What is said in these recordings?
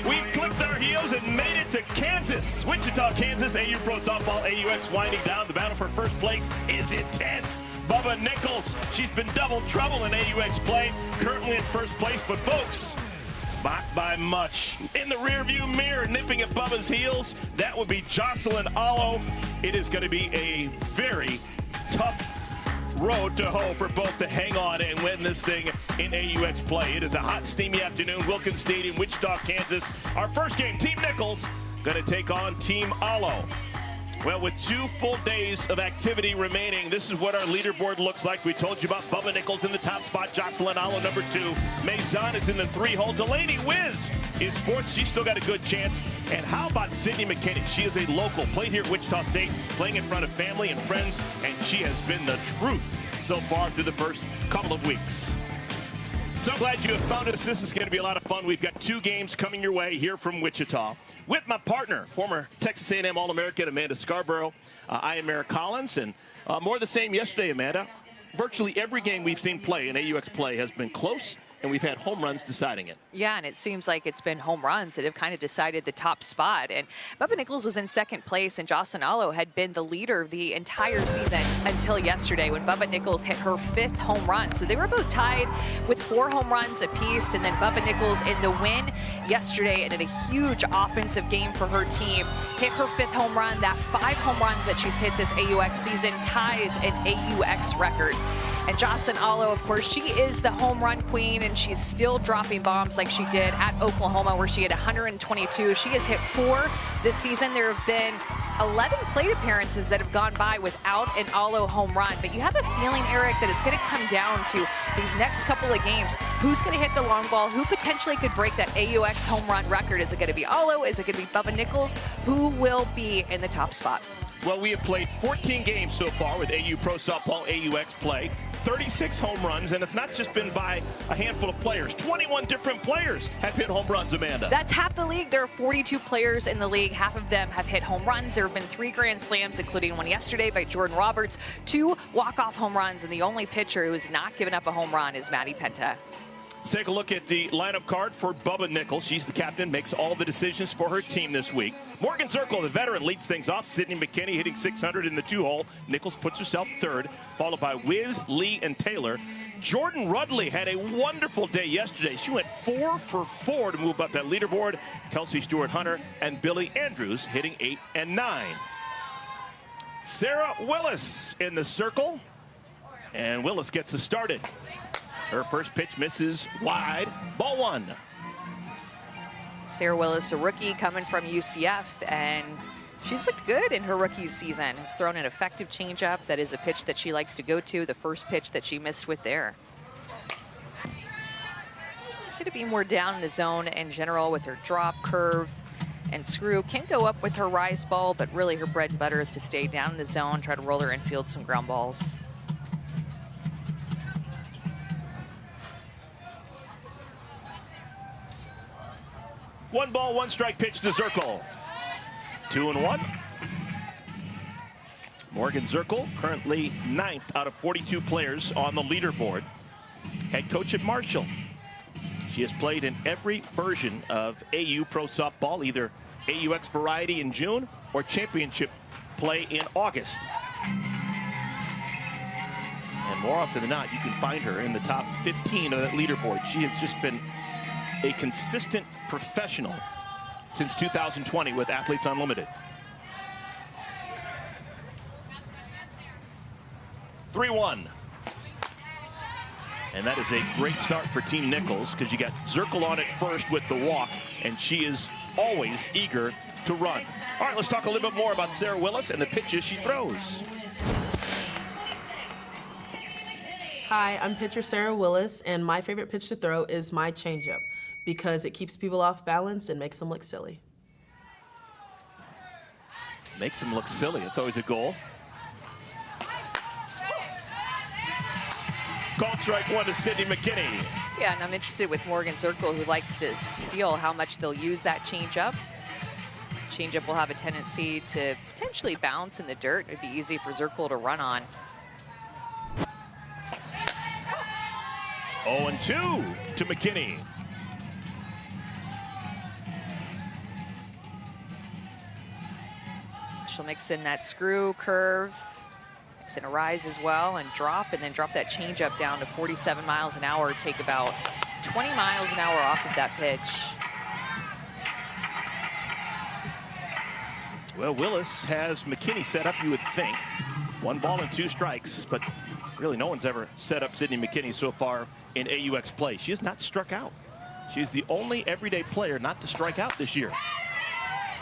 We've clicked our heels and made it to Kansas. Wichita, Kansas, AU Pro Softball, AUX winding down. The battle for first place is intense. Bubba Nichols, she's been double trouble in AUX play, currently in first place, but folks, not by much. In the rearview mirror, nipping at Bubba's heels, that would be Jocelyn Allo. It is going to be a very tough road to hoe for both to hang on and win this thing in AUX play. It is a hot, steamy afternoon. Wilkins Stadium, Wichita, Kansas. Our first game, Team Nichols going to take on Team Allo. Well, with 2 full days of activity remaining, this is what our leaderboard looks like. We told you about Bubba Nichols in the top spot, Jocelyn Allo number 2. Maison is in the 3-hole. Delaney Wiz is 4th. She's still got a good chance. And how about Sydney McKinney? She is a local, played here at Wichita State, playing in front of family and friends, and she has been the truth so far through the first couple of weeks. So glad you have found us. This is going to be a lot of fun. We've got 2 games coming your way here from Wichita with my partner, former Texas A&M All-American Amanda Scarborough. I am Eric Collins, and more the same yesterday, Amanda. Virtually every game we've seen play in AUX play has been close, and we've had home runs deciding it. Yeah, and it seems like it's been home runs that have kind of decided the top spot. And Bubba Nichols was in 2nd place, and Jocelyn Allo had been the leader the entire season until yesterday when Bubba Nichols hit her 5th home run. So they were both tied with 4 home runs apiece, and then Bubba Nichols in the win yesterday, and in a huge offensive game for her team, hit her 5th home run. That 5 home runs that she's hit this AUX season ties an AUX record. And Jocelyn Allo, of course, she is the home run queen, and she's still dropping bombs like she did at Oklahoma, where she had 122. She has hit 4 this season. There have been 11 plate appearances that have gone by without an Allo home run. But you have a feeling, Eric, that it's going to come down to these next couple of games. Who's going to hit the long ball? Who potentially could break that AUX home run record? Is it going to be Allo? Is it going to be Bubba Nichols? Who will be in the top spot? Well, we have played 14 games so far with AU Pro Softball, AUX play, 36 home runs, and it's not just been by a handful of players. 21 different players have hit home runs, Amanda. That's half the league. There are 42 players in the league. Half of them have hit home runs. There have been 3 grand slams, including one yesterday by Jordan Roberts, 2 walk-off home runs, and the only pitcher who has not given up a home run is Maddie Penta. Let's take a look at the lineup card for Bubba Nichols. She's the captain, makes all the decisions for her team this week. Morgan Zirkle, the veteran, leads things off. Sydney McKinney hitting 600 in the 2-hole. Nichols puts herself 3rd, followed by Wiz, Lee, and Taylor. Jordan Rudley had a wonderful day yesterday. She went 4 for 4 to move up that leaderboard. Kelsey Stewart-Hunter and Billy Andrews hitting 8 and 9. Sarah Willis in the circle, and Willis gets us started. Her first pitch misses wide, ball 1. Sarah Willis, a rookie coming from UCF, and she's looked good in her rookie season. Has thrown an effective changeup. That is a pitch that she likes to go to, the first pitch that she missed with there. Going to be more down in the zone in general with her drop, curve, and screw. Can go up with her rise ball, but really her bread and butter is to stay down in the zone, try to roll her infield some ground balls. One ball, 1 strike pitch to Zirkle. 2-1. Morgan Zirkle, currently 9th out of 42 players on the leaderboard. Head coach at Marshall. She has played in every version of AU Pro Softball, either AUX Variety in June or championship play in August. And more often than not, you can find her in the top 15 of that leaderboard. She has just been a consistent professional since 2020 with Athletes Unlimited. 3-1. And that is a great start for Team Nichols, because you got Zirkle on it first with the walk, and she is always eager to run. All right, let's talk a little bit more about Sarah Willis and the pitches she throws. Hi, I'm pitcher Sarah Willis, and my favorite pitch to throw is my changeup, because it keeps people off balance and makes them look silly. Makes them look silly. It's always a goal. Called strike 1 to Sydney McKinney. Yeah, and I'm interested with Morgan Zirkle, who likes to steal, how much they'll use that changeup. Changeup will have a tendency to potentially bounce in the dirt. It'd be easy for Zirkle to run on. 0-2 to McKinney. She'll mix in that screw, curve, mix in a rise as well, and then drop that changeup down to 47 miles an hour, take about 20 miles an hour off of that pitch. Well, Willis has McKinney set up, you would think. 1 ball and 2 strikes, but really no one's ever set up Sydney McKinney so far in AUX play. She has not struck out. She's the only everyday player not to strike out this year.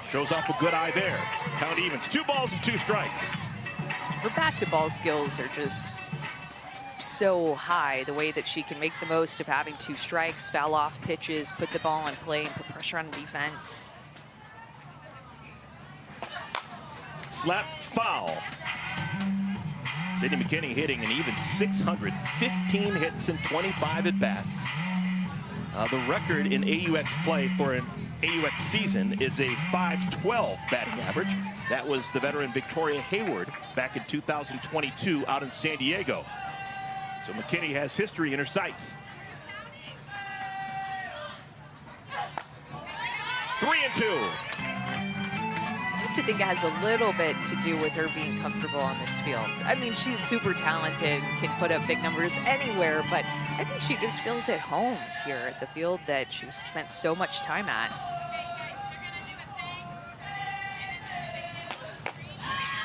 Shows off a good eye there. Count evens, 2 balls and 2 strikes. Her bat-to-ball skills are just so high. The way that she can make the most of having 2 strikes, foul off pitches, put the ball in play, and put pressure on defense. Slapped foul. Sydney McKinney hitting an even 615 hits and 25 at-bats. The record in AUX play for an AUX season is a .512 batting average. That was the veteran Victoria Hayward back in 2022 out in San Diego. So McKinney has history in her sights. 3-2. I think it has a little bit to do with her being comfortable on this field. I mean, she's super talented, can put up big numbers anywhere, but I think she just feels at home here at the field that she's spent so much time at.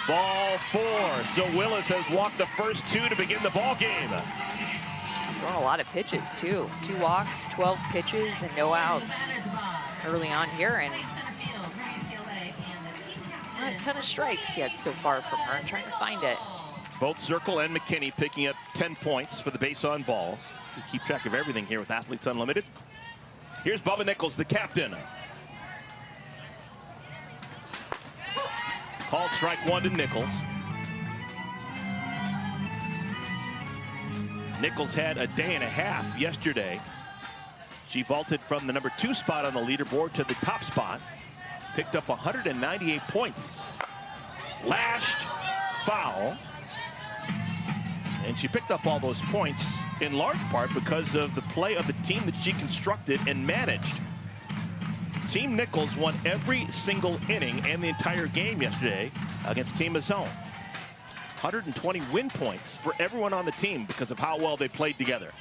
Ball 4. So Willis has walked the first 2 to begin the ball game. Throwing a lot of pitches too. 2 walks, 12 pitches, and no outs early on here, and not a ton of strikes yet so far from her. I'm trying to find it. Both Zirkle and McKinney picking up 10 points for the base on balls. We keep track of everything here with Athletes Unlimited. Here's Bubba Nichols, the captain. Called strike 1 to Nichols. Nichols had a day and a half yesterday. She vaulted from the number 2 spot on the leaderboard to the top spot. Picked up 198 points. Lashed, foul. And she picked up all those points in large part because of the play of the team that she constructed and managed. Team Nichols won every single inning and the entire game yesterday against Team Mazone. 120 win points for everyone on the team because of how well they played together.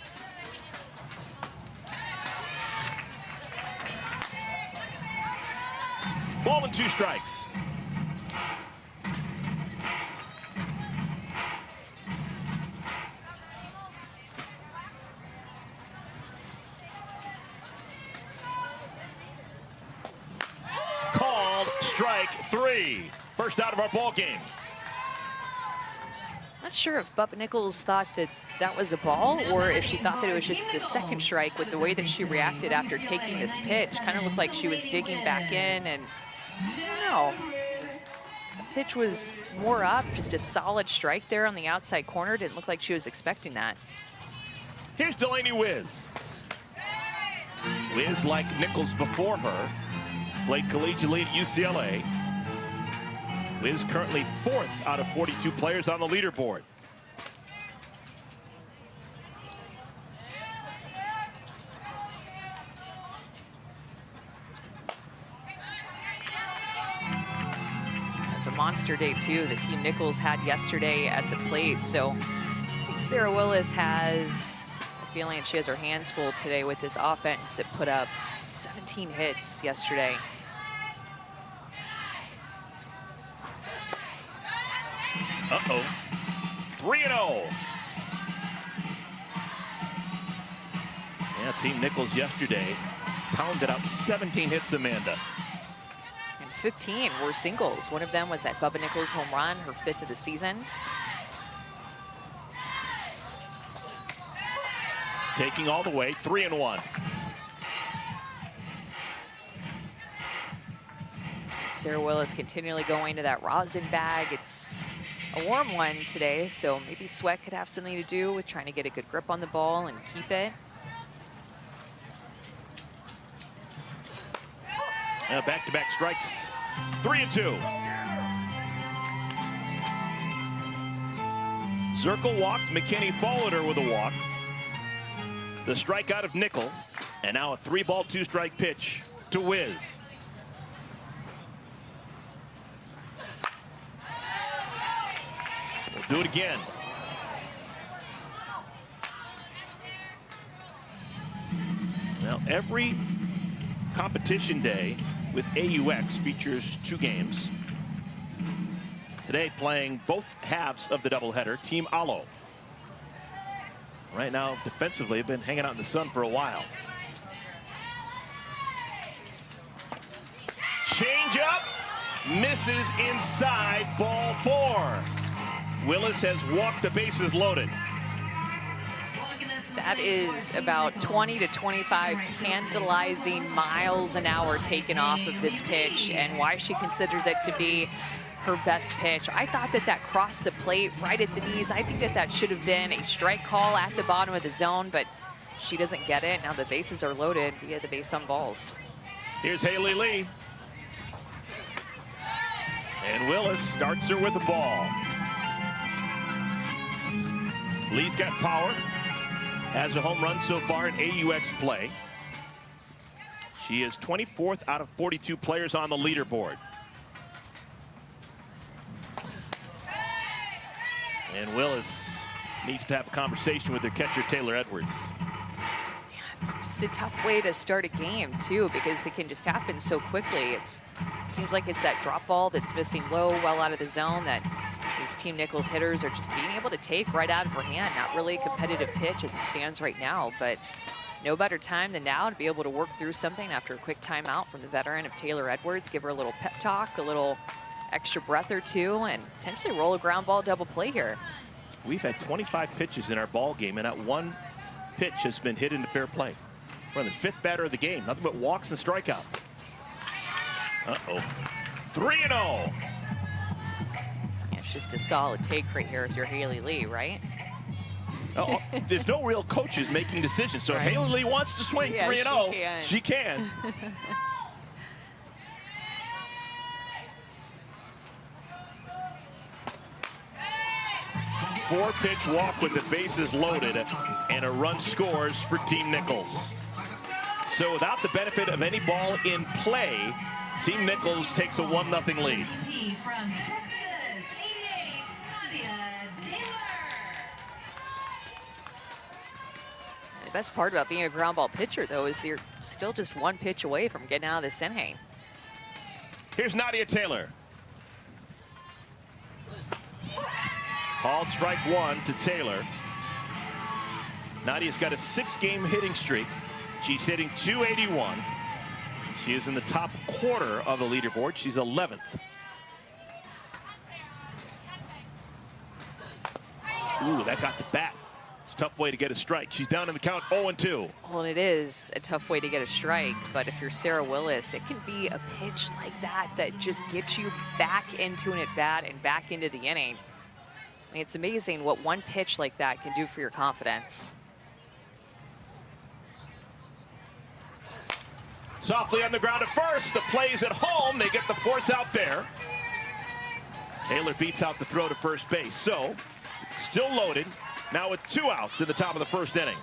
Ball and 2 strikes. Called strike 3. First out of our ball game. Not sure if Bubba Nichols thought that that was a ball or if she thought that it was just the second strike with the way that she reacted after taking this pitch. Kind of looked like she was digging back in, and I don't know. The pitch was more up, just a solid strike there on the outside corner. Didn't look like she was expecting that. Here's Delaney Wiz. Wiz, like Nichols before her, played collegiately at UCLA. Wiz currently 4th out of 42 players on the leaderboard. It's a monster day too that Team Nichols had yesterday at the plate. So I think Sarah Willis has a feeling that she has her hands full today with this offense that put up 17 hits yesterday. Uh-oh. 3-0. Yeah, Team Nichols yesterday pounded out 17 hits, Amanda. And 15 were singles. One of them was that Bubba Nichols home run, her 5th of the season. Taking all the way, 3-1. Sarah Willis continually going to that rosin bag. It's a warm one today, so maybe sweat could have something to do with trying to get a good grip on the ball and keep it. Back-to-back strikes, 3-2. Zirkle walked, McKinney followed her with a walk. The strikeout of Nichols, and now a 3-ball, 2-strike pitch to Wiz. Do it again. Now, every competition day with AUX features 2 games. Today, playing both halves of the doubleheader, Team Alo. Right now, defensively, have been hanging out in the sun for a while. Change up, misses inside, ball 4. Willis has walked the bases loaded. That is about 20 to 25 tantalizing miles an hour taken off of this pitch, and why she considers it to be her best pitch. I thought that that crossed the plate right at the knees. I think that that should have been a strike call at the bottom of the zone, but she doesn't get it. Now the bases are loaded via the base on balls. Here's Haley Lee. And Willis starts her with a ball. Lee's got power. Has a home run so far in AUX play. She is 24th out of 42 players on the leaderboard. And Willis needs to have a conversation with her catcher, Taylor Edwards. Just a tough way to start a game, too, because it can just happen so quickly. It seems like it's that drop ball that's missing low, well out of the zone, that these Team Nichols hitters are just being able to take right out of her hand. Not really a competitive pitch as it stands right now, but no better time than now to be able to work through something after a quick timeout from the veteran of Taylor Edwards. Give her a little pep talk, a little extra breath or two, and potentially roll a ground ball double play here. We've had 25 pitches in our ball game, and not one pitch has been hit into fair play. We're on the 5th batter of the game. Nothing but walks and strikeout. Uh-oh. 3-0. Yeah, it's just a solid take right here with your Haley Lee, right? There's no real coaches making decisions. So if Haley Lee wants to swing 3-0, she can. 4-pitch walk with the bases loaded, and a run scores for Team Nichols. So without the benefit of any ball in play, Team Nichols takes a 1-0 lead. The best part about being a ground ball pitcher, though, is you're still just 1 pitch away from getting out of this inning. Here's Nadia Taylor. Called strike 1 to Taylor. Nadia's got a 6-game hitting streak. She's hitting .281. She is in the top quarter of the leaderboard. She's 11th. Ooh, that got the bat. It's a tough way to get a strike. She's down in the count 0-2. Well, it is a tough way to get a strike, but if you're Sarah Willis, it can be a pitch like that that just gets you back into an at-bat and back into the inning. I mean, it's amazing what 1 pitch like that can do for your confidence. Softly on the ground at first. The play's at home. They get the force out there. Taylor beats out the throw to first base. So, still loaded. Now with 2 outs in the top of the 1st inning.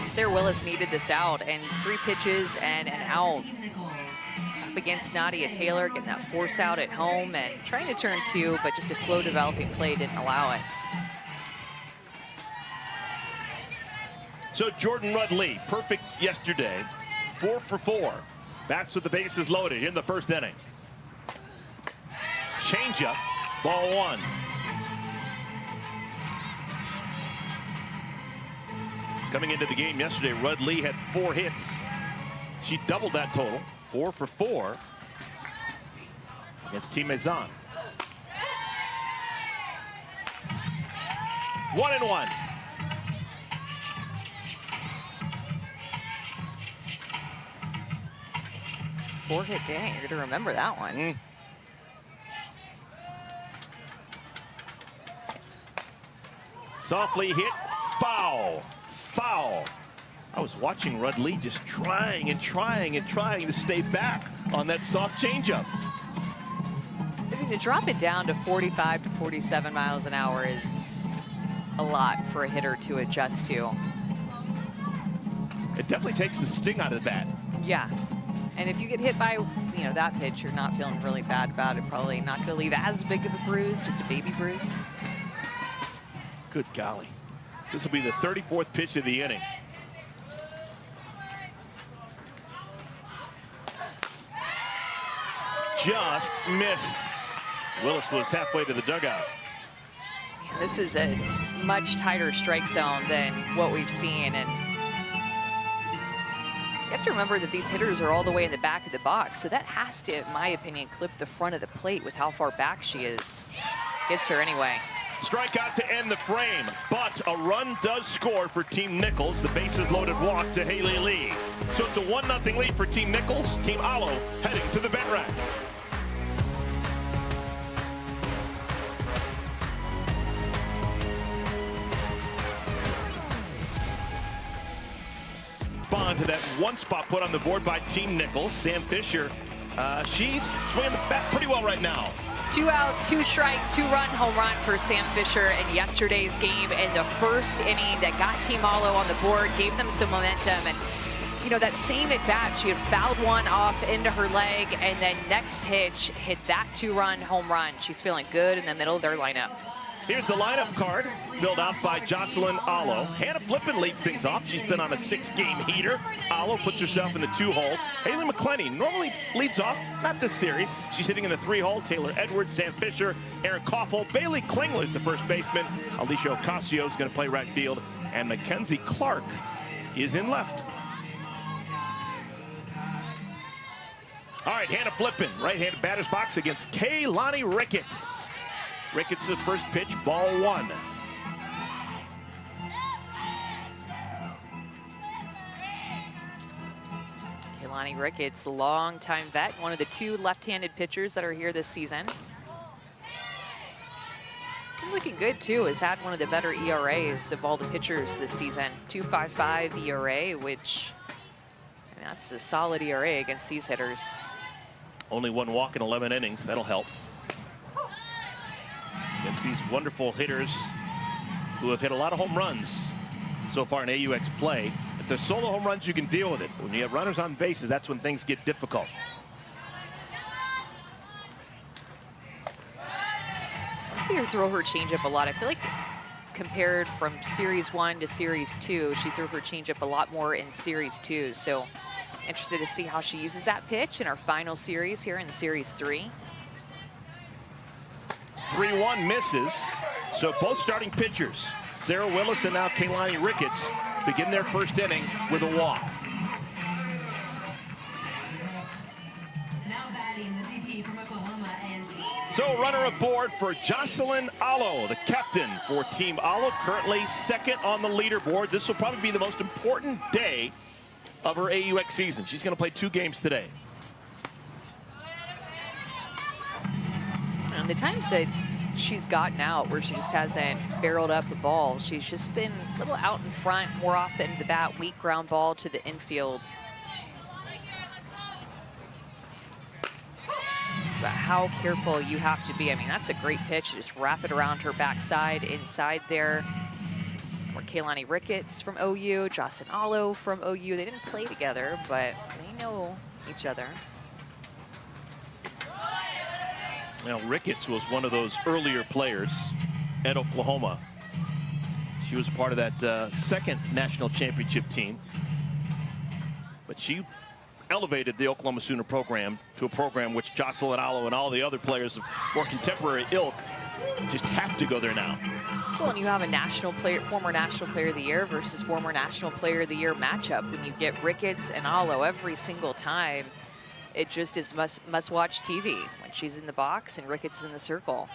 Sarah Willis needed this out, and 3 pitches and an out up against Nadia Taylor, getting that force out at home and trying to turn 2, but just a slow developing play didn't allow it. So Jordan Rudd-Lee, perfect yesterday, 4 for 4. Bats with the bases loaded in the 1st inning. Changeup, ball 1. Coming into the game yesterday, Rudd-Lee had 4 hits. She doubled that total, 4 for 4 against Team Maison. 1-1. Four-hit day, you're gonna remember that one. Softly hit, foul. Foul. I was watching Rudd-Lee just trying and trying and trying to stay back on that soft changeup. I mean, to drop it down to 45 to 47 miles an hour is a lot for a hitter to adjust to. It definitely takes the sting out of the bat. Yeah. And if you get hit by, you know, that pitch, you're not feeling really bad about it. Probably not going to leave as big of a bruise, just a baby bruise. Good golly. This will be the 34th pitch of the inning. Just missed. Willis was halfway to the dugout. Yeah, this is a much tighter strike zone than what we've seen. And you have to remember that these hitters are all the way in the back of the box. So that has to, in my opinion, clip the front of the plate with how far back she is. Gets her anyway. Strikeout to end the frame, but a run does score for Team Nichols. The bases loaded walk to Haley Lee. So it's a 1-0 lead for Team Nichols. Team Alo heading to the bet rack. To that one spot put on the board by Team Nichols. Sam Fisher, she's swinging the bat pretty well right now. 2 out, 2 strike, 2-run home run for Sam Fisher in yesterday's game in the first inning that got Team Alo on the board, gave them some momentum. And, you know, that same at bat, she had fouled one off into her leg, and then next pitch hit that 2-run home run. She's feeling good in the middle of their lineup. Here's the lineup card filled out by Jocelyn Alo. Hannah Flippin leads things off. She's been on a 6-game heater. Alo puts herself in the 2-hole. Haley McClenny normally leads off, not this series. She's hitting in the 3-hole. Taylor Edwards, Sam Fisher, Aaron Koffel, Bailey Klingler's the first baseman. Alicia Ocasio is going to play right field. And Mackenzie Clark is in left. All right, Hannah Flippin, right-handed batter's box against Kaylani Ricketts. Ricketts' first pitch, ball 1. Kaylani Ricketts, longtime vet, one of the 2 left-handed pitchers that are here this season. Looking good, too. Has had one of the better ERAs of all the pitchers this season. 2.55 ERA, which, I mean, that's a solid ERA against these hitters. Only 1 walk in 11 innings. That'll help. Against these wonderful hitters who have hit a lot of home runs so far in AUX play. If they're solo home runs, you can deal with it. But when you have runners on bases, that's when things get difficult. I see her throw her changeup a lot. I feel like compared from Series 1 to Series 2, she threw her changeup a lot more in Series 2. So interested to see how she uses that pitch in our final series here in Series 3. 3-1 misses. So both starting pitchers, Sarah Willis and now Kaylani Ricketts, begin their first inning with a walk. Now batting the DP from Oklahoma and So runner aboard for Jocelyn Alo, the captain for Team Alo, currently 2nd on the leaderboard. This will probably be the most important day of her AUX season. She's going to play 2 games today. And the times that she's gotten out where she just hasn't barreled up the ball, she's just been a little out in front more often the bat, weak ground ball to the infield. But how careful you have to be. I mean, that's a great pitch. Just wrap it around her backside inside there. Or Kaylani Ricketts from OU, Jocelyn Alo from OU. They didn't play together, but they know each other. Now, Ricketts was one of those earlier players at Oklahoma. She was part of that 2nd national championship team. But she elevated the Oklahoma Sooner program to a program which Jocelyn Alo and all the other players of more contemporary ilk just have to go there now. Well, and you have a national player, former National Player of the Year versus former National Player of the Year matchup. When you get Ricketts and Alo every single time, it just is must-watch TV when she's in the box and Ricketts is in the circle.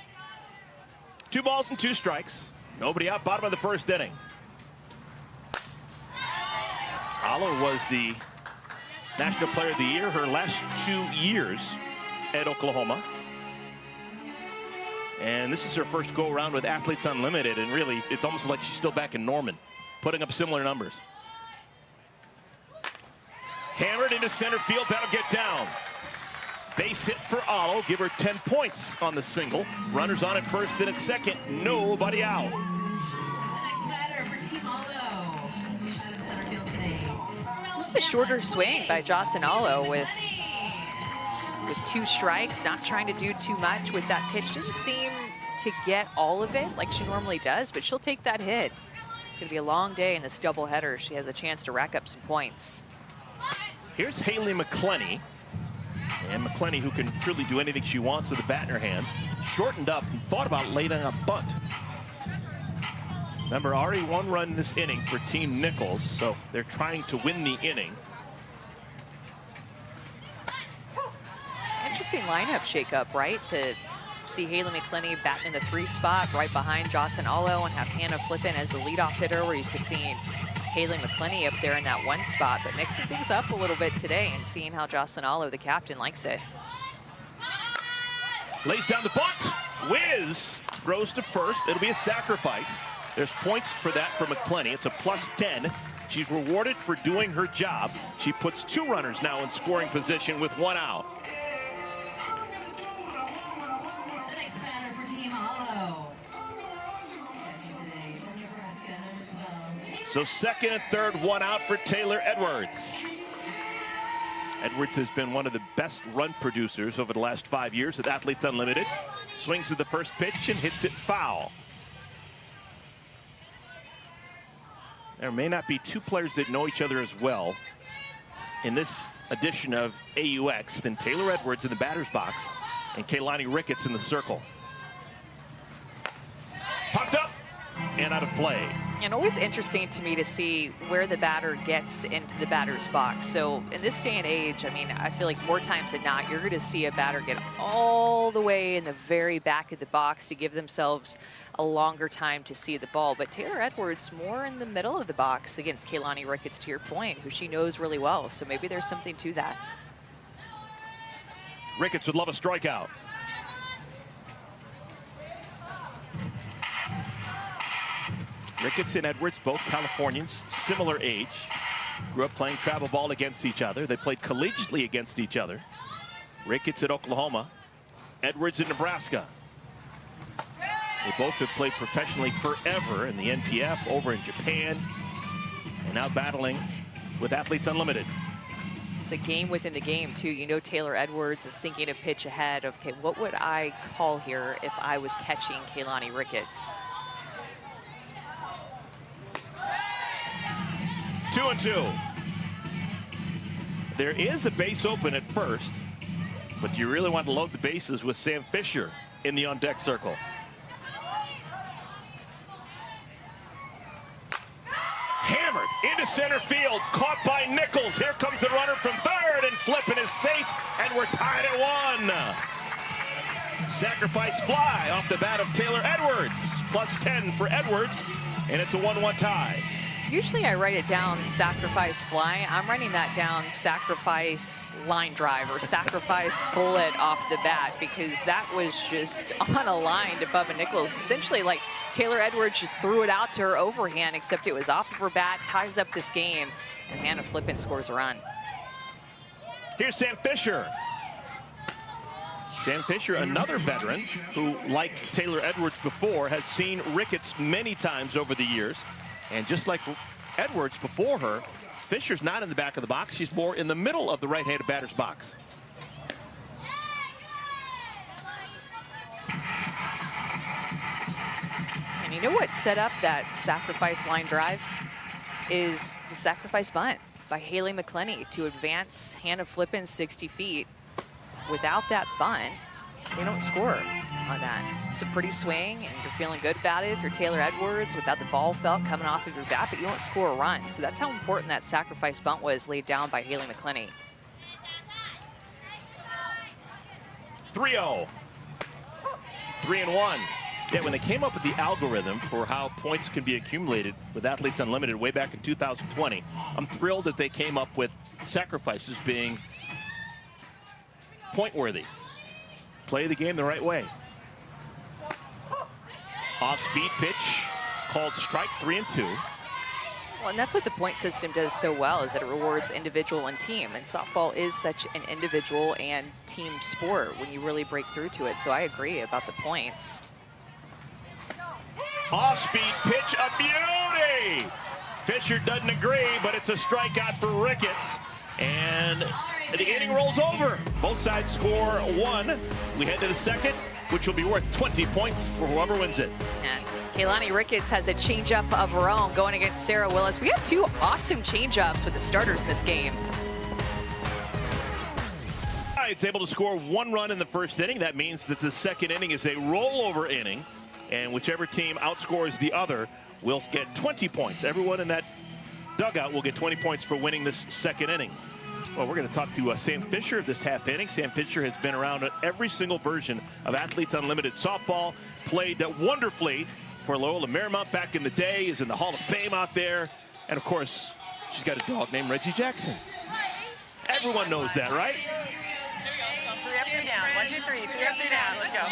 2 balls and 2 strikes. Nobody out, bottom of the 1st inning. Alo was the National Player of the Year her last 2 years at Oklahoma. And this is her first go-around with Athletes Unlimited, and really, it's almost like she's still back in Norman, putting up similar numbers. Hammered into center field, that'll get down. Base hit for Alo, give her 10 points on the single. Runners on at 1st and at 2nd, nobody out. the next batter for Team Alo. Shot in center field today. It's a shorter swing by Jocelyn Alo with with 2 strikes, not trying to do too much with that pitch. Didn't seem to get all of it like she normally does, but she'll take that hit. It's going to be a long day in this doubleheader. She has a chance to rack up some points. Here's Haley McClenny. And McClenny, who can truly do anything she wants with the bat in her hands, shortened up and thought about laying a bunt. Remember, already 1 run this inning for Team Nichols, so they're trying to win the inning. Interesting lineup shakeup, right? To see Haley McClenny batting in the 3 spot right behind Jocelyn Allo and have Hannah Flippin as the leadoff hitter. We're used to seeing Haley McClenny up there in that 1 spot, but mixing things up a little bit today and seeing how Jocelyn Allo, the captain, likes it. Lays down the bunt. Wiz throws to first. It'll be a sacrifice. There's points for that for McClenny. It's a +10. She's rewarded for doing her job. She puts 2 runners now in scoring position with 1 out. The next batter for Team Hollow. So 2nd and 3rd, 1 out for Taylor Edwards. Edwards has been one of the best run producers over the last 5 years at Athletes Unlimited. Swings at the first pitch and hits it foul. There may not be 2 players that know each other as well in this edition of AUX than Taylor Edwards in the batter's box and Kaylani Ricketts in the circle. Popped up and out of play. And always interesting to me to see where the batter gets into the batter's box. So in this day and age, I mean, I feel like more times than not, you're going to see a batter get all the way in the very back of the box to give themselves a longer time to see the ball. But Taylor Edwards more in the middle of the box against Kaylani Ricketts, to your point, who she knows really well. So maybe there's something to that. Ricketts would love a strikeout. Ricketts and Edwards, both Californians, similar age. Grew up playing travel ball against each other. They played collegiately against each other. Ricketts at Oklahoma, Edwards in Nebraska. They both have played professionally forever in the NPF, over in Japan, and now battling with Athletes Unlimited. It's a game within the game, too. You know Taylor Edwards is thinking a pitch ahead of, okay, what would I call here if I was catching Kaylani Ricketts? 2-2. There is a base open at first, but you really want to load the bases with Sam Fisher in the on-deck circle. Hammered into center field, caught by Nichols. Here comes the runner from 3rd, and Flippin is safe, and we're tied at 1. Sacrifice fly off the bat of Taylor Edwards. +10 for Edwards, and it's a 1-1 tie. Usually I write it down sacrifice fly. I'm writing that down sacrifice line drive or sacrifice bullet off the bat, because that was just on a line to Bubba Nichols. Essentially, like, Taylor Edwards just threw it out to her overhand, except it was off of her bat, ties up this game, and Hannah Flippin scores a run. Here's Sam Fisher. Sam Fisher, another veteran who, like Taylor Edwards before, has seen Ricketts many times over the years. And just like Edwards before her, Fisher's not in the back of the box. She's more in the middle of the right-handed batter's box. And you know what set up that sacrifice line drive is the sacrifice bunt by Haley McClenny to advance Hannah Flippin 60 feet. Without that bunt, they don't score on that. It's a pretty swing, and you're feeling good about it if you're Taylor Edwards without the ball felt coming off of your bat, but you don't score a run. So that's how important that sacrifice bunt was laid down by Haley McClenny. 3-0. 3-1. Yeah, when they came up with the algorithm for how points can be accumulated with Athletes Unlimited way back in 2020, I'm thrilled that they came up with sacrifices being point-worthy. Play the game the right way. Off-speed pitch called strike 3-2. Well, and that's what the point system does so well, is that it rewards individual and team. And softball is such an individual and team sport when you really break through to it. So I agree about the points. Off-speed pitch, a beauty! Fisher doesn't agree, but it's a strikeout for Ricketts. And And the inning rolls over. Both sides score 1. We head to the second, which will be worth 20 points for whoever wins it. And Kaylani Ricketts has a changeup of her own going against Sarah Willis. We have 2 awesome changeups with the starters in this game. It's able to score 1 run in the first inning. That means that the second inning is a rollover inning, and whichever team outscores the other will get 20 points. Everyone in that dugout will get 20 points for winning this second inning. Well, we're going to talk to Sam Fisher of this half inning. Sam Fisher has been around every single version of Athletes Unlimited softball, played wonderfully for Loyola Marymount back in the day, is in the Hall of Fame out there, and of course, she's got a dog named Reggie Jackson. Everyone knows that, right? 3 up, 3 down. 1, 2, 3. 3 up, 3 down. Let's go.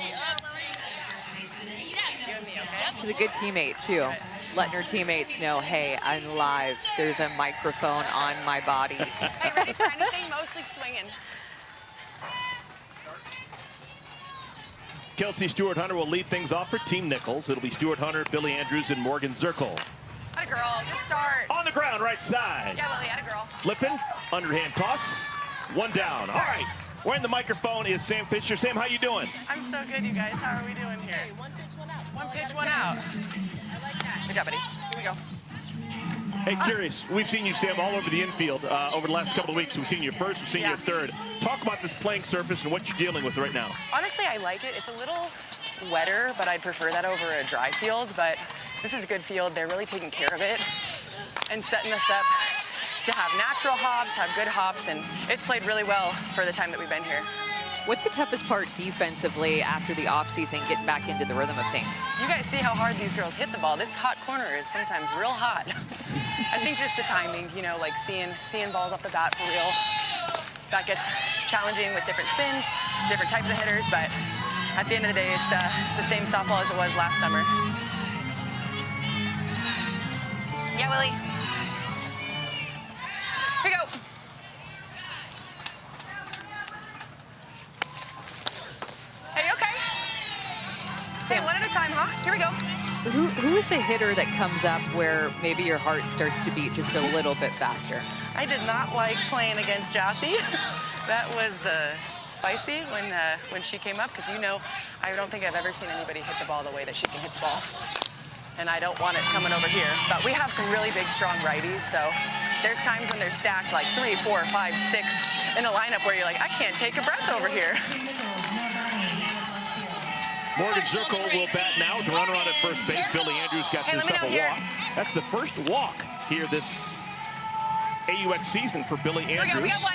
She's a good teammate, too. Letting her teammates know, hey, I'm live. There's a microphone on my body. Hey, ready for anything? Mostly swinging. Kelsey Stewart-Hunter will lead things off for Team Nichols. It'll be Stewart-Hunter, Billy Andrews, and Morgan Zirkle. Atta girl. Good start. On the ground, right side. Yeah, Willie. Atta girl. Flipping, underhand toss, 1 down. All right, wearing the microphone is Sam Fisher. Sam, how you doing? I'm so good, you guys. How are we doing here? Hey, 1 pitch, 1 out. 1 pitch, 1 out. I like that. Good job, buddy. Here we go. Hey, curious, we've seen you, Sam, all over the infield over the last couple of weeks. We've seen you first, we've seen you third. Talk about this playing surface and what you're dealing with right now. Honestly, I like it. It's a little wetter, but I'd prefer that over a dry field. But this is a good field. They're really taking care of it and setting us up to have natural hops, have good hops, and it's played really well for the time that we've been here. What's the toughest part defensively after the offseason, getting back into the rhythm of things? You guys see how hard these girls hit the ball. This hot corner is sometimes real hot. I think just the timing, you know, like seeing balls off the bat for real. That gets challenging with different spins, different types of hitters, but at the end of the day, it's the same softball as it was last summer. Yeah, Willie. Here we go. Hey, okay. Say it 1 at a time, huh? Here we go. Who is a hitter that comes up where maybe your heart starts to beat just a little bit faster? I did not like playing against Jossie. That was spicy when she came up, because you know, I don't think I've ever seen anybody hit the ball the way that she can hit the ball. And I don't want it coming over here. But we have some really big, strong righties, so there's times when they're stacked like 3, 4, 5, 6 in a lineup where you're like, I can't take a breath over here. Morgan Zirkle will bat now with the runner on at first base. Billy Andrews got himself a walk. That's the first walk here this AUX season for Billy Andrews. We got 1.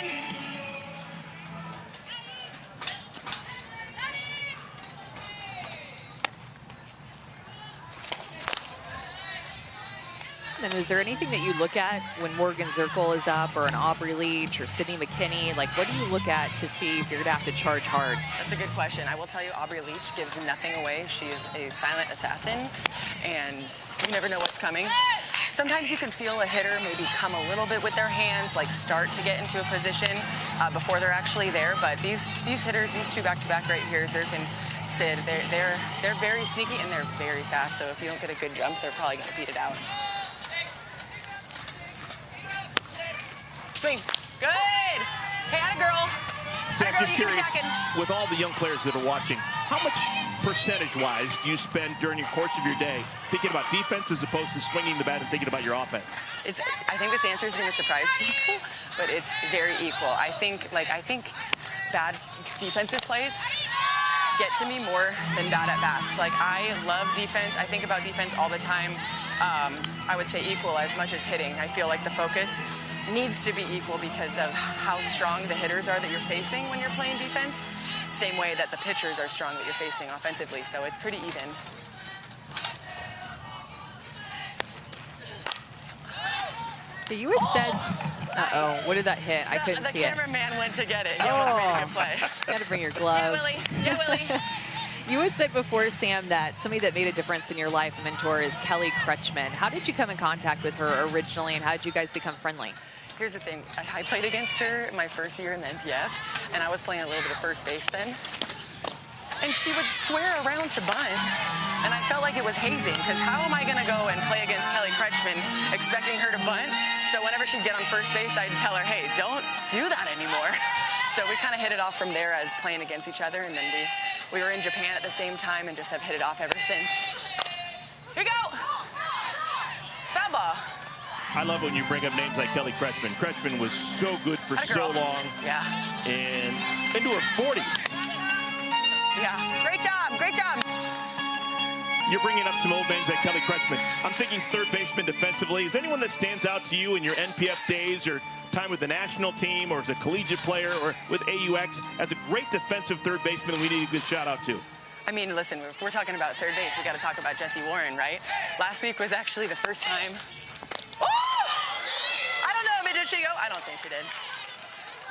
And is there anything that you look at when Morgan Zirkle is up, or an Aubrey Leach or Sydney McKinney? Like, what do you look at to see if you're gonna have to charge hard? That's a good question. I will tell you, Aubrey Leach gives nothing away. She is a silent assassin, and you never know what's coming. Sometimes you can feel a hitter maybe come a little bit with their hands, like start to get into a position before they're actually there. But these hitters, these 2 back-to-back right here, Zirk and Sid, they're very sneaky and they're very fast. So if you don't get a good jump, they're probably gonna beat it out. Swing. Good. Hey, atta girl. Sam, just curious, with all the young players that are watching, how much percentage-wise do you spend during your course of your day thinking about defense as opposed to swinging the bat and thinking about your offense? I think this answer is going to surprise people, but it's very equal. I think bad defensive plays get to me more than bad at bats. Like, I love defense. I think about defense all the time. I would say equal as much as hitting. I feel like the focus needs to be equal because of how strong the hitters are that you're facing when you're playing defense. Same way that the pitchers are strong that you're facing offensively, so it's pretty even. You had said, what did that hit? I couldn't see it. The cameraman went to get it. Yeah, it was a good play. You got to bring your glove. Yeah, Willie. Yeah, Willie. You had said before, Sam, that somebody that made a difference in your life, a mentor, is Kelly Kretschmann. How did you come in contact with her originally, and how did you guys become friendly? Here's the thing. I played against her my first year in the NPF, and I was playing a little bit of first base then. And she would square around to bunt, and I felt like it was hazing, because how am I going to go and play against Kelly Kretschmann expecting her to bunt? So whenever she'd get on first base, I'd tell her, hey, don't do that anymore. So we kind of hit it off from there as playing against each other, and then we were in Japan at the same time and just have hit it off ever since. Here we go. Foul ball. I love when you bring up names like Kelly Kretschmann. Kretschmann was so good for so long. Yeah. And into her 40s. Yeah. Great job. Great job. You're bringing up some old names like Kelly Kretschmann. I'm thinking third baseman defensively. Is anyone that stands out to you in your NPF days or time with the national team or as a collegiate player or with AUX as a great defensive third baseman we need a good shout out to? I mean, listen, if we're talking about third base, we got to talk about Jessie Warren, right? Last week was actually the first time. Oh! I don't know. Did she go? I don't think she did.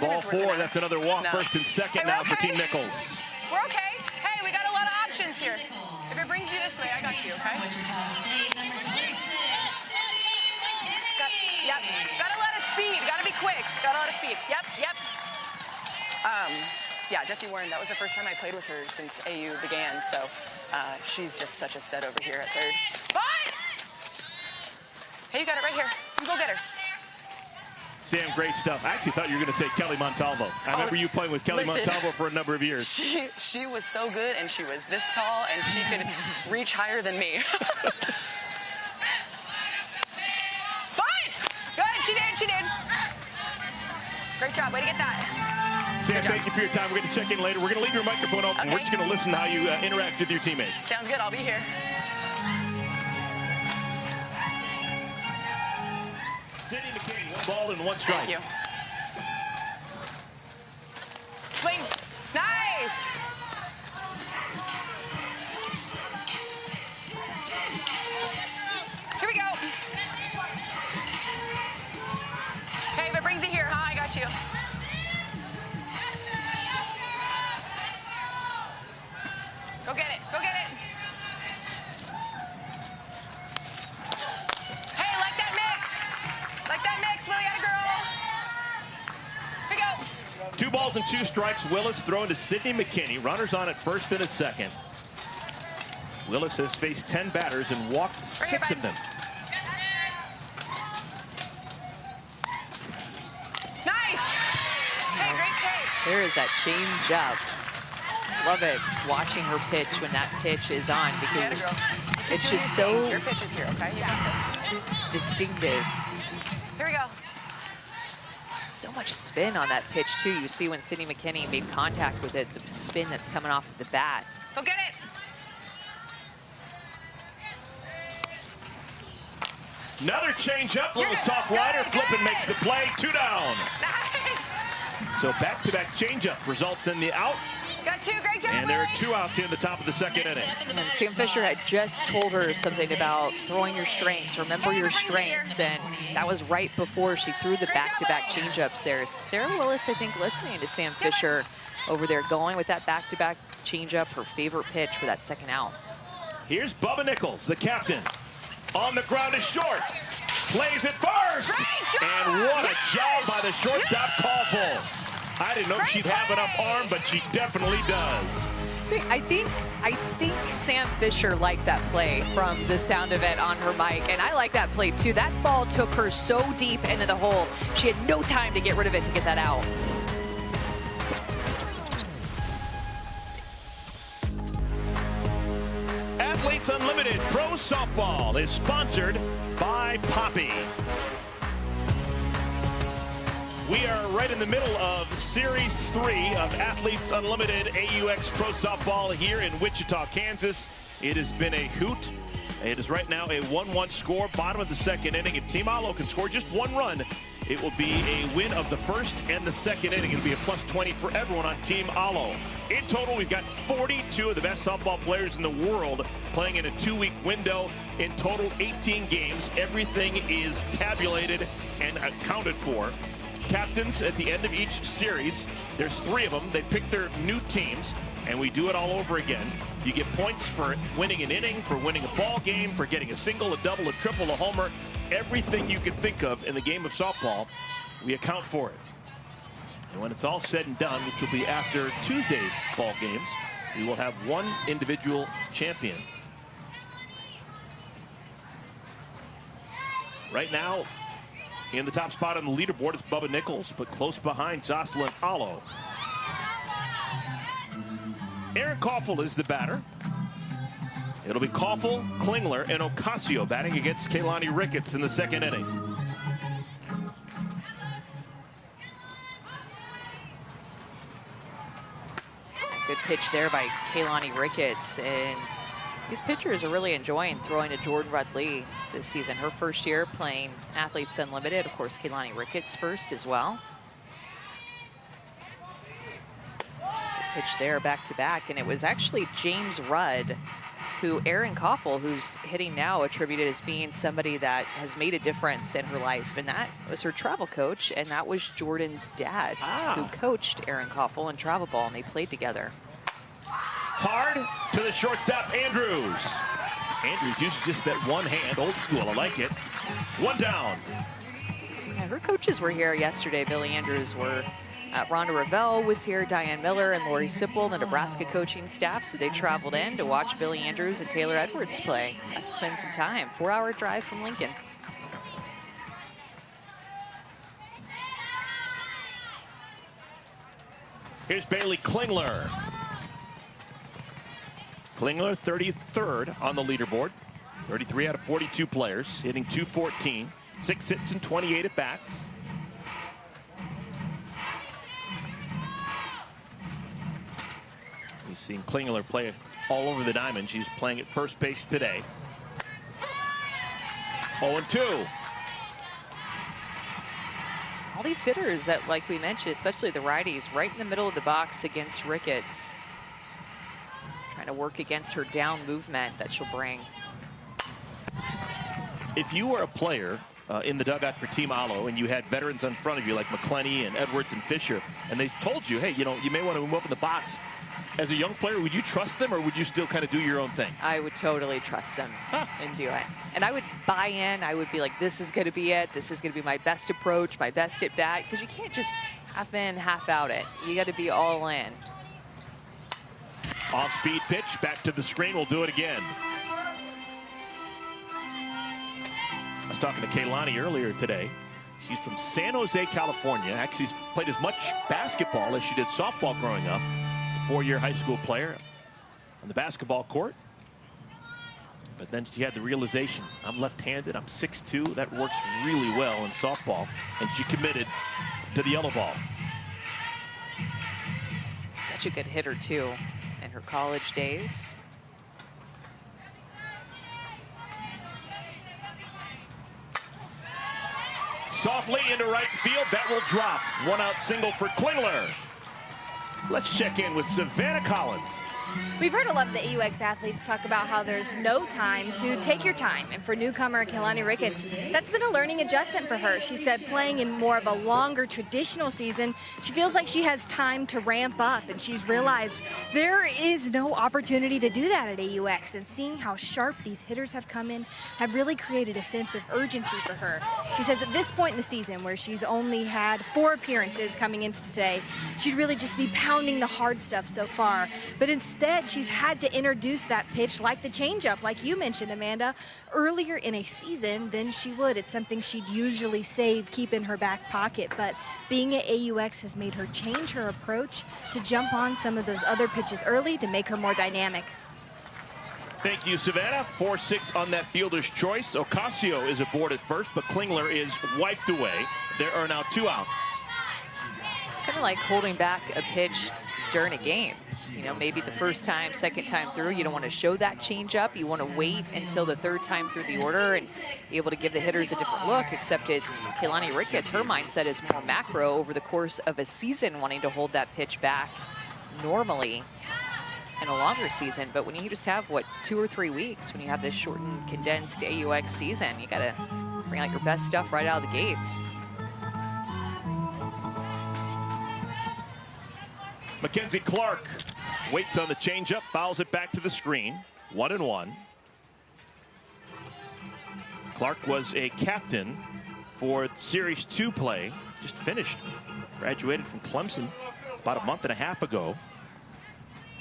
Ball 4. That's another walk. No. First and second Hey, now okay. for Team Nichols. We're okay. Hey, we got a lot of options here. If it brings you this way, I got you, okay? Wichita State, number 26. Yep. Got a lot of speed. Got to be quick. Got a lot of speed. Yep. Yeah, Jessie Warren, that was the first time I played with her since AU began, so she's just such a stud over here at third. But! Hey, you got it right here. You go get her. Sam, great stuff. I actually thought you were going to say Kelly Montalvo. I remember you playing with Kelly Montalvo for a number of years. She was so good, and she was this tall, and she could reach higher than me. Fine! Good, she did. Great job, way to get that. Sam, thank you for your time. We're going to check in later. We're going to leave your microphone open. Okay. We're just going to listen to how you interact with your teammate. Sounds good, I'll be here. Sydney McKinney, 1 ball and 1 strike. Thank you. Swing. Nice. Here we go. Hey, if it brings you here, huh? I got you. Go get it. Go get it. Hey, like that mix. Like that mix, Willie, atta girl. Here we go. 2 balls and 2 strikes. Willis throwing to Sydney McKinney. Runners on at first and at second. Willis has faced 10 batters and walked 6 of them. Nice. Hey, great pitch. There is that change up. Love it watching her pitch when that pitch is on because it's just so Your pitch is here, okay? You got this. distinctive. Here we go. So much spin on that pitch too. You see when Sydney McKinney made contact with it, the spin that's coming off of the bat. Go get it. Another change up, little soft rider, flipping makes the play, 2 down. Nice. So back-to-back changeup results in the out, Got 2, great job, and there are Willie. 2 outs here in the top of the second inning. And Sam Fisher had just told her something about throwing your strengths, remember your strengths, and that was right before she threw the back-to-back changeups there. Sarah Willis, I think, listening to Sam Fisher over there, going with that back-to-back changeup, her favorite pitch for that second out. Here's Bubba Nichols, the captain. On the ground is short. Plays it first. And what a job by the shortstop, Callful. I didn't know if she'd have enough arm, but she definitely does. I think Sam Fisher liked that play from the sound of it on her mic, and I like that play too. That ball took her so deep into the hole. She had no time to get rid of it to get that out. Athletes Unlimited Pro Softball is sponsored by Poppy. We are right in the middle of Series 3 of Athletes Unlimited AUX Pro Softball here in Wichita, Kansas. It has been a hoot. It is right now a 1-1 score, bottom of the second inning. If Team Alo can score just 1 run, it will be a win of the first and the second inning. It'll be a +20 for everyone on Team Alo. In total, we've got 42 of the best softball players in the world playing in a 2-week window. In total, 18 games. Everything is tabulated and accounted for. Captains at the end of each series, there's 3 of them. They pick their new teams, and we do it all over again. You get points for winning an inning, for winning a ball game, for getting a single, a double, a triple, a homer. Everything you can think of in the game of softball, we account for it. And when it's all said and done, which will be after Tuesday's ball games, we will have 1 individual champion. Right now, in the top spot on the leaderboard is Bubba Nichols, but close behind Jocelyn Alo. Aaron Koffel is the batter. It'll be Koffel, Klingler, and Ocasio batting against Kaylani Ricketts in the second inning. Good pitch there by Kaylani Ricketts, and these pitchers are really enjoying throwing to Jordan Rudley this season. Her first year playing Athletes Unlimited. Of course, Kaylani Ricketts first as well. Good pitch there back to back, and it was actually James Rudd who Aaron Koffel, who's hitting now, attributed as being somebody that has made a difference in her life, and that was her travel coach, and that was Jordan's dad, who coached Aaron Koffel in travel ball, and they played together. Hard to the shortstop, Andrews. Andrews uses just that one hand, old school, I like it. One down. Yeah, her coaches were here yesterday. Billy Andrews were. Rhonda Ravel was here, Diane Miller and Lori Sipple, the Nebraska coaching staff. So they traveled in to watch Billy Andrews and Taylor Edwards play. Got to spend some time. 4-hour drive from Lincoln. Here's Bailey Klingler. Klingler, 33rd on the leaderboard. 33 out of 42 players, hitting .214. 6 hits and 28 at bats. We've seen Klingler play all over the diamond. She's playing at first base today. 0-2. All these hitters that, like we mentioned, especially the righties, right in the middle of the box against Ricketts. Trying to work against her down movement that she'll bring. If you were a player in the dugout for Team Alo and you had veterans in front of you like McClenny and Edwards and Fisher, and they told you, hey, you know, you may want to move up in the box. As a young player, would you trust them or would you still kind of do your own thing? I would totally trust them and do it. And I would buy in. I would be like, this is going to be it. This is going to be my best approach, my best at bat. Because you can't just half in, half out it. You got to be all in. Off-speed pitch, back to the screen. We'll do it again. I was talking to Kaylani earlier today. She's from San Jose, California. Actually, she's played as much basketball as she did softball growing up. She's a 4-year high school player on the basketball court. But then she had the realization, I'm left-handed, I'm 6'2". That works really well in softball. And she committed to the yellow ball. Such a good hitter, too, in her college days. Softly into right field, that will drop. 1-out single for Klingler. Let's check in with Savannah Collins. We've heard a lot of the AUX athletes talk about how there's no time to take your time. And for newcomer Kaylani Ricketts, that's been a learning adjustment for her. She said playing in more of a longer traditional season, she feels like she has time to ramp up. And she's realized there is no opportunity to do that at AUX. And seeing how sharp these hitters have come in have really created a sense of urgency for her. She says at this point in the season, where she's only had 4 appearances coming into today, she'd really just be pounding the hard stuff so far. But instead, she's had to introduce that pitch like the changeup, like you mentioned, Amanda, earlier in a season than she would. It's something she'd usually save, keep in her back pocket. But being at AUX has made her change her approach to jump on some of those other pitches early to make her more dynamic. Thank you, Savannah. 4-6 on that fielder's choice. Ocasio is aboard at first, but Klingler is wiped away. There are now 2 outs. It's kind of like holding back a pitch during a game. You know, maybe the first time, second time through, you don't want to show that changeup. You want to wait until the 3rd time through the order and be able to give the hitters a different look, except it's Kaylani Ricketts. Her mindset is more macro over the course of a season, wanting to hold that pitch back normally in a longer season. But when you just have, what, 2 or 3 weeks, when you have this shortened, condensed AUX season, you got to bring out your best stuff right out of the gates. Mackenzie Clark waits on the changeup, fouls it back to the screen. 1-1. Clark was a captain for Series 2 play, just finished. Graduated from Clemson about a month and a half ago.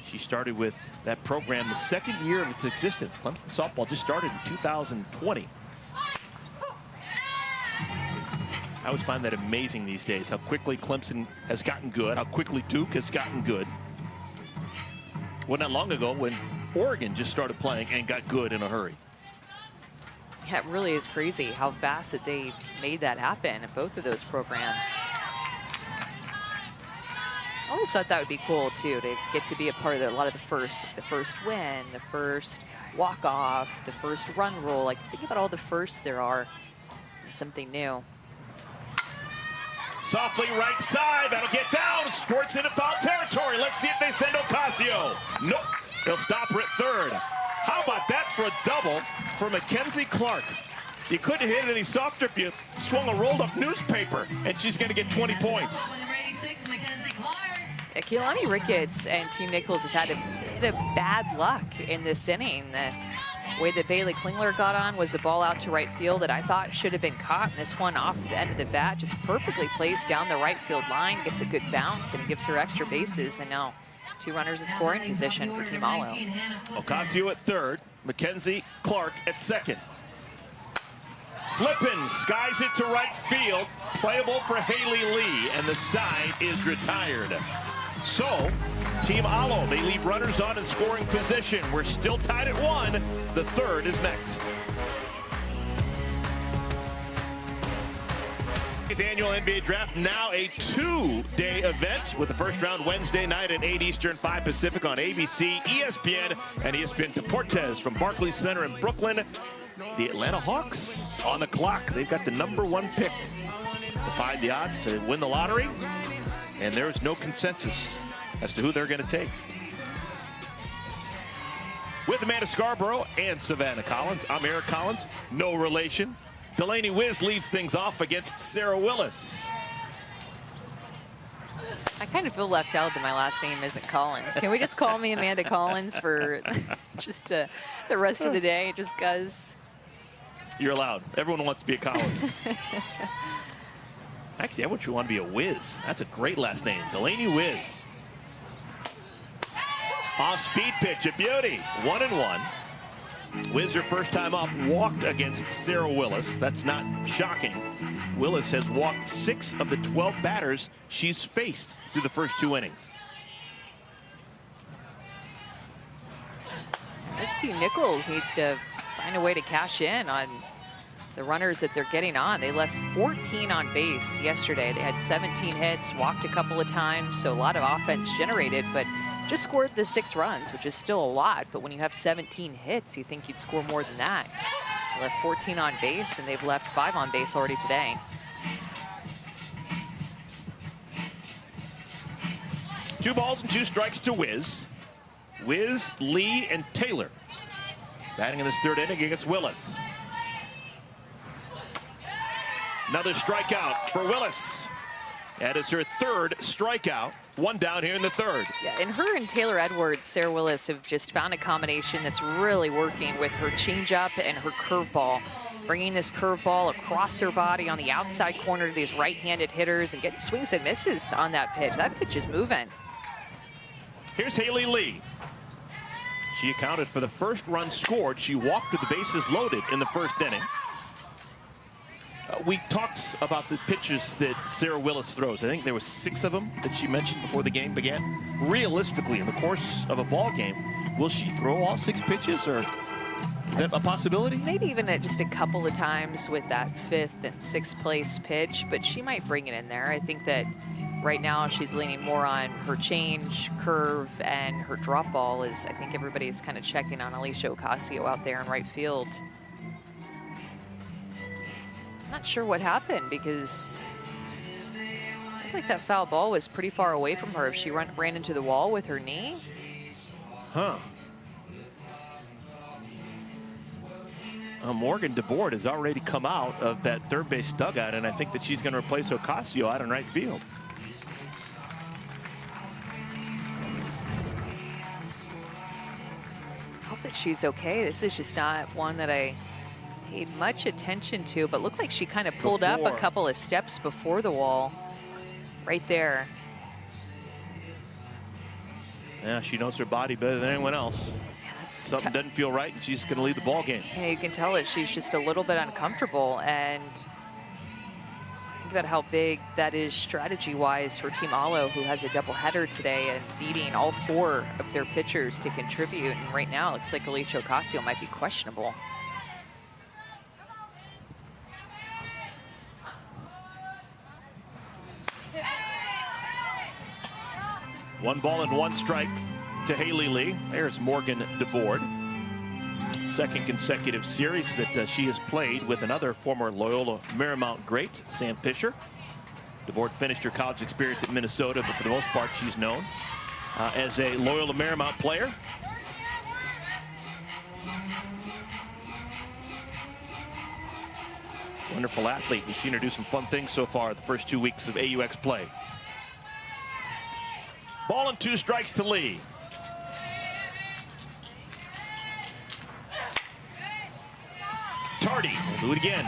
She started with that program the 2nd year of its existence. Clemson softball just started in 2020. I always find that amazing these days, how quickly Clemson has gotten good, how quickly Duke has gotten good. Wasn't that long ago when Oregon just started playing and got good in a hurry. Yeah, it really is crazy how fast that they made that happen in both of those programs. I always thought that would be cool too, to get to be a part of a lot of the first win, the first walk-off, the first run rule. Like, think about all the firsts there are. Something new. Softly right side, that'll get down, squirts into foul territory. Let's see if they send Ocasio. Nope, they'll stop her at third. How about that for a double for Mackenzie Clark? You couldn't hit it any softer if you swung a rolled up newspaper, and she's gonna get 20 points. Kehlani Ricketts and Team Nichols has had a bit of bad luck in this inning. The way that Bailey Klingler got on was a ball out to right field that I thought should have been caught. And this one off the end of the bat just perfectly placed down the right field line, gets a good bounce, and gives her extra bases. And now 2 runners in scoring position for Team Alo. Ocasio at third, Mackenzie Clark at second. Flippin skies it to right field, playable for Haley Lee, and the side is retired. So, Team Alo, they leave runners on in scoring position. We're still tied at 1. The third is next. The annual NBA Draft, now a 2-day event with the first round Wednesday night at 8 Eastern, 5 Pacific on ABC, ESPN, and ESPN Deportes from Barclays Center in Brooklyn. The Atlanta Hawks on the clock. They've got the #1 pick. Defied the odds to win the lottery, and there's no consensus as to who they're going to take. With Amanda Scarborough and Savannah Collins, I'm Eric Collins, no relation. Delaney Wiz leads things off against Sarah Willis. I kind of feel left out that my last name isn't Collins. Can we just call me Amanda Collins for just the rest of the day, just because? You're allowed. Everyone wants to be a Collins. Actually, I want you to want to be a Wiz. That's a great last name, Delaney Wiz. Off-speed pitch, a beauty. 1-1. Wiz, her first time up, walked against Sarah Willis. That's not shocking. Willis has walked 6 of the 12 batters she's faced through the first 2 innings. This team Nichols needs to find a way to cash in on the runners that they're getting on. They left 14 on base yesterday. They had 17 hits, walked a couple of times, so a lot of offense generated, but just scored the 6 runs, which is still a lot. But when you have 17 hits, you think you'd score more than that. They left 14 on base, and they've left 5 on base already today. Two balls and 2 strikes to Wiz. Wiz, Lee, and Taylor batting in this 3rd inning against Willis. Another strikeout for Willis. That is her 3rd strikeout. 1 down here in the 3rd. Yeah, and her and Taylor Edwards, Sarah Willis, have just found a combination that's really working with her changeup and her curveball. Bringing this curveball across her body on the outside corner to these right-handed hitters and getting swings and misses on that pitch. That pitch is moving. Here's Haley Lee. She accounted for the first run scored. She walked with the bases loaded in the 1st inning. We talked about the pitches that Sarah Willis throws. I think there were 6 of them that she mentioned before the game began. Realistically, in the course of a ball game, will she throw all 6 pitches, or is that a possibility? Maybe even just a couple of times with that 5th and 6th place pitch, but she might bring it in there. I think that right now she's leaning more on her change, curve, and her drop ball. Is I think everybody's kind of checking on Alicia Ocasio out there in right field. Not sure what happened, because I feel like that foul ball was pretty far away from her if she ran into the wall with her knee. Huh. Morgan DeBoard has already come out of that 3rd base dugout, and I think that she's going to replace Ocasio out in right field. I hope that she's okay. This is just not one that I paid much attention to, but looked like she kind of pulled up a couple of steps before the wall right there. Yeah, she knows her body better than anyone else. Yeah, something doesn't feel right, and she's going to leave the ball game. Yeah, you can tell that she's just a little bit uncomfortable, and I think about how big that is strategy-wise for Team Alo, who has a doubleheader today and needing all 4 of their pitchers to contribute. And right now, it looks like Alicia Ocasio might be questionable. One ball and 1 strike to Haley Lee. There's Morgan DeBoard. Second consecutive series that she has played with another former Loyola Marymount great, Sam Fisher. DeBoard finished her college experience at Minnesota, but for the most part, she's known as a Loyola Marymount player. Wonderful athlete. We've seen her do some fun things so far the first 2 weeks of AUX play. Ball and 2 strikes to Lee. Tardy will do it again.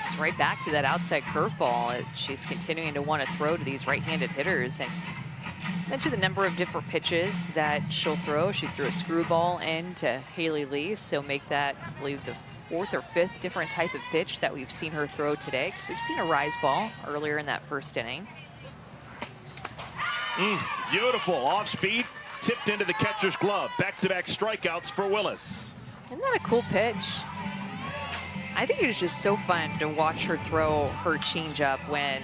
It's right back to that outside curveball. She's continuing to want to throw to these right-handed hitters. And mentioned the number of different pitches that she'll throw. She threw a screwball into Haley Lee, so make that, I believe, the 4th or 5th different type of pitch that we've seen her throw today. Because we've seen a rise ball earlier in that first inning. Beautiful off speed, tipped into the catcher's glove. Back-to-back strikeouts for Willis. Isn't that a cool pitch? I think it is just so fun to watch her throw her changeup when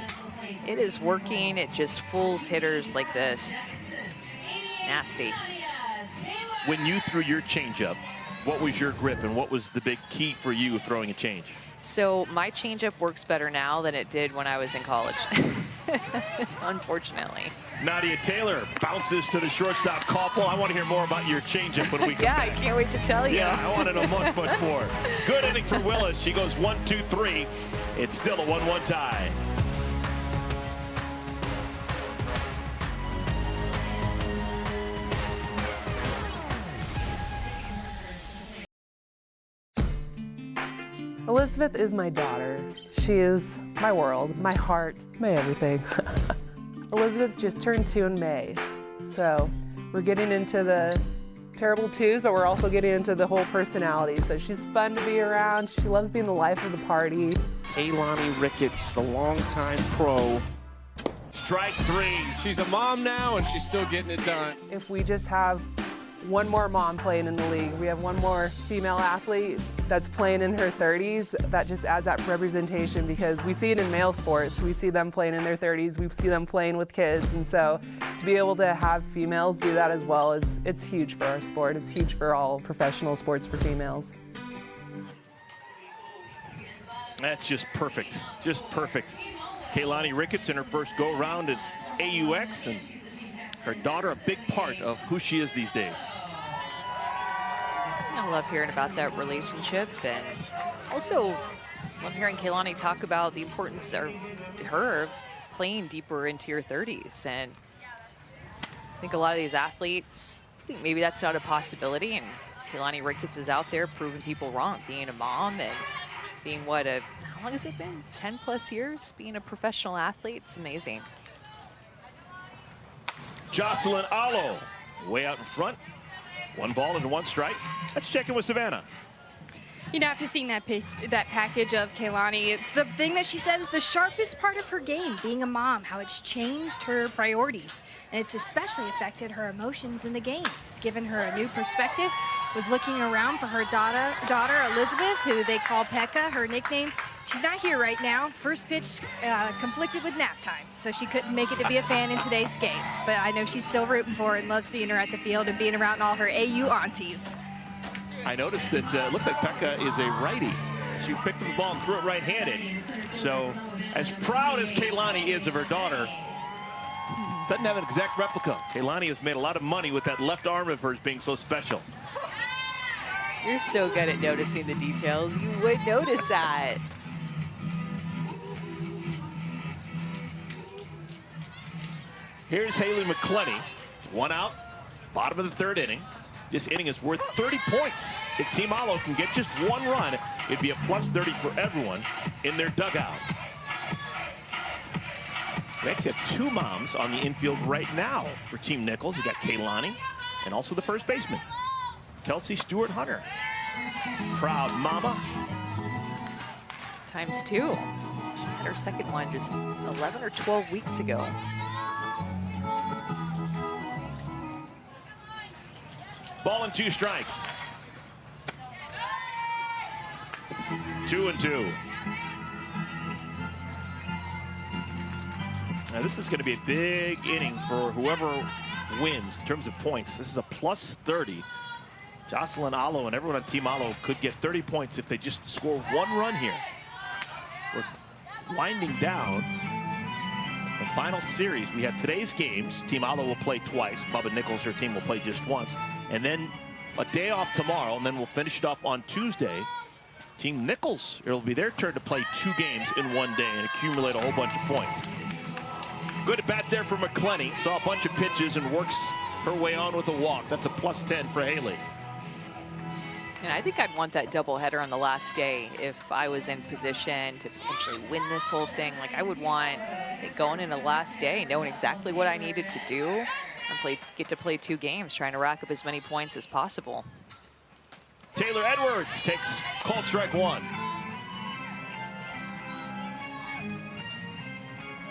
it is working. It just fools hitters like this. Nasty. When you threw your changeup, what was your grip and what was the big key for you throwing a change? So my changeup works better now than it did when I was in college, unfortunately. Nadia Taylor bounces to the shortstop. Koffel, I want to hear more about your changeup when we come Yeah, back. I can't wait to tell you. Yeah, I want to know much, much more. Good inning for Willis. She goes 1-2-3. It's still a 1-1 tie. Elizabeth is my daughter. She is my world, my heart, my everything. Elizabeth just turned 2 in May, so we're getting into the terrible twos, but we're also getting into the whole personality. So she's fun to be around. She loves being the life of the party. Kaylani Ricketts, the longtime pro. Strike 3. She's a mom now, and she's still getting it done. If we just have one more mom playing in the league, we have one more female athlete that's playing in her 30s, that just adds that representation, because we see it in male sports. We see them playing in their 30s, we see them playing with kids, and so to be able to have females do that as well it's huge for our sport. It's huge for all professional sports for females. That's just perfect, just perfect. Kaylani Ricketts in her first go-round at AUX, and her daughter a big part of who she is these days. I love hearing about that relationship, and also love hearing Kaylani talk about the importance of her playing deeper into your 30s. And I think a lot of these athletes think maybe that's not a possibility, and Kaylani Ricketts is out there proving people wrong, being a mom and being how long has it been? 10+ years being a professional athlete. It's amazing. Jocelyn Alo, way out in front. 1 ball and 1 strike. Let's check in with Savannah. You know, after seeing that package of Kaylani, it's the thing that she says is the sharpest part of her game, being a mom, how it's changed her priorities. And it's especially affected her emotions in the game. It's given her a new perspective. Was looking around for her daughter Elizabeth, who they call Pekka, her nickname. She's not here right now. First pitch conflicted with nap time, so she couldn't make it to be a fan in today's game. But I know she's still rooting for her and loves seeing her at the field and being around all her AU aunties. I noticed that it looks like Pekka is a righty. She picked up the ball and threw it right-handed. So as proud as Kaylani is of her daughter, doesn't have an exact replica. Kaylani has made a lot of money with that left arm of hers being so special. You're so good at noticing the details. You would notice that. Here's Haley McClenny. 1 out, bottom of the 3rd inning. This inning is worth 30 points. If Team Alo can get just 1 run, it'd be a +30 for everyone in their dugout. We actually have 2 moms on the infield right now for Team Nichols. You got Kaylani and also the first baseman, Kelsey Stewart Hunter. Proud mama. ×2. She Had her second one just 11 or 12 weeks ago. Ball and 2 strikes. 2-2. Now this is going to be a big inning for whoever wins in terms of points. This is a plus 30. Jocelyn Alo and everyone on Team Alo could get 30 points if they just score 1 run here. We're winding down the final series. We have today's games. Team Alo will play twice. Bubba Nichols, her team, will play just once. And then a day off tomorrow, and then we'll finish it off on Tuesday. Team Nichols, it'll be their turn to play 2 games in 1 day and accumulate a whole bunch of points. Good at bat there for McClenny. Saw a bunch of pitches and works her way on with a walk. That's a plus 10 for Haley. And I think I'd want that doubleheader on the last day if I was in position to potentially win this whole thing. Like, I would want it going in the last day, knowing exactly what I needed to do, and get to play 2 games, trying to rack up as many points as possible. Taylor Edwards takes called strike 1.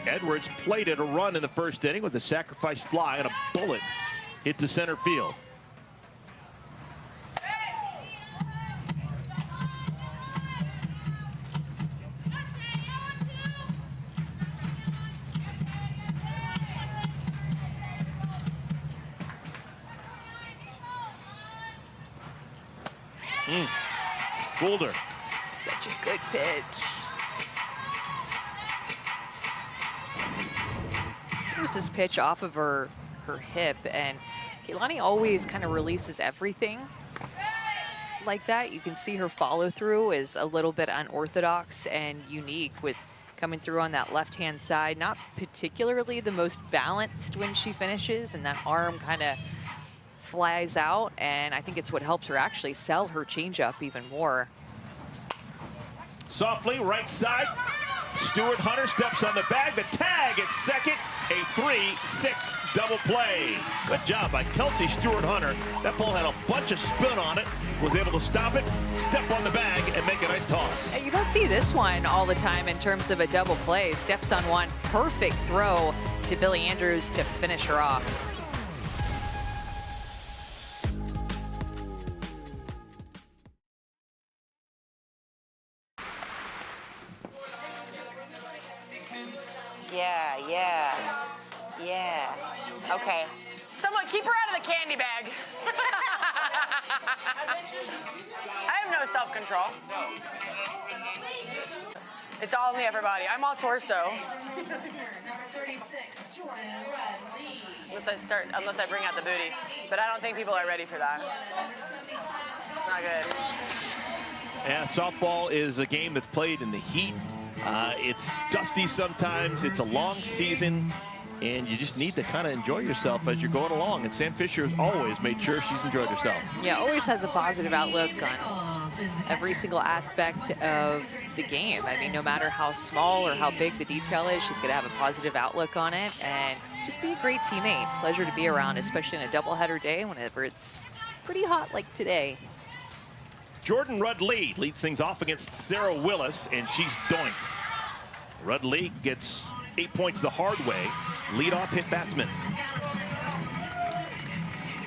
Edwards plated a run in the first inning with a sacrifice fly and a bullet hit to center field. Fooled her. Such a good pitch. It was this pitch off of her hip, and Keilani always kind of releases everything like that. You can see her follow through is a little bit unorthodox and unique, with coming through on that left-hand side. Not particularly the most balanced when she finishes, and that arm kind of flies out, and I think it's what helps her actually sell her changeup even more. Softly, right side. Stuart Hunter steps on the bag. The tag at second. A 3-6 double play. Good job by Kelsey Stuart Hunter. That ball had a bunch of spin on it. Was able to stop it, step on the bag, and make a nice toss. You don't see this one all the time in terms of a double play. Steps on one. Perfect throw to Billy Andrews to finish her off. Yeah. Okay. Someone keep her out of the candy bag. I have no self-control. It's all me, everybody. I'm all torso. Unless I bring out the booty. But I don't think people are ready for that. It's not good. Yeah, softball is a game that's played in the heat. It's dusty sometimes. It's a long season. And you just need to kind of enjoy yourself as you're going along. And Sam Fisher has always made sure she's enjoyed herself. Yeah, always has a positive outlook on every single aspect of the game. I mean, no matter how small or how big the detail is, she's going to have a positive outlook on it and just be a great teammate. Pleasure to be around, especially in a doubleheader day whenever it's pretty hot like today. Jordan Rudd-Lee leads things off against Sarah Willis, and she's doinked. Rudd-Lee gets 8 points the hard way. Leadoff hit batsman.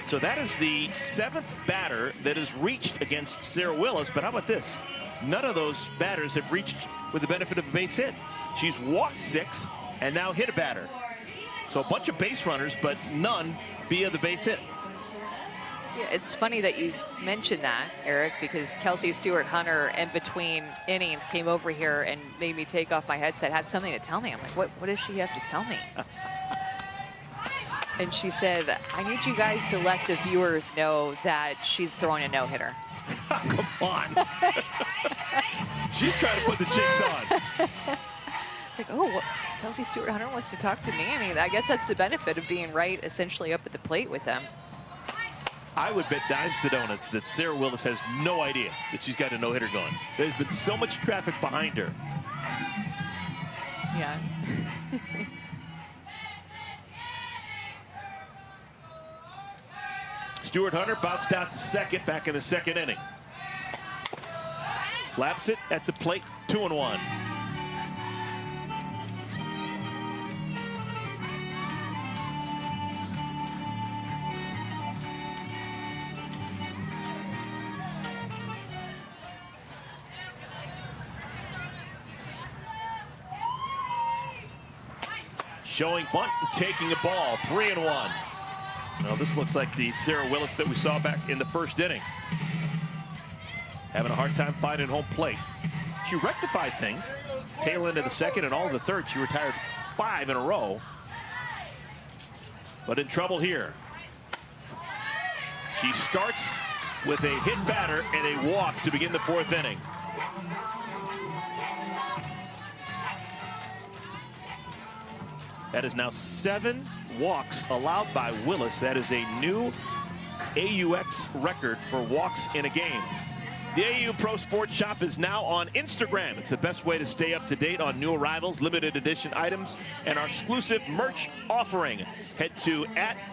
So that is the 7th batter that has reached against Sarah Willis. But how about this? None of those batters have reached with the benefit of a base hit. She's walked 6 and now hit a batter. So a bunch of base runners, but none via the base hit. Yeah, it's funny that you mentioned that, Eric, because Kelsey Stuart Hunter, in between innings, came over here and made me take off my headset, had something to tell me. I'm like, what does she have to tell me? And she said, I need you guys to let the viewers know that she's throwing a no-hitter. Come on. She's trying to put the jinx on. It's like, oh, Kelsey Stuart Hunter wants to talk to me. I mean, I guess that's the benefit of being right essentially up at the plate with them. I would bet dimes to donuts that Sarah Willis has no idea that she's got a no-hitter going. There's been so much traffic behind her. Yeah. Stuart Hunter bounced out to second back in the second inning. Slaps it at the plate, 2-1. Showing bunt and taking a ball, 3-1. Well, this looks like the Sarah Willis that we saw back in the first inning. Having a hard time finding home plate. She rectified things. Tail end of the second and all of the third. She retired 5 in a row. But in trouble here. She starts with a hit batter and a walk to begin the 4th inning. That is now 7 walks allowed by Willis. That is a new AUX record for walks in a game. The AU Pro Sports Shop is now on Instagram. It's the best way to stay up to date on new arrivals, limited edition items, and our exclusive merch offering. Head to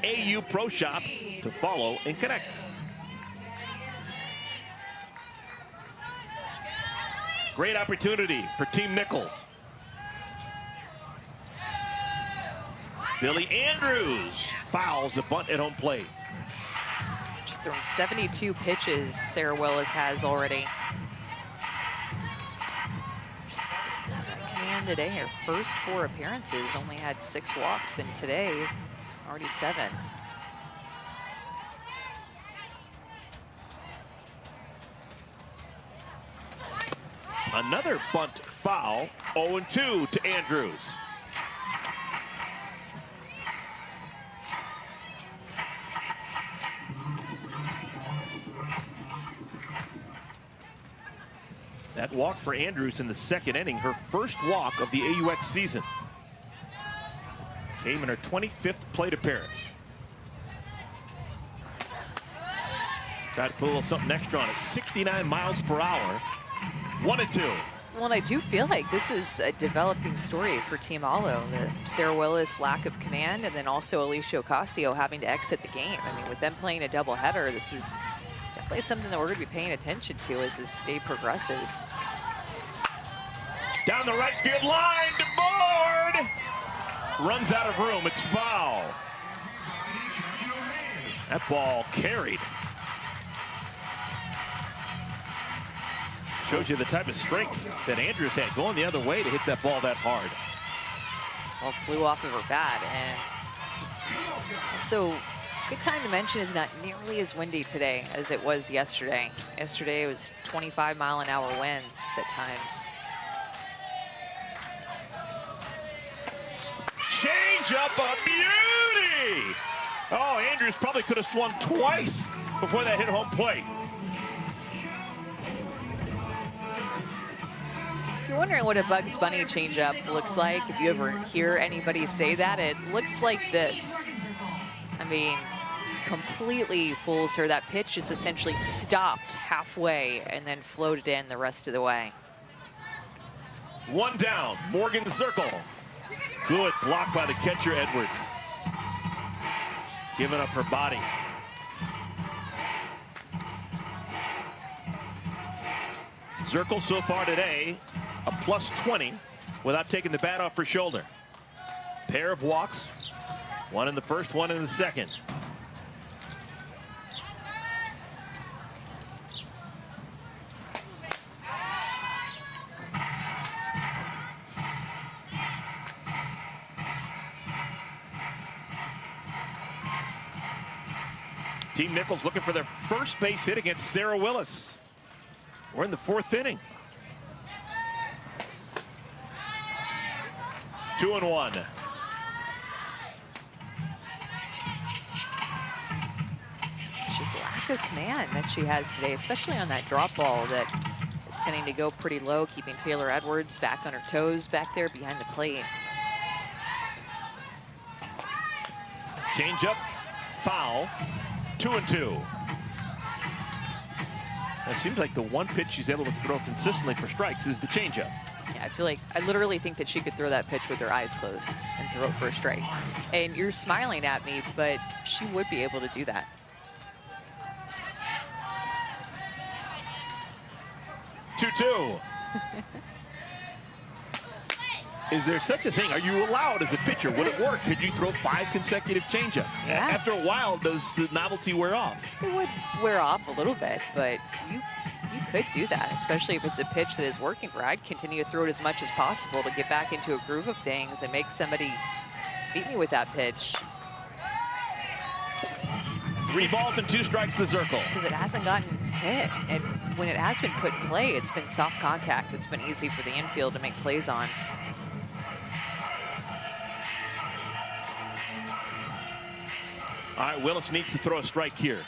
@AU Pro Shop to follow and connect. Great opportunity for Team Nichols. Billy Andrews fouls a bunt at home plate. Just throwing 72 pitches, Sarah Willis has already. Just doesn't have that command today. Her first 4 appearances only had 6 walks, and today already 7. Another bunt foul, 0-2 to Andrews. That walk for Andrews in the 2nd inning, her first walk of the AUX season. Came in her 25th plate appearance. Tried to put a little something extra on it. 69 miles per hour. 1-2. Well, I do feel like this is a developing story for Team Alo. The Sarah Willis lack of command, and then also Alicia Ocasio having to exit the game. I mean, with them playing a doubleheader, this is definitely something that we're going to be paying attention to as this day progresses. Down the right field line to Board. Runs out of room. It's foul. That ball carried. Shows you the type of strength that Andrews had going the other way to hit that ball that hard. Ball flew off of her bat, and so good time to mention is not nearly as windy today as it was yesterday. Yesterday it was 25-mile-an-hour winds at times. Change up a beauty. Oh, Andrews probably could have swung twice before that hit home plate. If you're wondering what a Bugs Bunny changeup looks like, if you ever hear anybody say that, it looks like this. I mean, completely fools her. That pitch just essentially stopped halfway and then floated in the rest of the way. 1 down, Morgan Zirkle. Good block by the catcher, Edwards. Giving up her body. Zirkle so far today, a +20 without taking the bat off her shoulder. Pair of walks, 1 in the first, 1 in the second. Team Nichols looking for their first base hit against Sarah Willis. We're in the 4th inning. 2-1. It's just lack of command that she has today, especially on that drop ball that is tending to go pretty low, keeping Taylor Edwards back on her toes back there behind the plate. Change up, foul, 2-2. It seems like the one pitch she's able to throw consistently for strikes is the changeup. Yeah, I feel like, I literally think that she could throw that pitch with her eyes closed and throw it for a strike. And you're smiling at me, but she would be able to do that. Two. Is there such a thing? Are you allowed as a pitcher? Would it work? Could you throw 5 consecutive changeup? Yeah. After a while, does the novelty wear off? It would wear off a little bit, but you could do that, especially if it's a pitch that is working for her. I'd continue to throw it as much as possible to get back into a groove of things and make somebody beat me with that pitch. 3 balls and 2 strikes to Zirkle. Because it hasn't gotten hit. And when it has been put in play, it's been soft contact that's been easy for the infield to make plays on. All right, Willis needs to throw a strike here.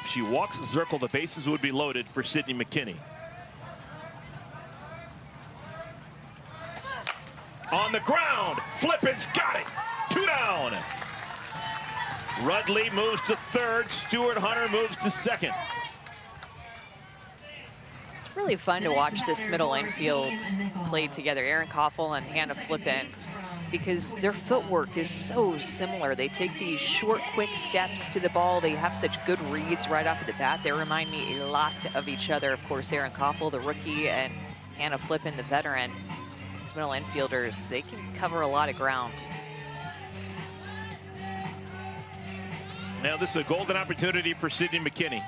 If she walks Zirkle, the bases would be loaded for Sydney McKinney. On the ground, Flippin's got it. 2 down. Rudley moves to third. Stewart Hunter moves to second. It's really fun to watch this middle infield play together, Erin Koffel and Hannah Flippin, because their footwork is so similar. They take these short, quick steps to the ball. They have such good reads right off of the bat. They remind me a lot of each other. Of course, Erin Koffel, the rookie, and Hannah Flippin, the veteran. These middle infielders, they can cover a lot of ground. Now this is a golden opportunity for Sydney McKinney.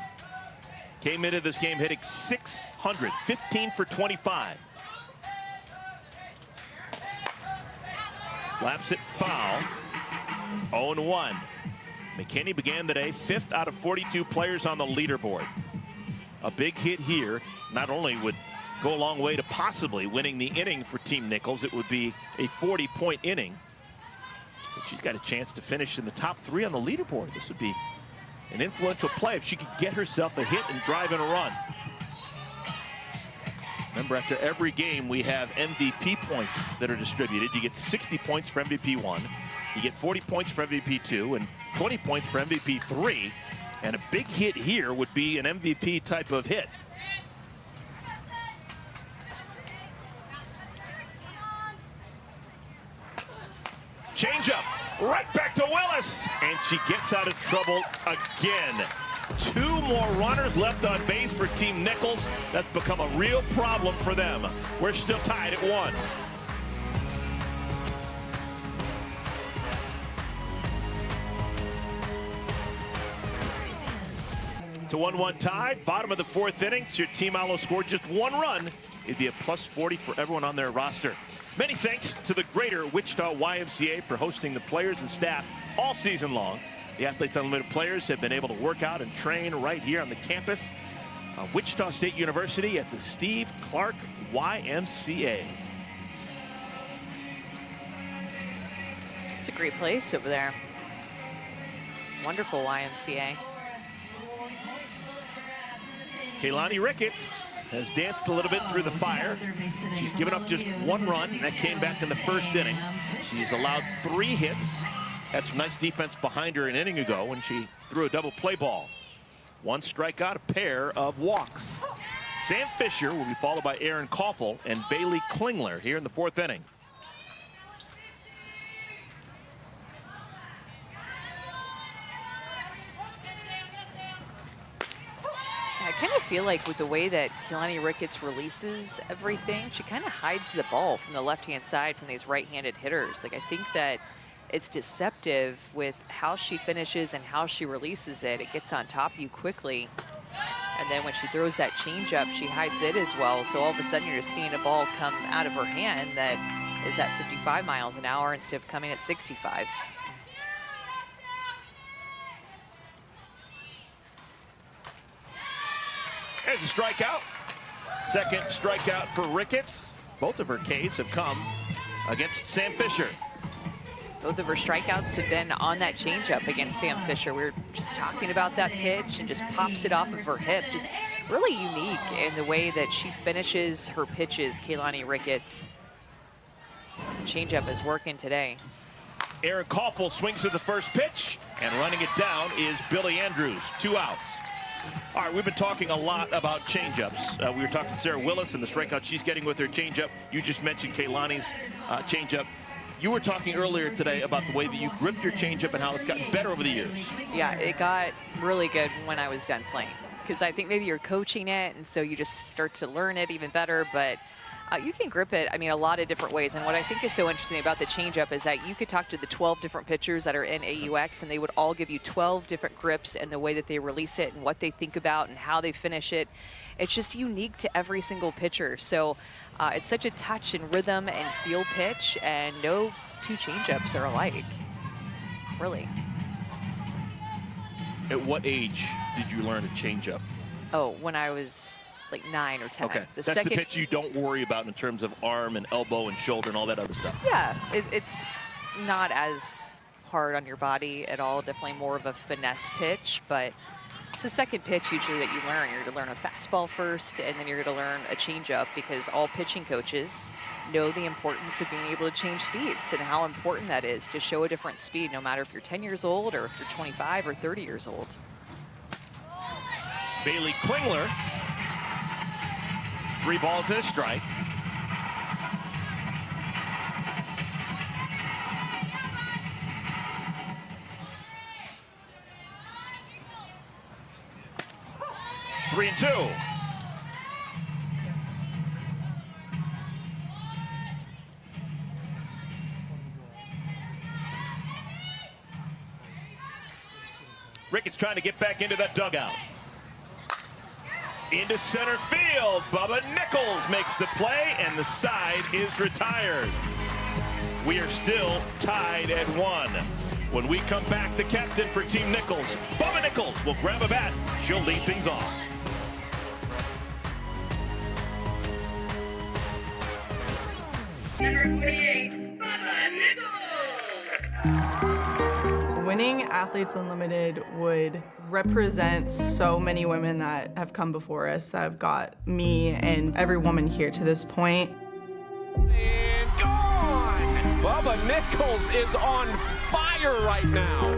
Came into this game hitting .600, 15 for 25. Slaps it foul. 0-1. McKinney began the day 5th out of 42 players on the leaderboard. A big hit here not only would go a long way to possibly winning the inning for Team Nichols, it would be a 40-point inning. But she's got a chance to finish in the top 3 on the leaderboard. This would be an influential play if she could get herself a hit and drive in a run. Remember, after every game, we have MVP points that are distributed. You get 60 points for MVP 1, you get 40 points for MVP 2, and 20 points for MVP 3. And a big hit here would be an MVP type of hit. Changeup, right back to Willis, and she gets out of trouble again. 2 more runners left on base for Team Nichols. That's become a real problem for them. We're still tied at 1. It's a 1-1 tie, bottom of the 4th inning. So your Team Aloe scored just 1 run. It'd be a +40 for everyone on their roster. Many thanks to the Greater Wichita YMCA for hosting the players and staff all season long. The Athletes Unlimited players have been able to work out and train right here on the campus of Wichita State University at the Steve Clark YMCA. It's a great place over there. Wonderful YMCA. Kaylani Ricketts has danced a little bit through the fire. She's given up just 1 run, and that came back in the 1st inning. She's allowed 3 hits. Had some nice defense behind her an inning ago when she threw a double play ball. 1 strikeout, a pair of walks. Sam Fisher will be followed by Erin Koffel and Bailey Klingler here in the 4th inning. I kind of feel like with the way that Kaylani Ricketts releases everything, she kind of hides the ball from the left-hand side from these right-handed hitters. Like, I think that it's deceptive with how she finishes and how she releases it. It gets on top of you quickly. And then when she throws that changeup, she hides it as well. So all of a sudden you're just seeing a ball come out of her hand that is at 55 miles an hour instead of coming at 65. There's a strikeout. 2nd strikeout for Ricketts. Both of her Ks have come against Sam Fisher. Both of her strikeouts have been on that changeup against Sam Fisher. We were just talking about that pitch and just pops it off of her hip. Just really unique in the way that she finishes her pitches, Kaylani Ricketts. Changeup is working today. Erin Koffel swings at the first pitch, and running it down is Billy Andrews. 2 outs. All right, we've been talking a lot about changeups. We were talking to Sarah Willis and the strikeout she's getting with her changeup. You just mentioned Kaylani's changeup. You were talking earlier today about the way that you grip your changeup and how it's gotten better over the years. Yeah, it got really good when I was done playing, because I think maybe you're coaching it, and so you just start to learn it even better. But you can grip it, I mean, a lot of different ways. And what I think is so interesting about the changeup is that you could talk to the 12 different pitchers that are in AUX, and they would all give you 12 different grips and the way that they release it and what they think about and how they finish it. It's just unique to every single pitcher. So it's such a touch and rhythm and feel pitch, and no two changeups are alike, really. At what age did you learn to change up? Oh, when I was like 9 or 10. Okay, that's the pitch you don't worry about in terms of arm and elbow and shoulder and all that other stuff. Yeah, it's not as hard on your body at all. Definitely more of a finesse pitch, but it's the second pitch usually that you learn. You're going to learn a fastball first, and then you're going to learn a changeup, because all pitching coaches know the importance of being able to change speeds and how important that is to show a different speed, no matter if you're 10 years old or if you're 25 or 30 years old. Bailey Klingler, 3 balls and a strike. Three and 2. Ricketts trying to get back into that dugout. Into center field. Bubba Nichols makes the play, and the side is retired. We are still tied at 1. When we come back, the captain for Team Nichols, Bubba Nichols, will grab a bat. She'll lead things off. Number 48, Bubba Nichols. Winning Athletes Unlimited would represent so many women that have come before us, that have got me and every woman here to this point. And gone! Bubba Nichols is on fire right now.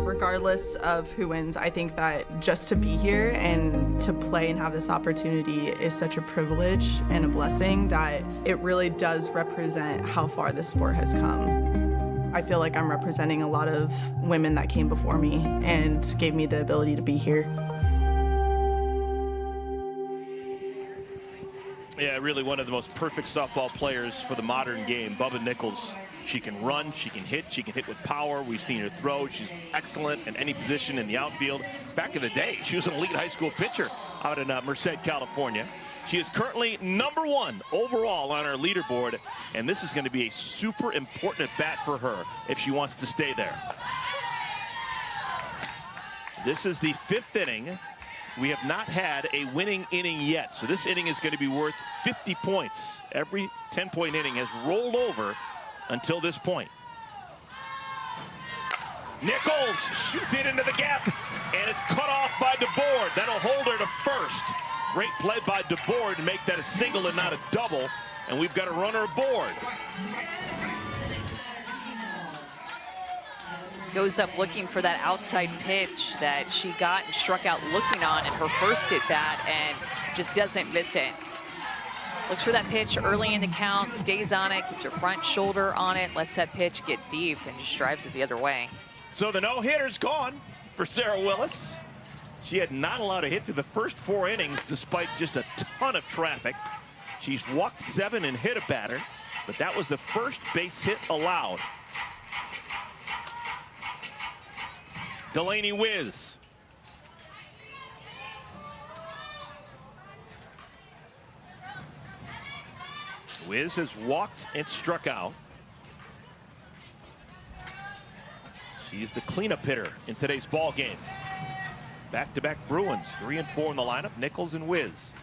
Regardless of who wins, I think that just to be here and to play and have this opportunity is such a privilege and a blessing that it really does represent how far this sport has come. I feel like I'm representing a lot of women that came before me and gave me the ability to be here. Yeah, really one of the most perfect softball players for the modern game. Bubba Nichols, she can run, she can hit with power. We've seen her throw. She's excellent in any position in the outfield. Back in the day, she was an elite high school pitcher out in Merced, California. She is currently #1 overall on our leaderboard, and this is going to be a super important at bat for her if she wants to stay there. This is the 5th inning. We have not had a winning inning yet, so this inning is going to be worth 50 points. Every 10-point inning has rolled over until this point. Nichols shoots it into the gap, and it's cut off by DeBoard. That'll hold her to first. Great play by DeBoard to make that a single and not a double, and we've got a runner aboard. Goes up looking for that outside pitch that she got and struck out looking on in her first at bat, and just doesn't miss it. Looks for that pitch early in the count, stays on it, keeps her front shoulder on it, lets that pitch get deep, and just drives it the other way. So the no-hitter's gone for Sarah Willis. She had not allowed a hit through the first 4 innings despite just a ton of traffic. She's walked 7 and hit a batter, but that was the first base hit allowed. Delaney Wiz. Wiz has walked and struck out. She's the cleanup hitter in today's ball game. Back-to-back Bruins, 3 and 4 in the lineup, Nichols and Wiz.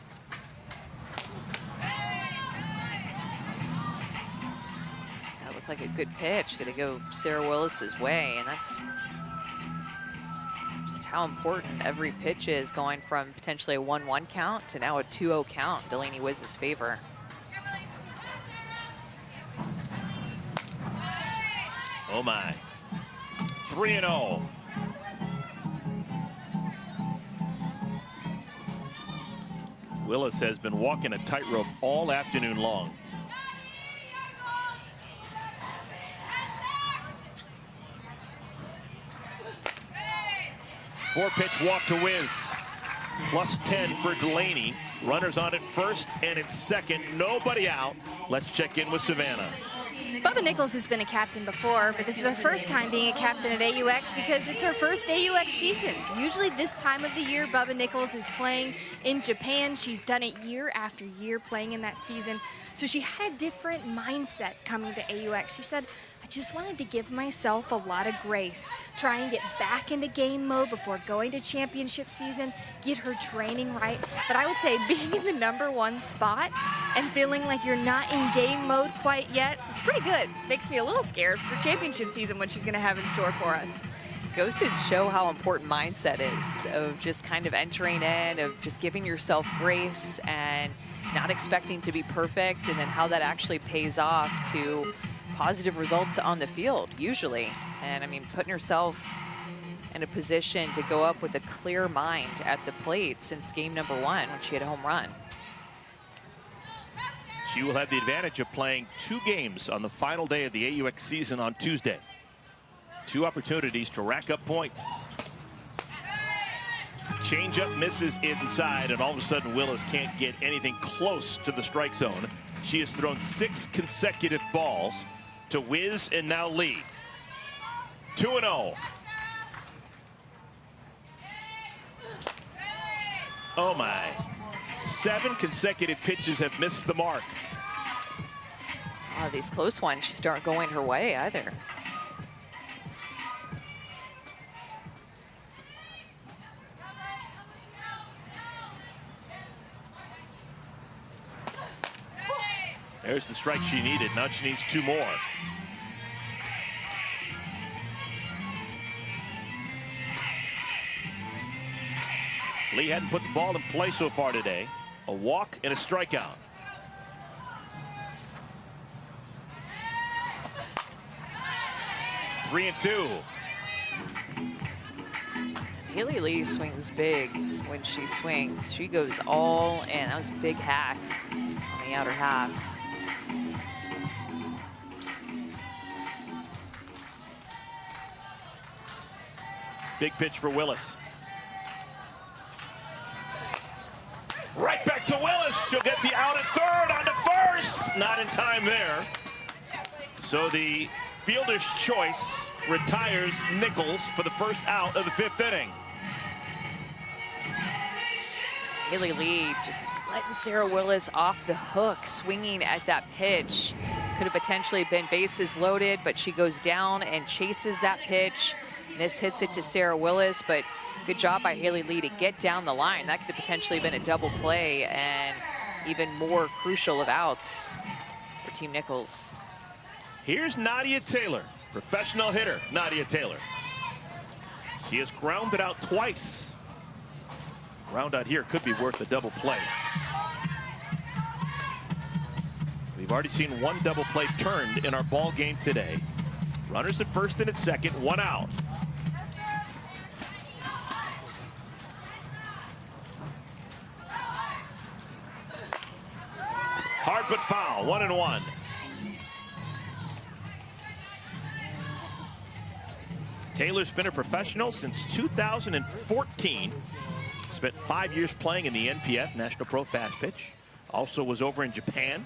That looked like a good pitch. Gonna go Sarah Willis's way, and that's just how important every pitch is, going from potentially a 1-1 count to now a 2-0 count, Delaney Wiz's favor. Oh my. 3-0. Willis has been walking a tightrope all afternoon long. Four-pitch walk to Wiz. +10 for Delaney. Runners on at first and at second. Nobody out. Let's check in with Savannah. Bubba Nichols has been a captain before, but this is her first time being a captain at AUX because it's her first AUX season. Usually this time of the year, Bubba Nichols is playing in Japan. She's done it year after year playing in that season. So she had a different mindset coming to AUX. She said, I just wanted to give myself a lot of grace, try and get back into game mode before going to championship season, get her training right. But I would say being in the #1 spot and feeling like you're not in game mode quite yet is pretty good. Makes me a little scared for championship season, what she's going to have in store for us. Goes to show how important mindset is, of just kind of entering in, of just giving yourself grace and not expecting to be perfect, and then how that actually pays off to positive results on the field, usually. And I mean, putting herself in a position to go up with a clear mind at the plate since game #1 when she had a home run. She will have the advantage of playing 2 games on the final day of the AUX season on Tuesday. 2 opportunities to rack up points. Changeup misses inside, and all of a sudden Willis can't get anything close to the strike zone. She has thrown 6 consecutive balls to Wiz and now Lee. 2-0. Oh my. 7 consecutive pitches have missed the mark. Oh, these close ones just aren't going her way either. There's the strike she needed. Now she needs 2 more. Lee hadn't put the ball in play so far today. A walk and a strikeout. Three and 2. Haley Lee swings big when she swings. She goes all in. That was a big hack on the outer half. Big pitch for Willis. Right back to Willis. She'll get the out at third, on to first. Not in time there. So the fielder's choice retires Nichols for the first out of the 5th inning. Haley Lee just letting Sarah Willis off the hook, swinging at that pitch. Could have potentially been bases loaded, but she goes down and chases that pitch. Miss hits it to Sarah Willis, but good job by Haley Lee to get down the line. That could have potentially been a double play and even more crucial of outs for Team Nichols. Here's Nadia Taylor, professional hitter Nadia Taylor. She has grounded out twice. Ground out here could be worth a double play. We've already seen 1 double play turned in our ball game today. Runners at first and at second, 1 out. Hard but foul, 1-1. Taylor's been a professional since 2014. Spent 5 years playing in the NPF, National Pro Fast Pitch. Also was over in Japan.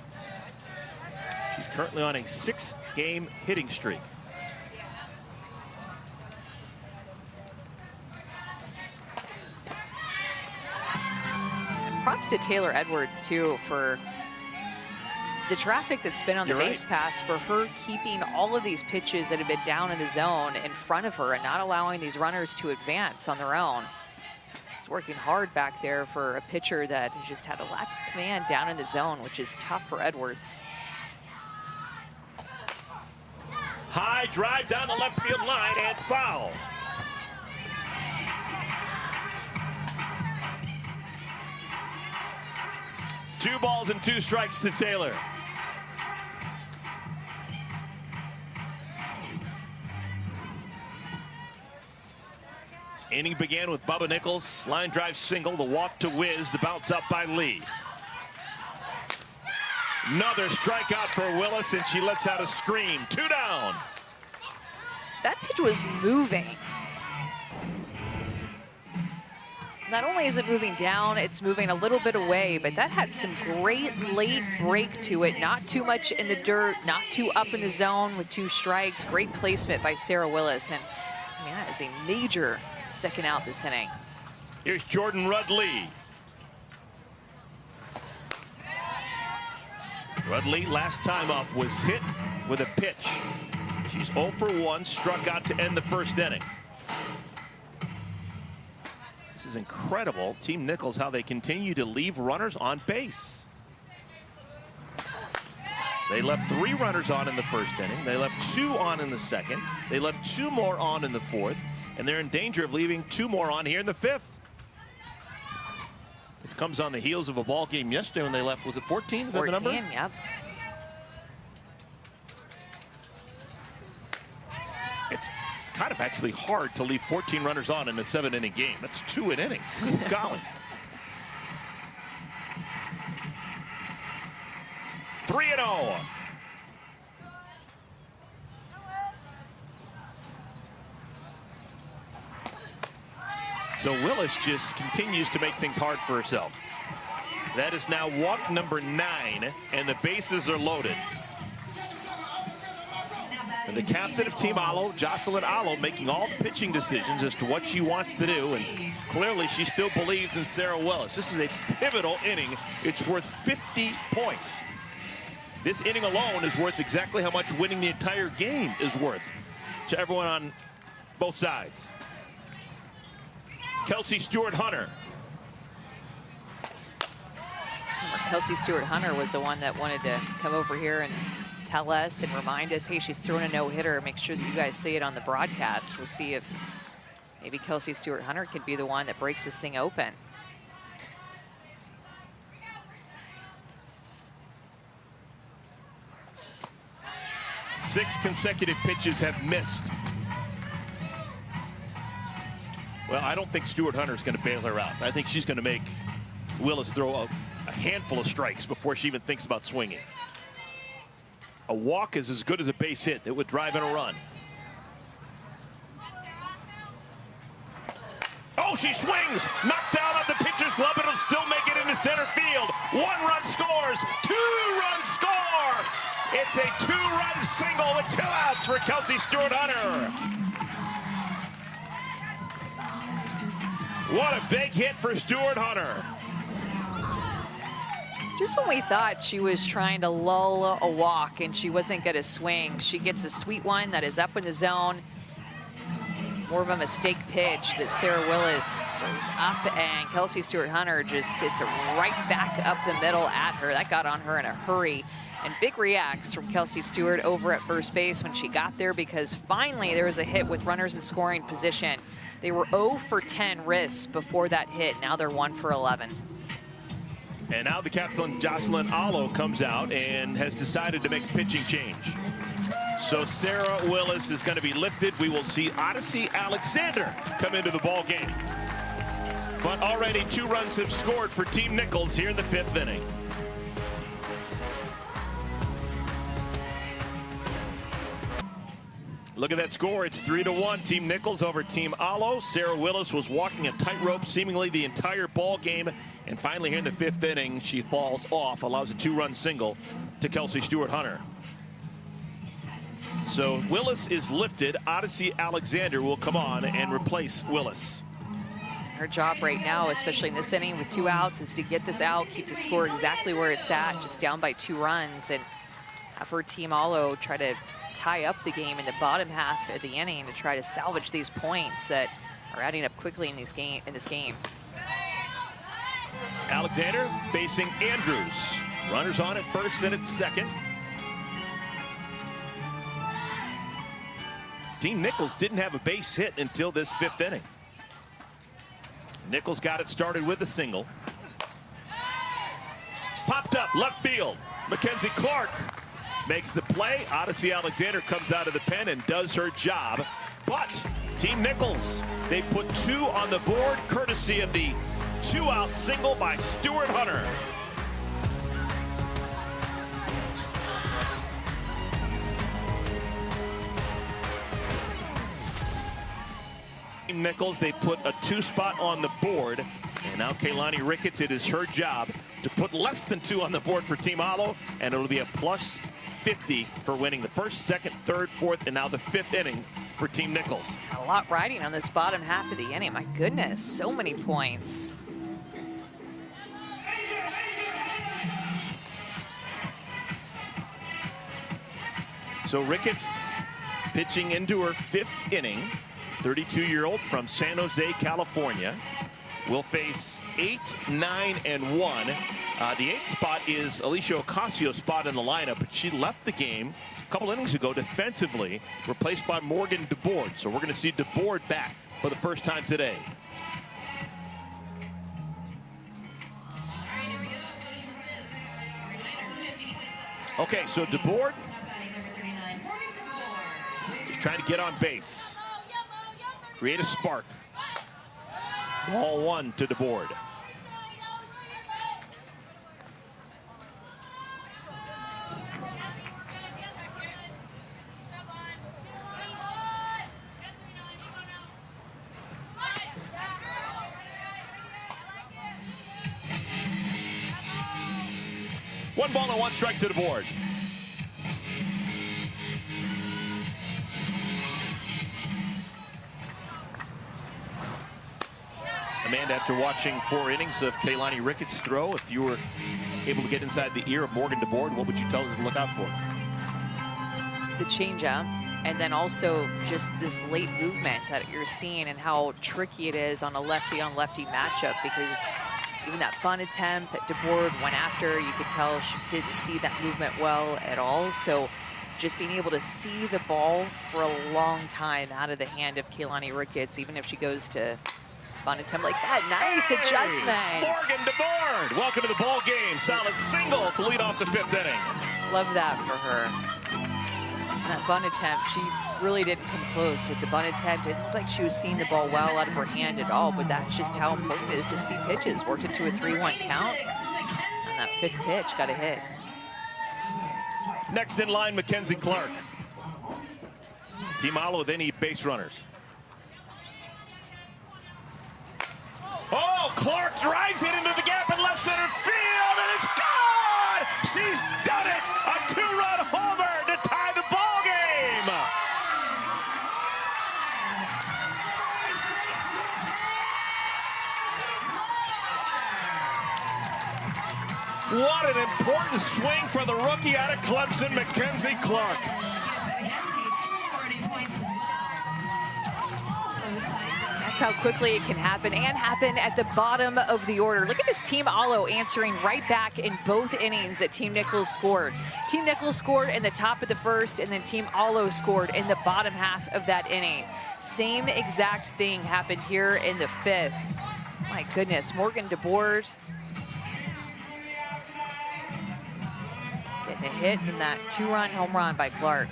She's currently on a 6-game hitting streak. Props to Taylor Edwards, too, for the traffic that's been on the base pass, for her keeping all of these pitches that have been down in the zone in front of her and not allowing these runners to advance on their own. She's working hard back there for a pitcher that has just had a lack of command down in the zone, which is tough for Edwards. High drive down the left field line and foul. Two balls and 2 strikes to Taylor. Inning began with Bubba Nichols, line drive single, the walk to Wiz, the bounce up by Lee. Another strikeout for Willis, and she lets out a scream. 2 down. That pitch was moving. Not only is it moving down, it's moving a little bit away, but that had some great late break to it. Not too much in the dirt, not too up in the zone with 2 strikes. Great placement by Sarah Willis, and I mean, that is a major second out this inning. Here's Jordan Rudley. Rudley last time up was hit with a pitch. She's 0 for 1, struck out to end the first inning. This is incredible. Team Nichols, how they continue to leave runners on base. They left 3 runners on in the first inning. They left 2 on in the second. They left 2 more on in the fourth. And they're in danger of leaving 2 more on here in the fifth. This comes on the heels of a ball game yesterday when they left. Was it 14? Is that the number? 14, yep. It's kind of actually hard to leave 14 runners on in a 7-inning game. That's 2 an inning. Good golly. 3-0. So Willis just continues to make things hard for herself. That is now walk number 9, and the bases are loaded. And the captain of Team Alo, Jocelyn Alo, making all the pitching decisions as to what she wants to do, and clearly she still believes in Sarah Willis. This is a pivotal inning. It's worth 50 points. This inning alone is worth exactly how much winning the entire game is worth to everyone on both sides. Kelsey Stewart-Hunter. Kelsey Stewart-Hunter was the one that wanted to come over here and tell us and remind us, hey, she's throwing a no-hitter. Make sure that you guys see it on the broadcast. We'll see if maybe Kelsey Stewart-Hunter could be the one that breaks this thing open. Six consecutive pitches have missed. Well, I don't think Stewart-Hunter is going to bail her out. I think she's going to make Willis throw a handful of strikes before she even thinks about swinging. A walk is as good as a base hit that would drive in a run. Oh, she swings! Knocked down on the pitcher's glove, but it'll still make it into center field. 1 run scores, 2 runs score! It's a 2-run single with 2 outs for Kelsey Stewart-Hunter. What a big hit for Stewart-Hunter. Just when we thought she was trying to lull a walk and she wasn't going to swing, she gets a sweet one that is up in the zone. More of a mistake pitch that Sarah Willis throws up, and Kelsey Stewart-Hunter just hits it right back up the middle at her. That got on her in a hurry. And big reacts from Kelsey Stewart over at first base when she got there, because finally there was a hit with runners in scoring position. They were 0 for 10 risks before that hit. Now they're 1 for 11. And now the captain, Jocelyn Alo, comes out and has decided to make a pitching change. So Sarah Willis is going to be lifted. We will see Odyssey Alexander come into the ball game. But already 2 runs have scored for Team Nichols here in the 5th inning. Look at that score. It's 3-1. Team Nichols over Team Alo. Sarah Willis was walking a tightrope seemingly the entire ball game. And finally here in the 5th inning, she falls off, allows a 2-run single to Kelsey Stewart-Hunter. So Willis is lifted. Odyssey Alexander will come on and replace Willis. Her job right now, especially in this inning with 2 outs, is to get this out, keep the score exactly where it's at, just down by 2 runs, and have her Team Alo try to tie up the game in the bottom half of the inning to try to salvage these points that are adding up quickly in this game. Alexander facing Andrews. Runners on at first, then at second. Team Nichols didn't have a base hit until this 5th inning. Nichols got it started with a single. Popped up left field. Mackenzie Clark makes the play. Odyssey Alexander comes out of the pen and does her job. But Team Nichols, they put 2 on the board courtesy of the 2-out single by Stewart-Hunter. Team Nichols, they put a 2 spot on the board. And now Kaylani Ricketts, it is her job to put less than 2 on the board for Team Alo, and it'll be a plus 50 for winning the 1st, 2nd, 3rd, 4th, and now the 5th inning for Team Nichols. A lot riding on this bottom half of the inning. My goodness, so many points. So Ricketts pitching into her 5th inning. 32-year-old from San Jose, California. Will face 8, 9, and 1. The 8th spot is Alicia Ocasio's spot in the lineup, but she left the game a couple innings ago defensively, replaced by Morgan DeBoard. So we're going to see DeBoard back for the first time today. Okay, so DeBoard is trying to get on base, create a spark. Ball 1 to DeBoard. One ball and 1 strike to DeBoard. Amanda, after watching 4 innings of Kaylani Ricketts throw, if you were able to get inside the ear of Morgan DeBoard, what would you tell her to look out for? The changeup, and then also just this late movement that you're seeing and how tricky it is on a lefty-on-lefty matchup, because even that bunt attempt that DeBoard went after, you could tell she just didn't see that movement well at all. So just being able to see the ball for a long time out of the hand of Kaylani Ricketts, even if she goes to bunt attempt like that. Nice adjustment. Morgan DeBoard, welcome to the ball game. Solid single to lead off the 5th inning. Love that for her. That bunt attempt, she really didn't come close with the bunt attempt. It looked like she was seeing the ball well out of her hand at all, but that's just how important it is to see pitches. Worked into a 3-1 count, and that 5th pitch got a hit. Next in line, Mackenzie Clark. Team Alo, they need base runners. Oh, Clark drives it into the gap in left center field, and it's gone! She's done it! A 2-run homer to tie the ball game! What an important swing for the rookie out of Clemson, Mackenzie Clark. That's how quickly it can happen, and happen at the bottom of the order. Look at this Team Alo answering right back in both innings that Team Nichols scored. Team Nichols scored in the top of the 1st, and then Team Alo scored in the bottom half of that inning. Same exact thing happened here in the 5th. My goodness, Morgan DeBoard getting a hit in that 2-run home run by Clark.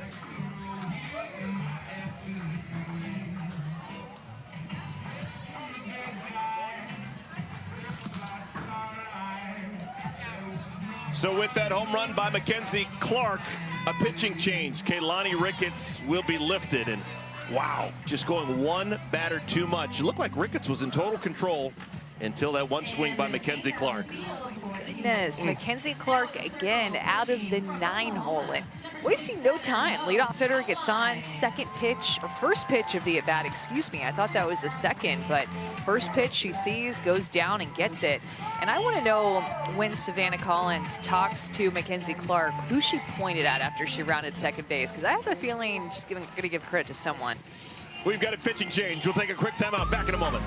So with that home run by Mackenzie Clark, a pitching change. Kaylani Ricketts will be lifted, and wow, just going 1 batter too much. It looked like Ricketts was in total control until that 1 swing by Mackenzie Clark. Goodness, Mackenzie Clark again out of the 9-hole, and wasting no time. Leadoff hitter gets on, 2nd pitch, or 1st pitch of the at-bat, excuse me. I thought that was a 2nd, but 1st pitch she sees, goes down and gets it. And I want to know, when Savannah Collins talks to Mackenzie Clark, who she pointed at after she rounded 2nd base, because I have a feeling she's going to give credit to someone. We've got a pitching change. We'll take a quick timeout. Back in a moment.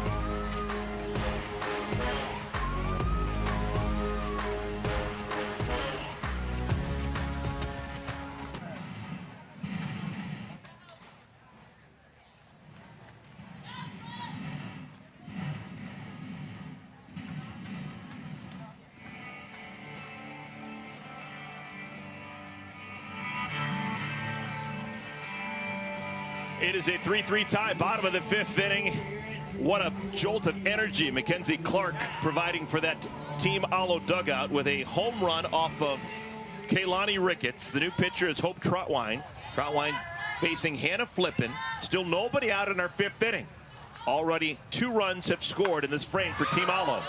It is a 3-3 tie, bottom of the 5th inning. What a jolt of energy Mackenzie Clark providing for that Team Alo dugout with a home run off of Kaylani Ricketts. The new pitcher is Hope Trotwine. Trotwine facing Hannah Flippin. Still nobody out in our 5th inning. Already 2 runs have scored in this frame for Team Alo.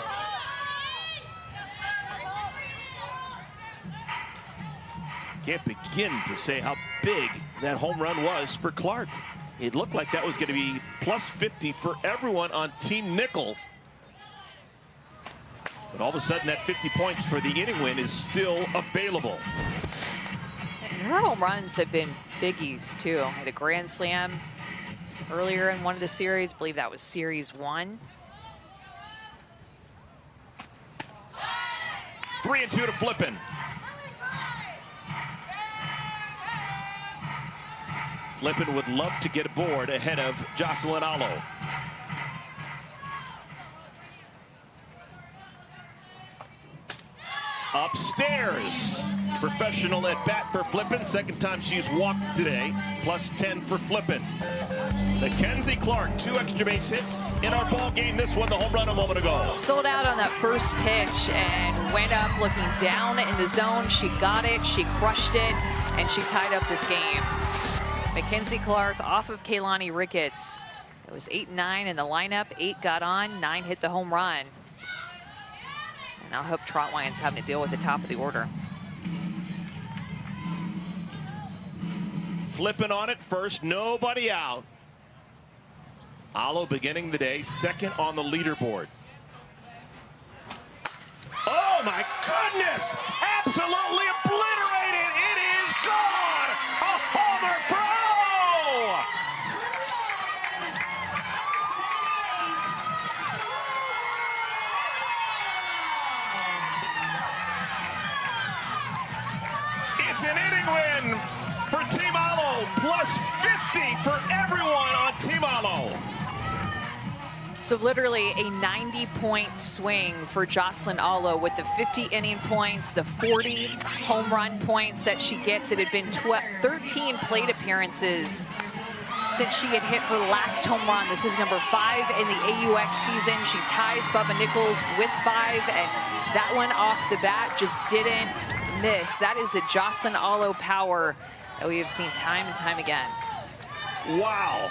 Can't begin to say how big that home run was for Clark. It looked like that was going to be plus 50 for everyone on Team Nichols. But all of a sudden, that 50 points for the inning win is still available. Her home runs have been biggies, too. Had a grand slam earlier in one of the series. I believe that was series 1. 3-2 to Flippin. Flippin would love to get aboard ahead of Jocelyn Allo. Upstairs. Professional at bat for Flippin. Second time she's walked today. +10 for Flippin. Mackenzie Clark, 2 extra base hits in our ball game. This one, the home run a moment ago. Sold out on that first pitch and went up looking down in the zone. She got it, she crushed it, and she tied up this game. Mackenzie Clark off of Kaylani Ricketts. It was 8 and 9 in the lineup. 8 got on, 9 hit the home run. And I hope Trotwine's having to deal with the top of the order. Flippin on it first, nobody out. Allo beginning the day second on the leaderboard. Oh my goodness! Absolutely obliterated! It is gone! A homer for Allo! It's an inning win for Team Allo, +50 for everyone on Team Allo. So literally a 90-point swing for Jocelyn Allo with the 50 inning points, the 40 home run points that she gets. It had been 13 plate appearances since she had hit her last home run. This is number 5 in the AUX season. She ties Bubba Nichols with 5, and that one off the bat just didn't miss. That is the Jocelyn Allo power that we have seen time and time again. Wow.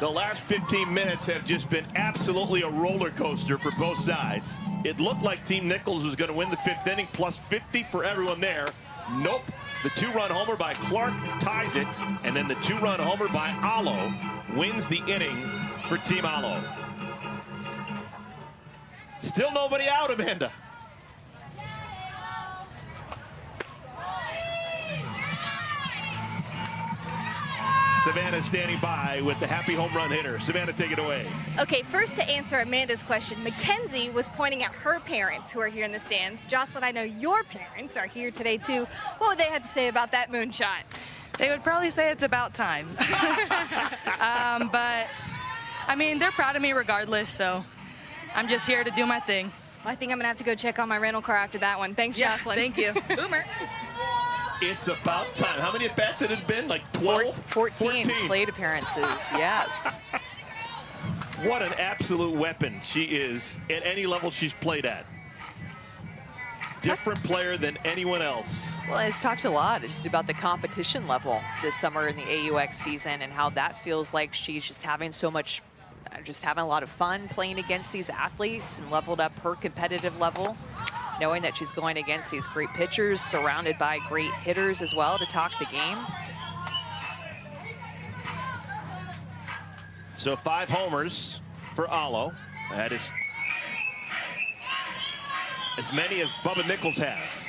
The last 15 minutes have just been absolutely a roller coaster for both sides. It looked like Team Nichols was going to win the 5th inning, +50 for everyone there. Nope. The 2-run homer by Clark ties it, and then the 2-run homer by Allo wins the inning for Team Allo. Still nobody out, Amanda. Savannah standing by with the happy home run hitter. Savannah, take it away. Okay, first to answer Amanda's question, Mackenzie was pointing at her parents who are here in the stands. Jocelyn, I know your parents are here today too. What would they have to say about that moonshot? They would probably say it's about time. But, I mean, they're proud of me regardless, so I'm just here to do my thing. Well, I think I'm going to have to go check on my rental car after that one. Thanks, Yeah, Jocelyn. thank you. Boomer. It's about time. How many at-bats had it been? Like 12? 14 plate appearances, yeah. What an absolute weapon she is at any level she's played at. Different player than anyone else. Well, it's talked a lot just about the competition level this summer in the AUX season and how that feels like she's just having so much, just having a lot of fun playing against these athletes and leveled up her competitive level, knowing that she's going against these great pitchers, surrounded by great hitters as well to talk the game. So 5 homers for Allo. That is as many as Bubba Nichols has.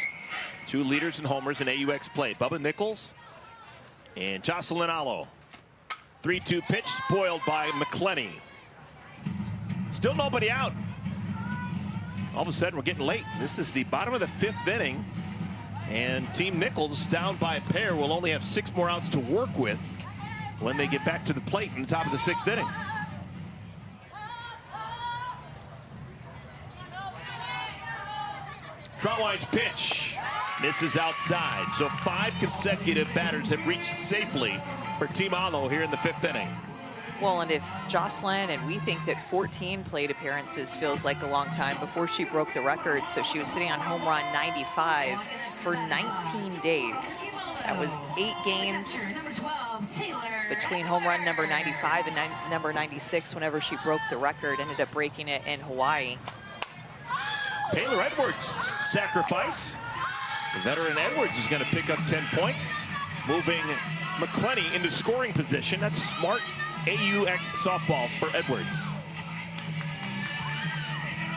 2 leaders in homers in AUX play. Bubba Nichols and Jocelyn Allo. 3-2 pitch spoiled by McClenny. Still nobody out. All of a sudden, we're getting late. This is the bottom of the 5th inning, and Team Nichols, down by a pair, will only have 6 more outs to work with when they get back to the plate in the top of the 6th inning. Trotwine's pitch misses outside, so 5 consecutive batters have reached safely for Team Allo here in the 5th inning. Well, and if Jocelyn, and we think that 14 plate appearances feels like a long time before she broke the record, so she was sitting on home run 95 for 19 days. That was 8 games between home run number 95 and number 96 whenever she broke the record, ended up breaking it in Hawaii. Taylor Edwards sacrifice. The veteran Edwards is going to pick up 10 points, moving McClenny into scoring position. That's smart AUX softball for Edwards.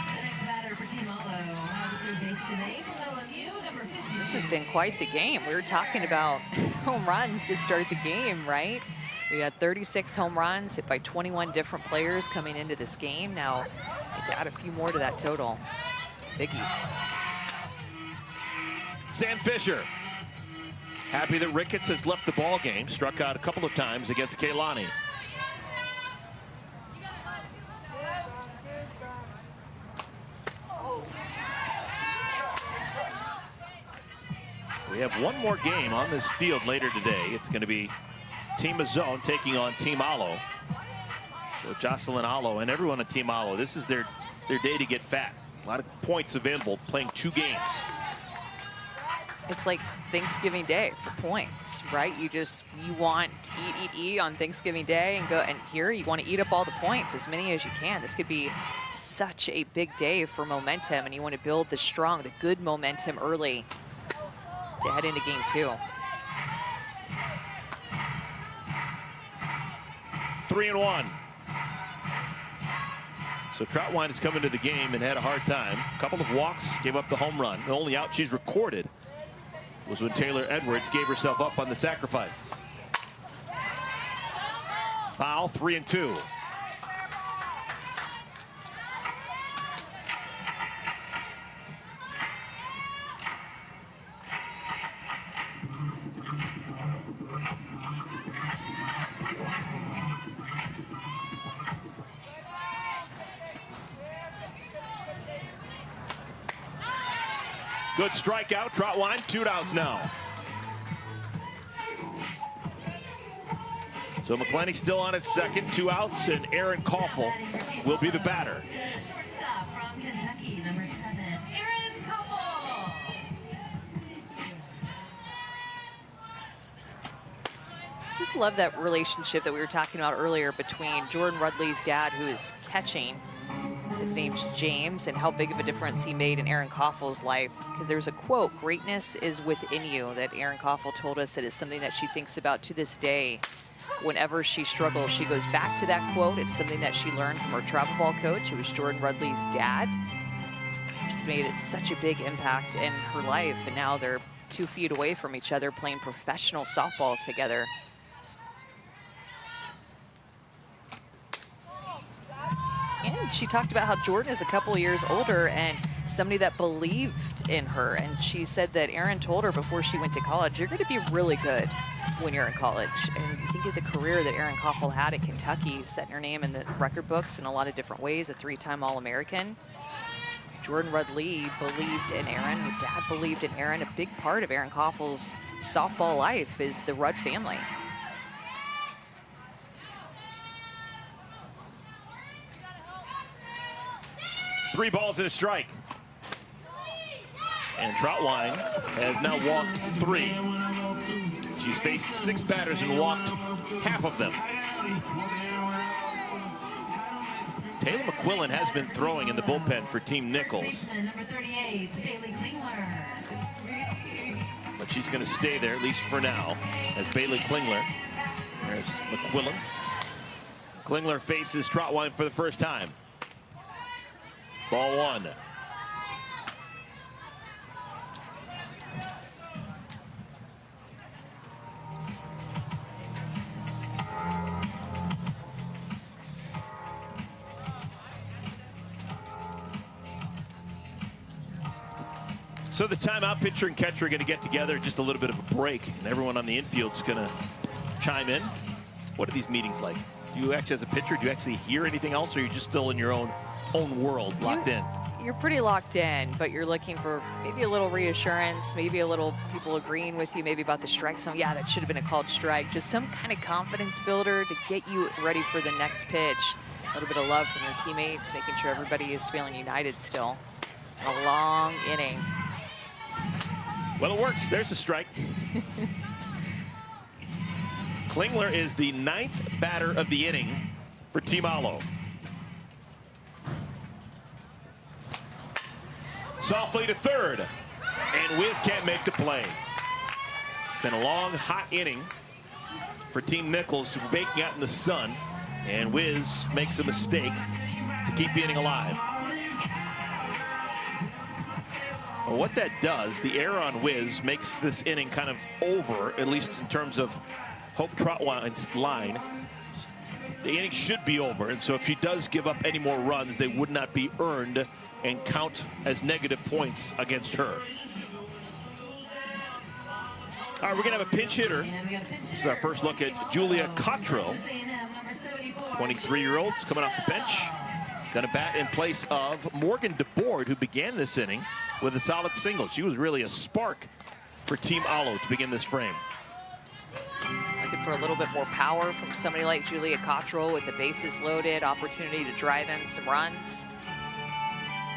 The next batter for Team Allo on the third base today from LMU, number 50. This has been quite the game. We were talking about home runs to start the game, right? We had 36 home runs hit by 21 different players coming into this game. Now, need to add a few more to that total. Some biggies. Sam Fisher. Happy that Ricketts has left the ball game. Struck out a couple of times against Kaylani. We have one more game on this field later today. It's going to be Team Mazone taking on Team Alo. So Jocelyn Alo and everyone on Team Alo, this is their day to get fat. A lot of points available playing 2 games. It's like Thanksgiving Day for points, right? You want eat on Thanksgiving Day and go, and here you want to eat up all the points, as many as you can. This could be such a big day for momentum, and you want to build the good momentum early to head into game 2. 3-1. So Troutwine has come into the game and had a hard time. A couple of walks, gave up the home run. The only out she's recorded was when Taylor Edwards gave herself up on the sacrifice. Foul, 3-2. Good strikeout, Troutwine, 2 outs now. So McClenny still on at second, 2 outs, and Aaron Koffel will be the batter. Shortstop from Kentucky, number 7, Aaron Koffel. Just love that relationship that we were talking about earlier between Jordan Rudley's dad, who is catching, his name's James, and how big of a difference he made in Aaron Koffel's life. Because there's a quote, "Greatness is within you," that Aaron Koffel told us that is something that she thinks about to this day. Whenever she struggles, she goes back to that quote. It's something that she learned from her travel ball coach, who was Jordan Rudley's dad. Just made it such a big impact in her life, and now they're 2 feet away from each other playing professional softball together. And she talked about how Jordan is a couple of years older and somebody that believed in her. And she said that Aaron told her before she went to college, "You're going to be really good when you're in college." And you think of the career that Aaron Koffel had at Kentucky, setting her name in the record books in a lot of different ways, a 3-time All-American. Jordan Rudley believed in Aaron. Her dad believed in Aaron. A big part of Aaron Koffel's softball life is the Rudd family. Three balls and a strike. And Troutwine has now walked 3. She's faced 6 batters and walked half of them. Taylor McQuillan has been throwing in the bullpen for Team Nichols. Number 38, Bailey Klingler. But she's going to stay there, at least for now, as Bailey Klingler. There's McQuillan. Klingler faces Troutwine for the first time. Ball 1. So the timeout, pitcher and catcher are going to get together, just a little bit of a break, and everyone on the infield is going to chime in. What are these meetings like? Do you actually, as a pitcher, do you actually hear anything else, or are you just still in your own world, locked in? You're pretty locked in, but you're looking for maybe a little reassurance, maybe a little people agreeing with you, maybe about the strike zone. Yeah, that should have been a called strike. Just some kind of confidence builder to get you ready for the next pitch. A little bit of love from your teammates, making sure everybody is feeling united still. A long inning. Well, it works. There's a strike. Klingler is the 9th batter of the inning for Team Alo. Softly to third, and Wiz can't make the play. Been a long, hot inning for Team Nichols, baking out in the sun, and Wiz makes a mistake to keep the inning alive. Well, what that does, the error on Wiz makes this inning kind of over, at least in terms of Hope Troutwine's line. The inning should be over, and so if she does give up any more runs, they would not be earned and count as negative points against her. All right, we're going to have a pinch hitter. This is our first look at Julia Cottrell. 23-year-olds coming off the bench. Going to bat in place of Morgan DeBoard, who began this inning with a solid single. She was really a spark for Team Alo to begin this frame. Looking for a little bit more power from somebody like Julia Cottrell with the bases loaded, opportunity to drive in some runs.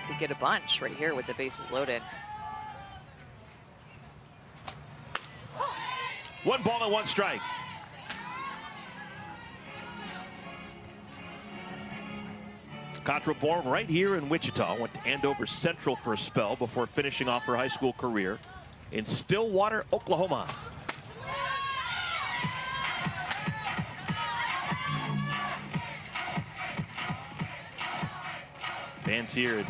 Could get a bunch right here with the bases loaded. 1 ball and 1 strike. Cottrell, born right here in Wichita, went to Andover Central for a spell before finishing off her high school career in Stillwater, Oklahoma. Fans here at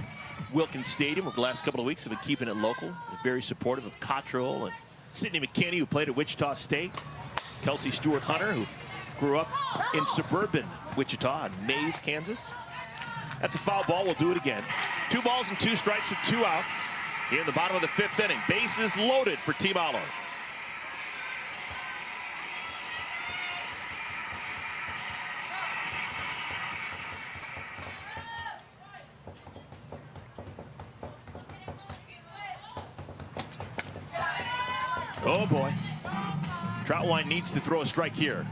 Wilkins Stadium over the last couple of weeks have been keeping it local. They're very supportive of Cottrell and Sydney McKinney, who played at Wichita State. Kelsey Stewart Hunter, who grew up in suburban Wichita in Mays, Kansas. That's a foul ball. We'll do it again. 2 balls and 2 strikes and 2 outs here in the bottom of the 5th inning. Bases loaded for Team Alo. Oh boy. Troutwine needs to throw a strike here.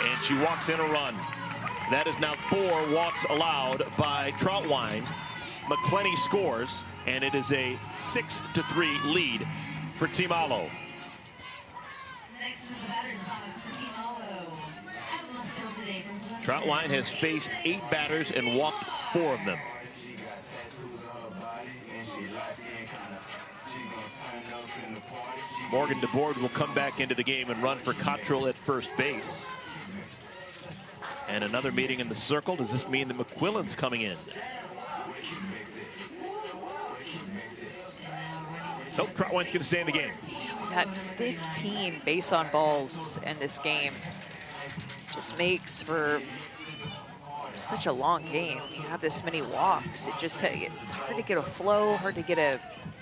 And she walks in a run. That is now 4 walks allowed by Troutwine. McClenny scores, and it is a 6-3 lead for Team Alo. Next to the batter's box for Team Alo. Troutwine has faced 8 batters and walked 4 of them. Morgan DeBoard will come back into the game and run for Cottrell at first base. And another meeting in the circle. Does this mean that McQuillan's coming in? Nope, Troutwine's going to stay in the game. We've had 15 base on balls in this game. Just makes for such a long game. You have this many walks. It's hard to get a flow, hard to get a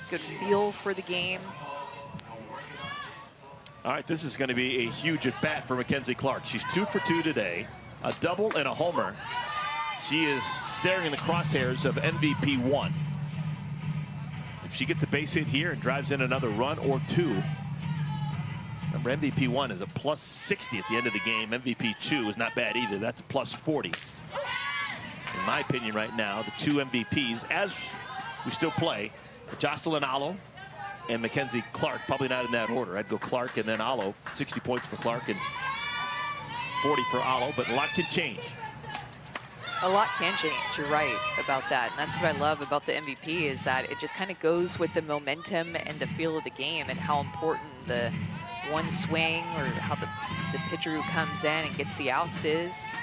good feel for the game. All right, this is going to be a huge at bat for Mackenzie Clark. She's 2 for 2 today, a double and a homer. She is staring in the crosshairs of MVP 1. If she gets a base hit here and drives in another run or 2, remember MVP 1 is a plus 60 at the end of the game. MVP 2 is not bad either. That's a plus 40. In my opinion right now, the 2 MVPs, as we still play, Jocelyn Alo and Mackenzie Clark, probably not in that order. I'd go Clark and then Alo, 60 points for Clark and 40 for Alo, but a lot can change. A lot can change, you're right about that. And that's what I love about the MVP is that it just kind of goes with the momentum and the feel of the game and how important the one swing or how the pitcher who comes in and gets the outs is.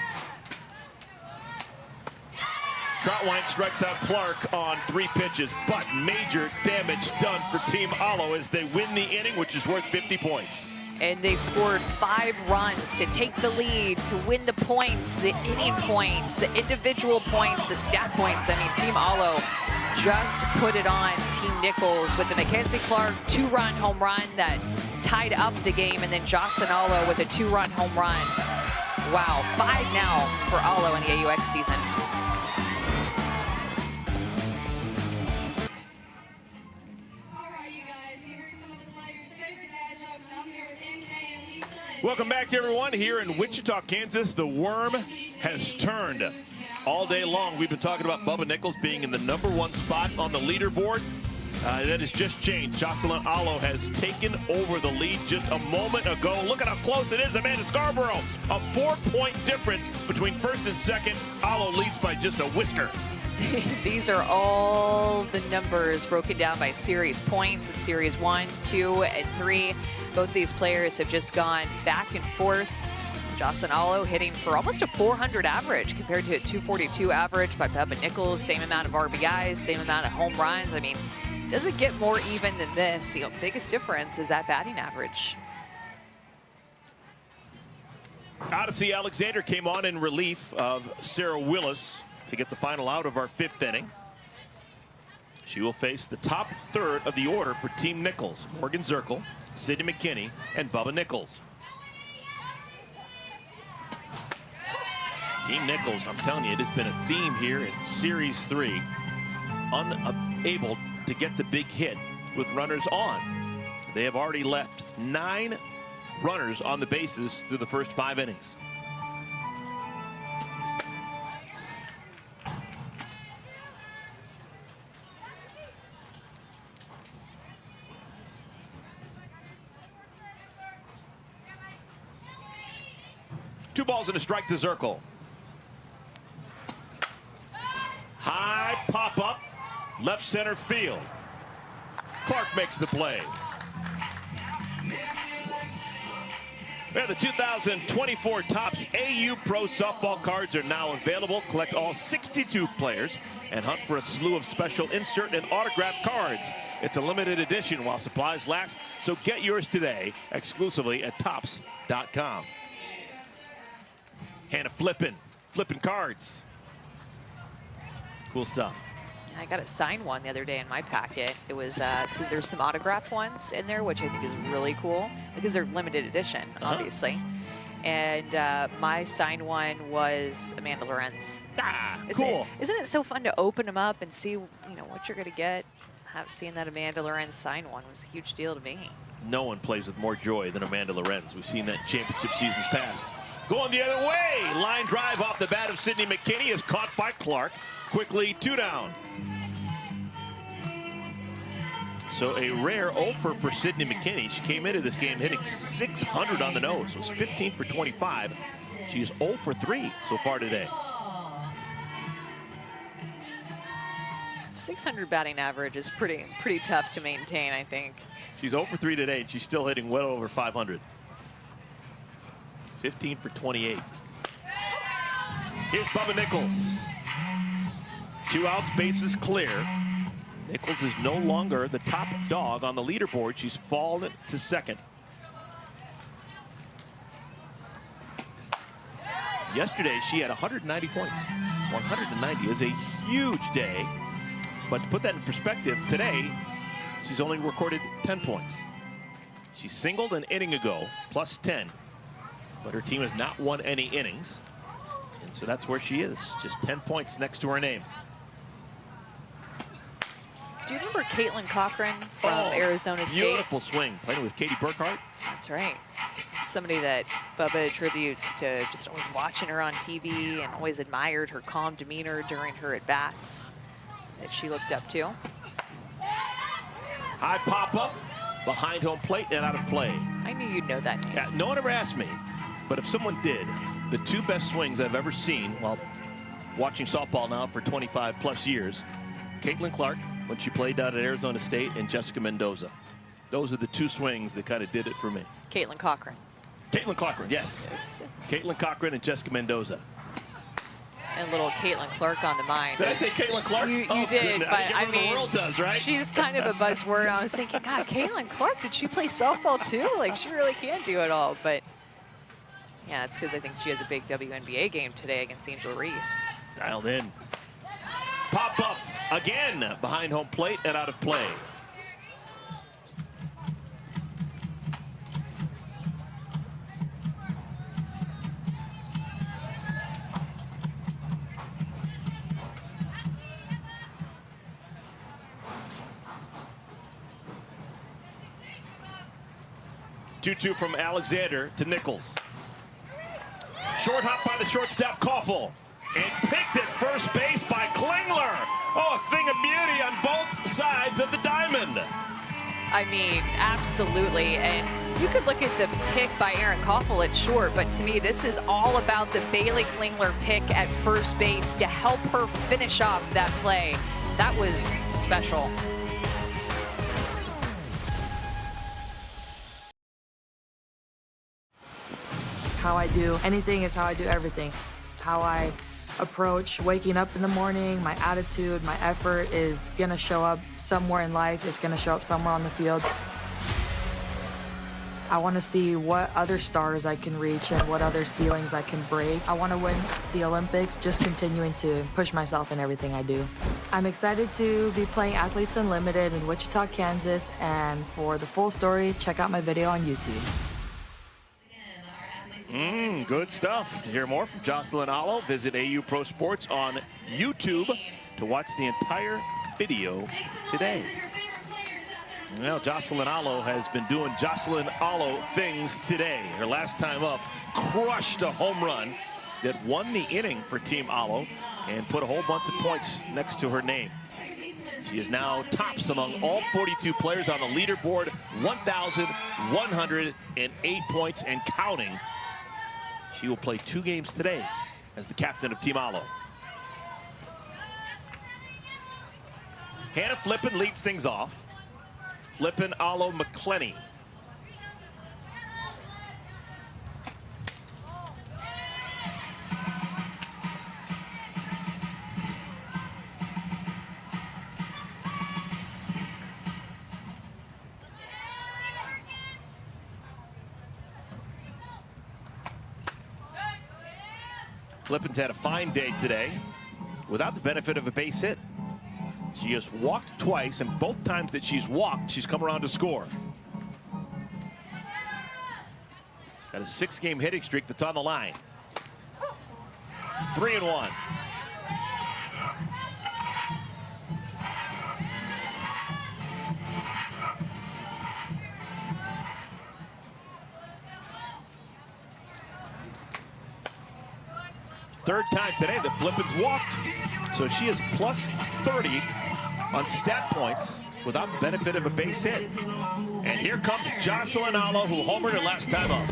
Troutwine strikes out Clark on 3 pitches, but major damage done for Team Alo as they win the inning, which is worth 50 points. And they scored 5 runs to take the lead, to win the points, the inning points, the individual points, the stat points. I mean, Team Alo just put it on Team Nichols with the Mackenzie Clark 2-run home run that tied up the game, and then Jocelyn Alo with a 2-run home run. Wow, 5 now for Alo in the AUX season. Welcome back, everyone. Here in Wichita, Kansas, the worm has turned. All day long, we've been talking about Bubba Nichols being in the #1 spot on the leaderboard. That has just changed. Jocelyn Alo has taken over the lead just a moment ago. Look at how close it is. Amanda Scarborough, a 4-point difference between first and second. Alo leads by just a whisker. These are all the numbers broken down by series points in series 1, 2, and 3. Both these players have just gone back and forth. Jocelyn Alo hitting for almost a 400 average compared to a 242 average by Bubba Nichols. Same amount of RBIs, same amount of home runs. I mean, does it get more even than this? The biggest difference is that batting average. Odyssey Alexander came on in relief of Sarah Willis to get the final out of our 5th inning. She will face the top third of the order for Team Nichols: Morgan Zirkle, Sydney McKinney, and Bubba Nichols. Team Nichols, I'm telling you, it has been a theme here in Series 3. Unable to get the big hit with runners on. They have already left 9 runners on the bases through the first 5 innings. Two balls and a strike to Zirkle. High pop-up, left center field. Clark makes the play. Yeah, the 2024 Topps AU Pro Softball cards are now available. Collect all 62 players and hunt for a slew of special insert and autographed cards. It's a limited edition while supplies last, so get yours today exclusively at Topps.com. Hannah flipping cards. Cool stuff. I got a signed one the other day in my packet. It was because there's some autographed ones in there, which I think is really cool because they're limited edition, obviously. And my signed one was Amanda Lorenz. Cool. Isn't it so fun to open them up and see, what you're going to get? Seeing that Amanda Lorenz signed one was a huge deal to me. No one plays with more joy than Amanda Lorenz. We've seen that in championship seasons past. Going the other way. Line drive off the bat of Sydney McKinney is caught by Clark. Quickly 2 down. So a rare 0-for for Sydney McKinney. She came into this game hitting .600 on the nose. It was 15 for 25. She's 0 for 3 so far today. .600 batting average is pretty tough to maintain, I think. She's 0 for 3 today, and she's still hitting well over 500. 15 for 28. Here's Bubba Nichols. 2 outs, bases clear. Nichols is no longer the top dog on the leaderboard. She's fallen to second. Yesterday, she had 190 points. 190 is a huge day. But to put that in perspective, today, she's only recorded 10 points. She singled an inning ago, plus 10. But her team has not won any innings. And so that's where she is, just 10 points next to her name. Do you remember Caitlin Cochran from Arizona State? Beautiful swing, playing with Katie Burkhart. That's right. Somebody that Bubba attributes to just always watching her on TV and always admired her calm demeanor during her at-bats that she looked up to. High pop-up, behind home plate and out of play. I knew you'd know that name. Yeah, no one ever asked me, but if someone did, the 2 best swings I've ever seen while watching softball now for 25 plus years, Caitlin Clark, when she played down at Arizona State, and Jessica Mendoza. Those are the 2 swings that kind of did it for me. Caitlin Cochran. Caitlin Cochran, yes. Caitlin Cochran and Jessica Mendoza. And little Caitlin Clark on the mind. Did I say Caitlin Clark? You did, but I mean, the world does, right? She's kind of a buzzword. I was thinking, God, Caitlin Clark, did she play softball too? Like, she really can do it all. But yeah, it's because I think she has a big WNBA game today against Angel Reese. Dialed in. Pop up again behind home plate and out of play. Two from Alexander to Nichols. Short hop by the shortstop Koffel. And picked at first base by Klingler. Oh, a thing of beauty on both sides of the diamond. I mean, absolutely. And You could look at the pick by Aaron Koffel at short, but to me, this is all about the Bailey Klingler pick at first base to help her finish off that play. That was special. How I do anything is how I do everything. How I approach waking up in the morning, my attitude, my effort is gonna show up somewhere in life. It's gonna show up somewhere on the field. I want to see what other stars I can reach and what other ceilings I can break. I want to win the Olympics, just continuing to push myself in everything I do. I'm excited to be playing Athletes Unlimited in Wichita, Kansas, and for the full story, check out my video on YouTube. Good stuff. To hear more from Jocelyn Alo, visit AU Pro Sports on YouTube to watch the entire video today. Well, Jocelyn Alo has been doing Jocelyn Alo things today. Her last time up, crushed a home run that won the inning for Team Alo and put a whole bunch of points next to her name. She is now tops among all 42 players on the leaderboard, 1,108 points and counting. She will play 2 games today as the captain of Team Alo. Hannah Flippen leads things off. Flippen, Alo, McClenny. Flippen's had a fine day today without the benefit of a base hit. She has walked twice, and both times that she's walked, she's come around to score. She's got a 6-game hitting streak that's on the line. 3-1. Third time today that Flippen's walked. So she is plus 30 on stat points without the benefit of a base hit. And here comes Jocelyn Alo, who homered her last time up.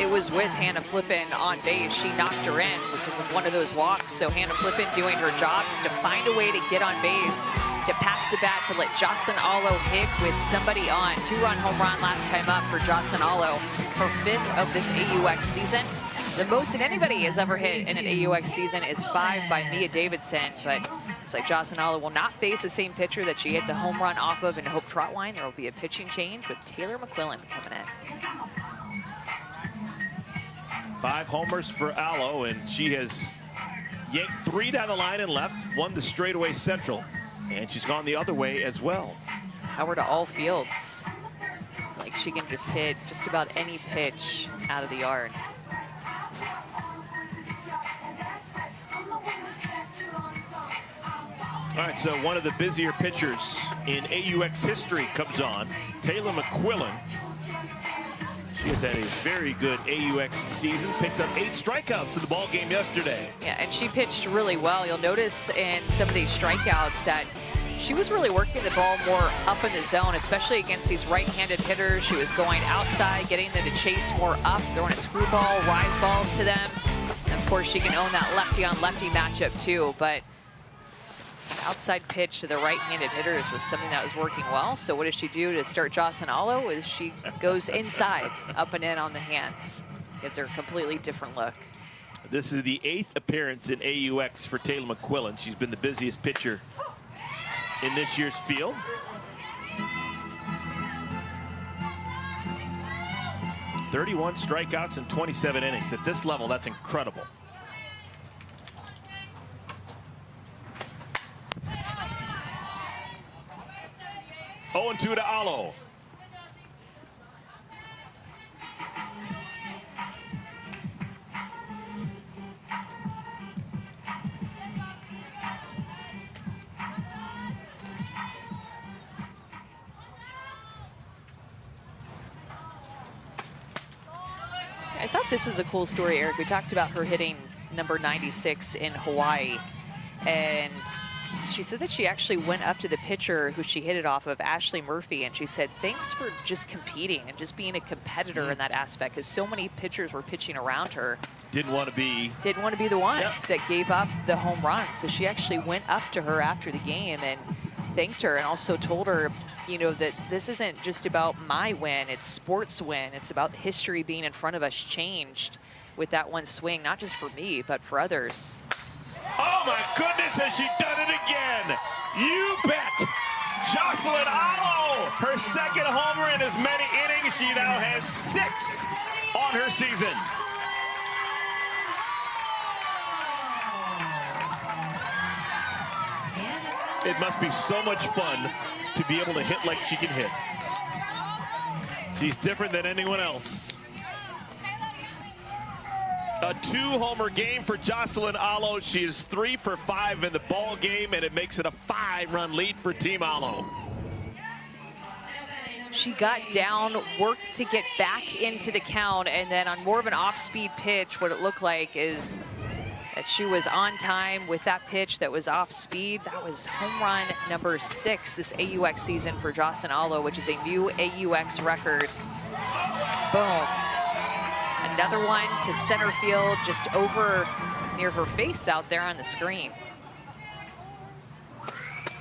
It was with Hannah Flippen on base. She knocked her in because of one of those walks. So Hannah Flippen doing her job just to find a way to get on base, to pass the bat, to let Jocelyn Alo hit with somebody on. 2-run home run last time up for Jocelyn Alo. Her 5th of this AUX season. The most that anybody has ever hit in an AUX season is 5 by Mia Davidson, but it's like Jocelyn Alo will not face the same pitcher that she hit the home run off of in Hope Trotwine. There will be a pitching change with Taylor McQuillan coming in. 5 homers for Alo, and she has yanked 3 down the line and left, 1 to straightaway central, and she's gone the other way as well. Power to all fields. Like she can just hit just about any pitch out of the yard. All right, so one of the busier pitchers in AUX history comes on, Taylor McQuillan. She has had a very good AUX season, picked up 8 strikeouts in the ball game yesterday. Yeah, and she pitched really well. You'll notice in some of these strikeouts that she was really working the ball more up in the zone, especially against these right-handed hitters. She was going outside, getting them to chase more up, throwing a screwball, rise ball to them. And of course, she can own that lefty-on-lefty matchup too, but outside pitch to the right-handed hitters was something that was working well. So what does she do to start Jocelyn Alo? Is she goes inside, up and in on the hands. Gives her a completely different look. This is the 8th appearance in AUX for Taylor McQuillan. She's been the busiest pitcher in this year's field. "31 strikeouts in 27 innings. At this level, that's incredible. Oh, 2 to Alo. I thought this is a cool story, Eric. We talked about her hitting number 96 in Hawaii, and She said that she actually went up to the pitcher who she hit it off of, Ashley Murphy, and she said, thanks for just competing and just being a competitor in that aspect, because so many pitchers were pitching around her. Didn't want to be the one that gave up the home run. So she actually went up to her after the game and thanked her, and also told her, you know, that this isn't just about my win, it's sports win. It's about history being in front of us changed with that one swing, not just for me, but for others. Oh my goodness, has she done it again? You bet. Jocelyn Allo, her second homer in as many innings. She now has 6 on her season. It must be so much fun to be able to hit like she can hit. She's different than anyone else. A 2-homer game for Jocelyn Allo. She is 3 for 5 in the ball game, and it makes it a 5-run lead for Team Allo. She got down, worked to get back into the count, and then on more of an off-speed pitch, what it looked like is that she was on time with that pitch that was off speed. That was home run number 6 this AUX season for Jocelyn Allo, which is a new AUX record. Boom. Another one to center field, just over near her face out there on the screen.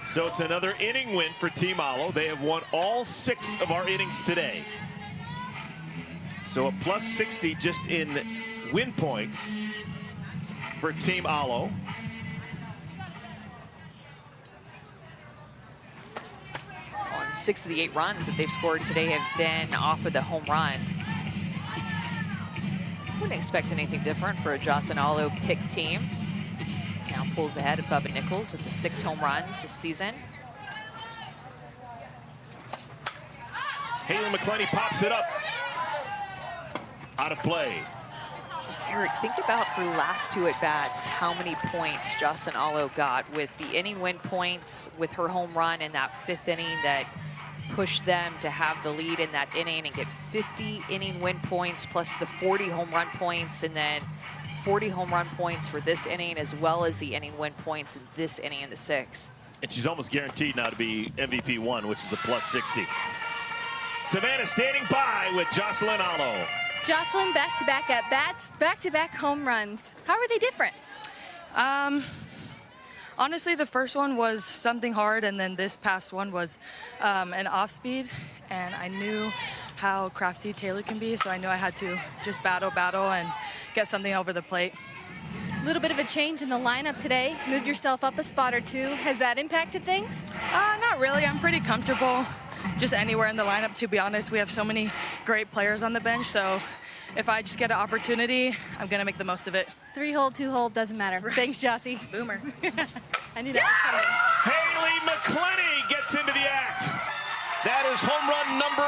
So it's another inning win for Team Allo. They have won all 6 of our innings today. So a plus 60 just in win points for Team Allo. On 6 of the 8 runs that they've scored today have been off of the home run. Wouldn't expect anything different for a Jocelyn Allo pick team. Now pulls ahead of Bubba Nichols with the 6 home runs this season. Haley McClenny pops it up. Out of play. Just, Eric, think about her last 2 at-bats, how many points Jocelyn Allo got with the inning win points, with her home run in that 5th inning that pushed them to have the lead in that inning and get 50 inning win points plus the 40 home run points, and then 40 home run points for this inning, as well as the inning win points in this inning in the 6th. And she's almost guaranteed now to be MVP 1, which is a plus 60. Savannah standing by with Jocelyn Allo. Jocelyn, back-to-back at-bats, back-to-back home runs. How are they different? Honestly, the first one was something hard, and then this past one was an off-speed, and I knew how crafty Taylor can be, so I knew I had to just battle, and get something over the plate. A little bit of a change in the lineup today. Moved yourself up a spot or 2. Has that impacted things? Not really. I'm pretty comfortable just anywhere in the lineup, to be honest. We have so many great players on the bench, so if I just get an opportunity, I'm going to make the most of it. 3-hole, 2-hole, doesn't matter. Right. Thanks, Jossie. Boomer. I knew that was coming. Haley McClenny gets into the act. That is home run number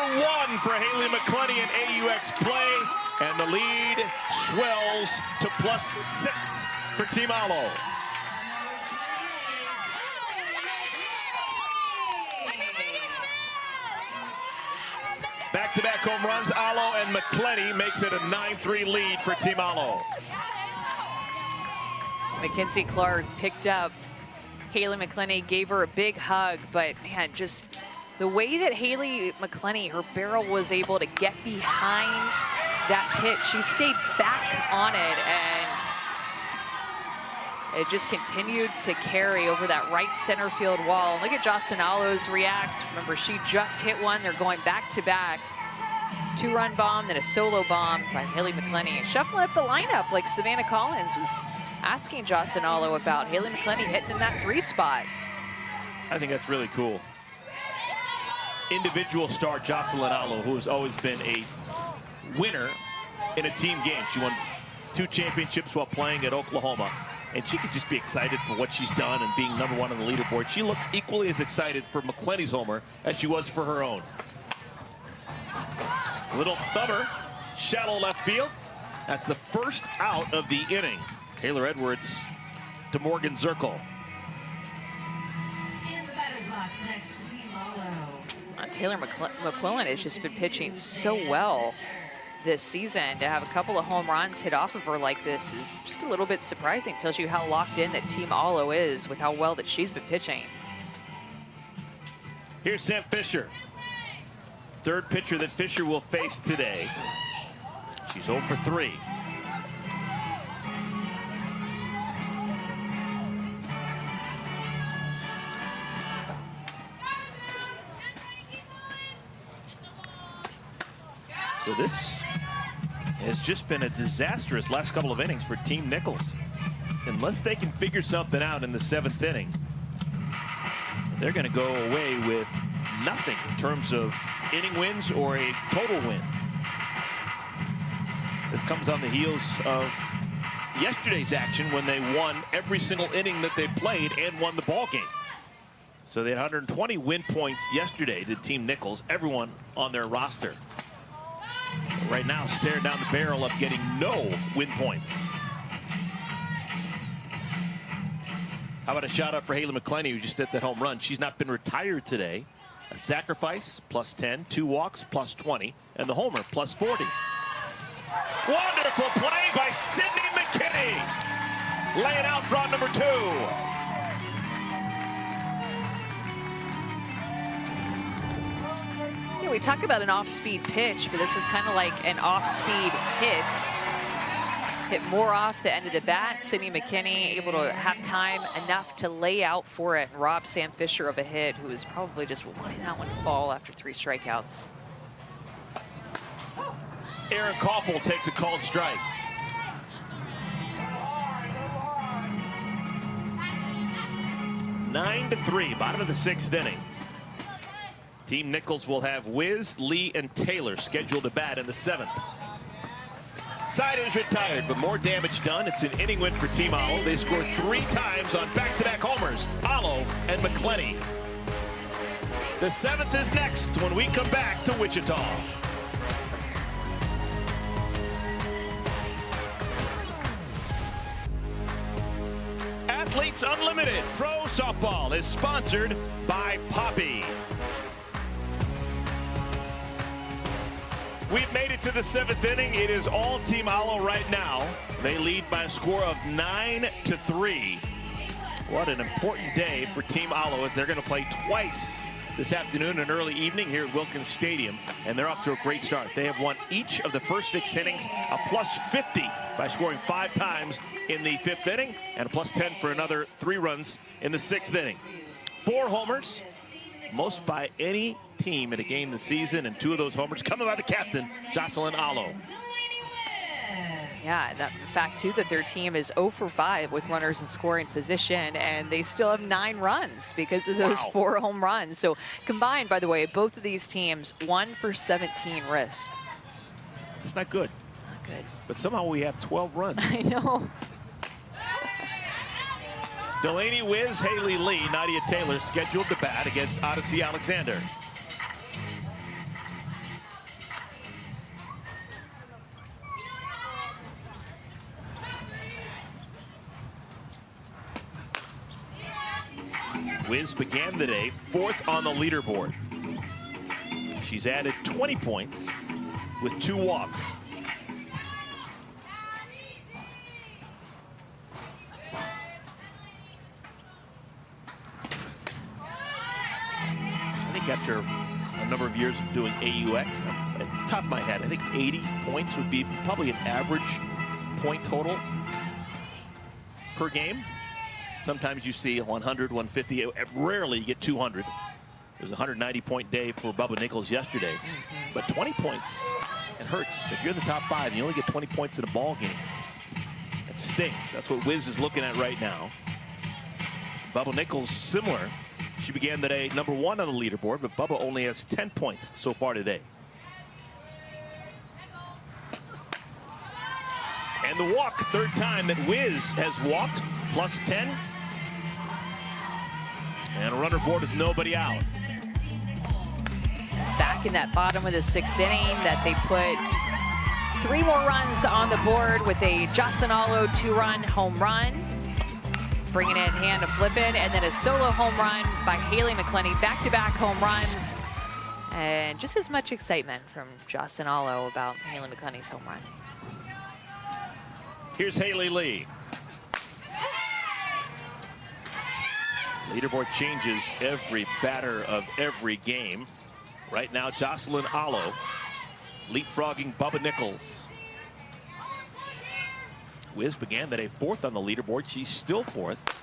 1 for Haley McClenny in AUX play, and the lead swells to plus 6 for Team Allo. Back-to-back home runs, Allo and McClenny makes it a 9-3 lead for Team Allo. Mackenzie Clark picked up Haley McClenny, gave her a big hug, but man, just the way that Haley McClenny, her barrel was able to get behind that pitch, she stayed back on it, and it just continued to carry over that right center field wall. And look at Jocelyn Allo's react. Remember, she just hit one. They're going back-to-back. 2-run bomb, then a solo bomb by Haley McClenny. Shuffling up the lineup like Savannah Collins was asking Jocelyn Allo about. Haley McClenny hitting in that 3 spot. I think that's really cool. Individual star Jocelyn Allo, who has always been a winner in a team game. She won 2 championships while playing at Oklahoma. And she could just be excited for what she's done and being number 1 on the leaderboard. She looked equally as excited for McClenny's homer as she was for her own. Little thumber, shallow left field. That's the first out of the inning. Taylor Edwards to Morgan Zirkle. In the batter's box next for Team Allo. Taylor McQuillan has just been pitching so well this season. To have a couple of home runs hit off of her like this is just a little bit surprising. Tells you how locked in that Team Alo is with how well that she's been pitching. Here's Sam Fisher. Third pitcher that Fisher will face today. She's 0 for 3. So this has just been a disastrous last couple of innings for Team Nichols. Unless they can figure something out in the 7th inning, they're going to go away with nothing in terms of inning wins or a total win. This comes on the heels of yesterday's action when they won every single inning that they played and won the ball game. So they had 120 win points yesterday to Team Nichols, everyone on their roster. Right now, staring down the barrel of getting no win points. How about a shout out for Haley McClenny, who just hit that home run? She's not been retired today. A sacrifice, +10, 2 walks, +20, and the homer, +40. Wonderful play by Sydney McKinney. Laying out front number 2. We talk about an off-speed pitch, but this is kind of like an off-speed hit. Hit more off the end of the bat. Sydney McKinney able to have time enough to lay out for it and rob Sam Fisher of a hit, who was probably just wanting that one to fall after 3 strikeouts. Aaron Koffel takes a called strike. Nine to 3, bottom of the 6th inning. Team Nichols will have Wiz, Lee, and Taylor scheduled to bat in the 7th. Side is retired, but more damage done. It's an inning win for Team Alo. They scored 3 times on back-to-back homers, Alo and McClenny. The 7th is next when we come back to Wichita. Athletes Unlimited Pro Softball is sponsored by Poppy. We've made it to the 7th inning. It is all Team Alo right now. They lead by a score of 9 to 3. What an important day for Team Alo as they're going to play twice this afternoon and early evening here at Wilkins Stadium, and they're off to a great start. They have won each of the first 6 innings, a +50 by scoring 5 times in the 5th inning, and a +10 for another 3 runs in the 6th inning. 4 homers, most by any team in a game this season, and 2 of those homers coming by the captain, Jocelyn Alo. Yeah, the fact too that their team is 0 for 5 with runners in scoring position, and they still have 9 runs because of those 4 home runs. So combined, by the way, both of these teams 1 for 17 risks. It's not good. Not good. But somehow we have 12 runs. I know. Delaney Wiz, Haley Lee, Nadia Taylor scheduled to bat against Odyssey Alexander. Wiz began the day 4th on the leaderboard. She's added 20 points with 2 walks. I think after a number of years of doing AUX, at the top of my head, I think 80 points would be probably an average point total per game. Sometimes you see 100, 150. Rarely you get 200. It was a 190-point day for Bubba Nichols yesterday. But 20 points, it hurts. If you're in the top 5 and you only get 20 points in a ball game, it stinks. That's what Wiz is looking at right now. Bubba Nichols, similar. She began the day number 1 on the leaderboard, but Bubba only has 10 points so far today. And the walk, 3rd time that Wiz has walked, +10. And a runner board with nobody out. It's back in that bottom of the 6th inning that they put 3 more runs on the board with a Jocelyn Alo 2-run home run. Bringing it in hand to flip it, and then a solo home run by Haley McClenny. Back-to-back home runs. And just as much excitement from Jocelyn Allo about Haley McClenny's home run. Here's Haley Lee. Leaderboard changes every batter of every game. Right now, Jocelyn Allo leapfrogging Bubba Nichols. Wiz began that a 4th on the leaderboard. She's still 4th.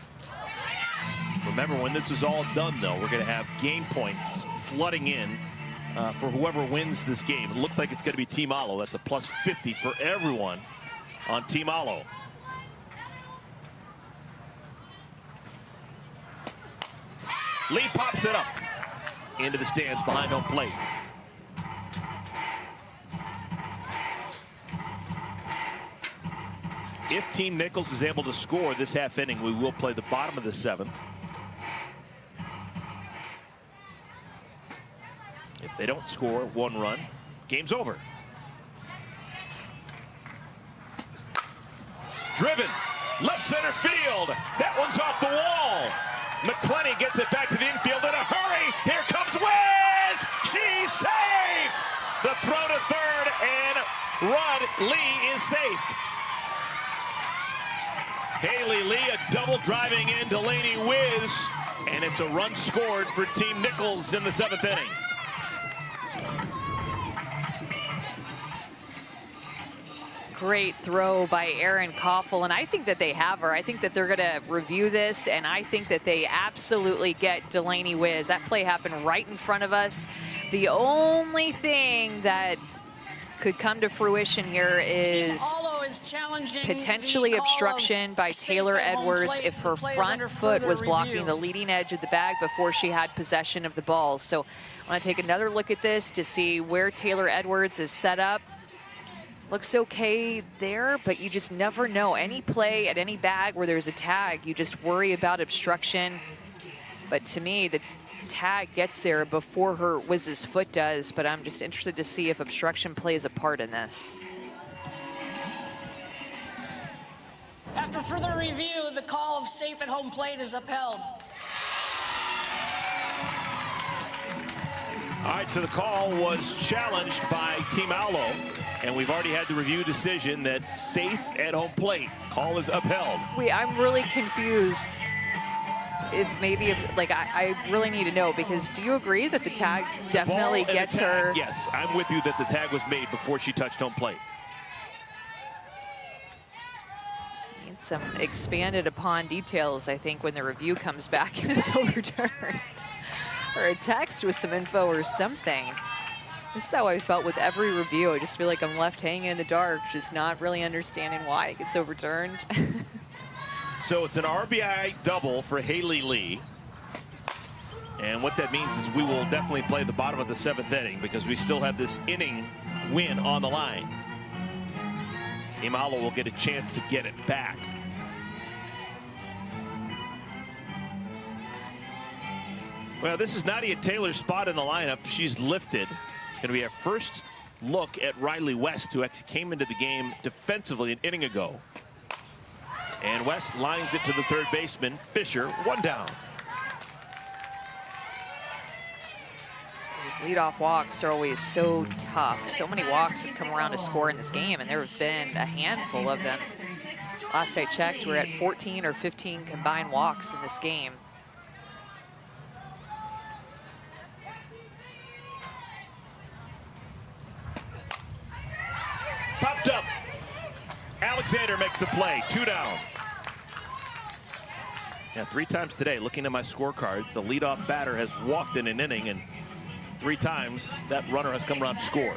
Remember, when this is all done, though, we're going to have game points flooding in for whoever wins this game. It looks like it's going to be Team Allo. That's a plus 50 for everyone on Team Allo. Lee pops it up into the stands behind home plate. If Team Nichols is able to score this half inning, we will play the bottom of the 7th. If they don't score 1 run, game's over. Driven, left center field. That one's off the wall. McClenny gets it back to the infield in a hurry. Here comes Wiz. She's safe. The throw to third, and Rod Lee is safe. Haley Lee, a double driving in Delaney Wiz, and it's a run scored for Team Nichols in the 7th inning. Great throw by Erin Koffel, and I think that they have her. I think that they're going to review this, and I think that they absolutely get Delaney Wiz. That play happened right in front of us. The only thing that could come to fruition here is potentially obstruction by Taylor Edwards if her front foot was blocking the leading edge of the bag before she had possession of the ball. So I want to take another look at this to see where Taylor Edwards is set up. Looks okay there, but you just never know. Any play at any bag where there's a tag, you just worry about obstruction. But to me, the tag gets there before Wiz's foot does, but I'm just interested to see if obstruction plays a part in this. After further review, the call of safe at home plate is upheld. All right, so the call was challenged by Team Allo, and we've already had the review decision that safe at home plate. Call is upheld. I'm really confused. If maybe, like, I really need to know, because do you agree that the tag definitely gets her? Yes, I'm with you that the tag was made before she touched home plate. Need some expanded upon details, I think, when the review comes back and it's overturned. Or a text with some info or something. This is how I felt with every review. I just feel like I'm left hanging in the dark, just not really understanding why it gets overturned. So it's an RBI double for Haley Lee. And what that means is we will definitely play the bottom of the 7th inning because we still have this inning win on the line. Team Allo will get a chance to get it back. Well, this is Nadia Taylor's spot in the lineup. She's lifted. It's going to be our first look at Riley West, who actually came into the game defensively an inning ago. And West lines it to the third baseman, Fisher, 1 down. These leadoff walks are always so tough. So many walks have come around to score in this game, and there have been a handful of them. Last I checked, we're at 14 or 15 combined walks in this game. Popped up. Alexander makes the play, 2 down. Yeah, 3 times today, looking at my scorecard, the leadoff batter has walked in an inning, and 3 times that runner has come around to score.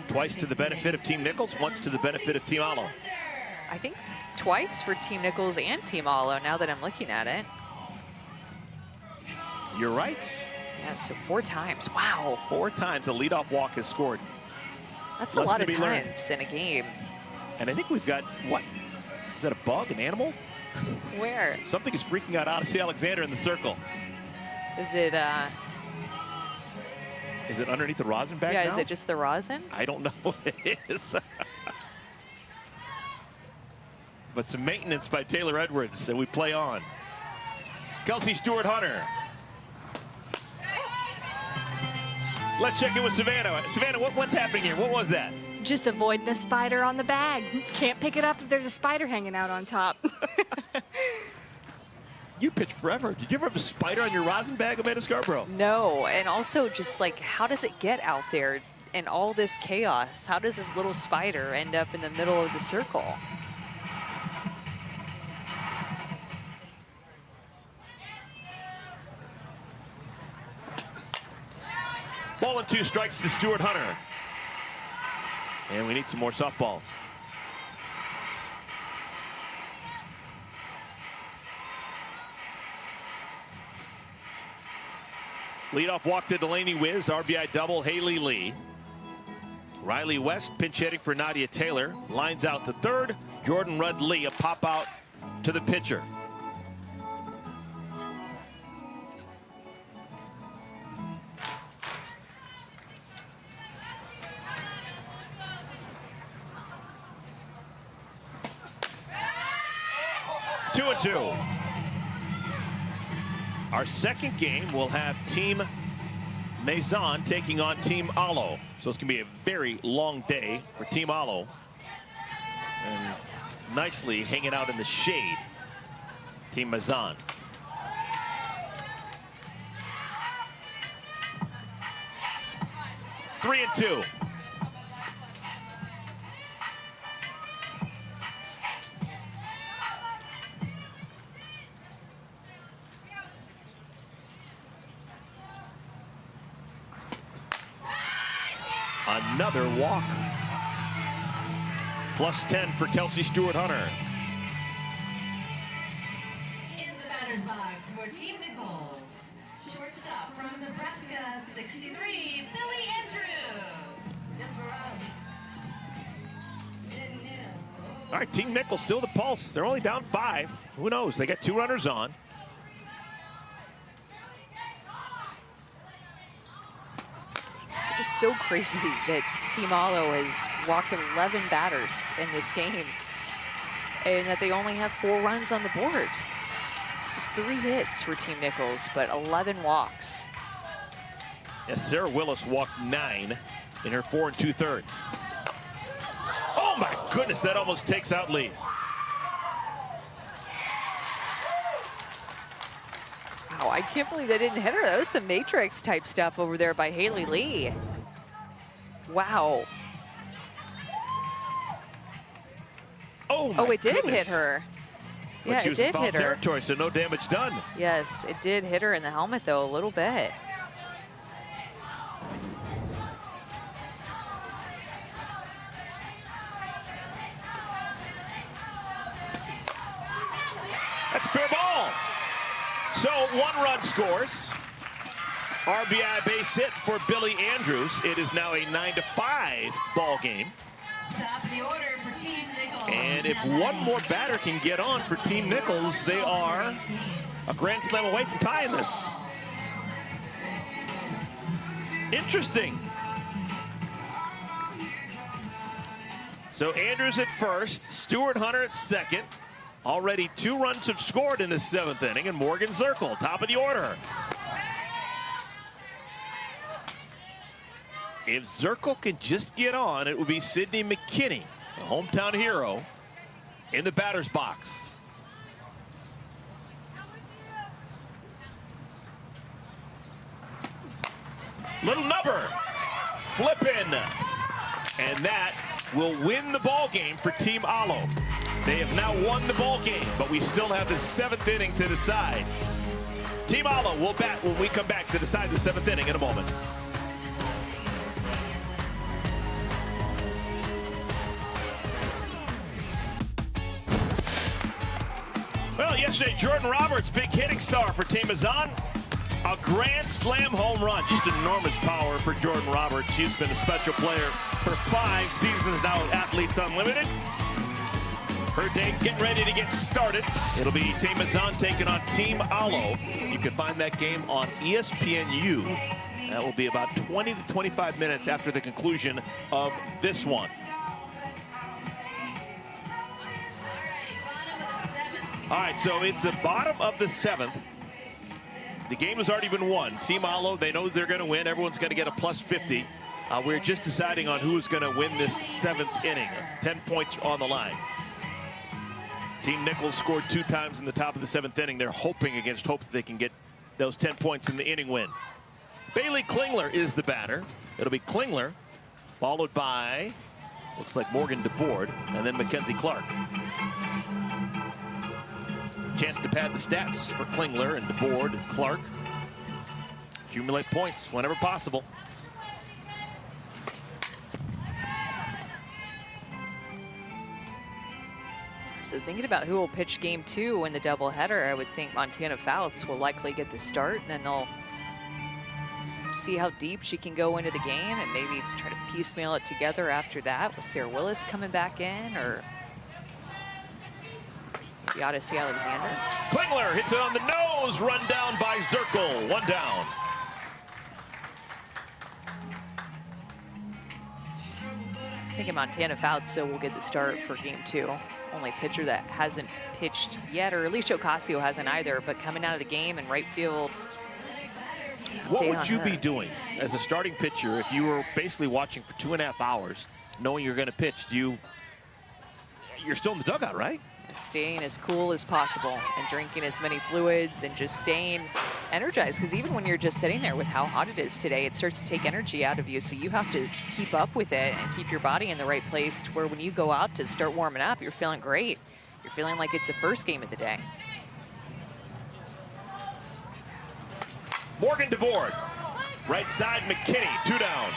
Twice to the benefit of Team Nichols, once to the benefit of Team Allo. I think twice for Team Nichols and Team Allo, now that I'm looking at it. You're right. Yeah, so 4 times. Wow. 4 times a leadoff walk has scored. That's a lot of times in a game. And I think we've got, what? Is that a bug, an animal? Where? Something is freaking out Odyssey Alexander in the circle. Is it underneath the rosin bag yeah, now? is it just the rosin? I don't know what it is. But some maintenance by Taylor Edwards, and we play on. Kelsey Stewart-Hunter. Let's check in with Savannah. Savannah, what's happening here? What was that? Just avoid the spider on the bag. Can't pick it up if there's a spider hanging out on top. You pitched forever. Did you ever have a spider on your rosin bag, Amanda Scarborough? No, and also just like, how does it get out there in all this chaos? How does this little spider end up in the middle of the circle? Ball and 2 strikes to Stuart Hunter. And we need some more softballs. Leadoff walk to Delaney Wiz, RBI double, Haley Lee. Riley West pinch hitting for Nadia Taylor. Lines out to third. Jordan Rudd Lee, a pop out to the pitcher. Two and two. Our second game will have Team Maison taking on Team Alo. So it's going to be a very long day for Team Alo. And nicely hanging out in the shade, Team Maison. Three and two. Another walk. Plus 10 for Kelsey Stuart Hunter. In the batter's box for Team Nichols, shortstop from Nebraska, 63, Billy Andrews. All right, Team Nichols still the pulse. They're only down 5. Who knows? They got 2 runners on. It's just so crazy that Team Alo has walked 11 batters in this game and that they only have 4 runs on the board. Just 3 hits for Team Nichols, but 11 walks. Yes, Sarah Willis walked 9 in her 4 2/3. Oh my goodness, that almost takes out Lee. Wow, I can't believe they didn't hit her. That was some Matrix type stuff over there by Haley Lee. Wow. Oh my it did goodness. hit her. But Yeah, she it was in did foul hit her. territory, so no damage done. Yes, it did hit her in the helmet though, a little bit. That's fair ball. So 1 run scores. RBI base hit for Billy Andrews. It is now a 9-5 ball game. Top of the order for Team Nichols. And if one more batter can get on for Team Nichols, they are a grand slam away from tying this. Interesting. So Andrews at first, Stuart Hunter at second. Already 2 runs have scored in the 7th inning, and Morgan Zirkle, top of the order. If Zirkle can just get on, it would be Sydney McKinney, the hometown hero, in the batter's box. Little number, flip in, and that will win the ball game for Team Alo. They have now won the ball game, but we still have the 7th inning to decide. Team Alo will bat when we come back to decide the 7th inning in a moment. Well, yesterday, Jordan Roberts, big hitting star for Team Maison. A grand slam home run. Just enormous power for Jordan Roberts. She's been a special player for 5 seasons now at Athletes Unlimited. Her day getting ready to get started. It'll be Team Maison taking on Team Alo. You can find that game on ESPNU. That will be about 20 to 25 minutes after the conclusion of this one. All right, so it's the bottom of the 7th. The game has already been won. Team Alo, they know they're going to win. Everyone's going to get a plus 50. We're just deciding on who's going to win this 7th inning. 10 points on the line. Team Nichols scored 2 times in the top of the 7th inning. They're hoping against hope that they can get those 10 points in the inning win. Bailey Klingler is the batter. It'll be Klingler, followed by, looks like Morgan DeBoard, and then Mackenzie Clark. Chance to pad the stats for Klingler and DeBoard and Clark. Accumulate points whenever possible. So thinking about who will pitch game 2 in the doubleheader, I would think Montana Fouts will likely get the start, and then they'll see how deep she can go into the game and maybe try to piecemeal it together after that with Sarah Willis coming back in, or the Odyssey Alexander. Klingler hits it on the nose, run down by Zirkle, 1 down. I think Montana Fouts will get the start for game 2. Only pitcher that hasn't pitched yet, or Alicia Ocasio hasn't either, but coming out of the game in right field. What would you be doing as a starting pitcher if you were basically watching for 2.5 hours, knowing you're going to pitch? You're still in the dugout, right? Staying as cool as possible and drinking as many fluids and just staying energized, because even when you're just sitting there with how hot it is today, it starts to take energy out of you, so you have to keep up with it and keep your body in the right place to where when you go out to start warming up, you're feeling great. You're feeling like it's the first game of the day. Morgan DeBoard, right side McKinney, 2 down.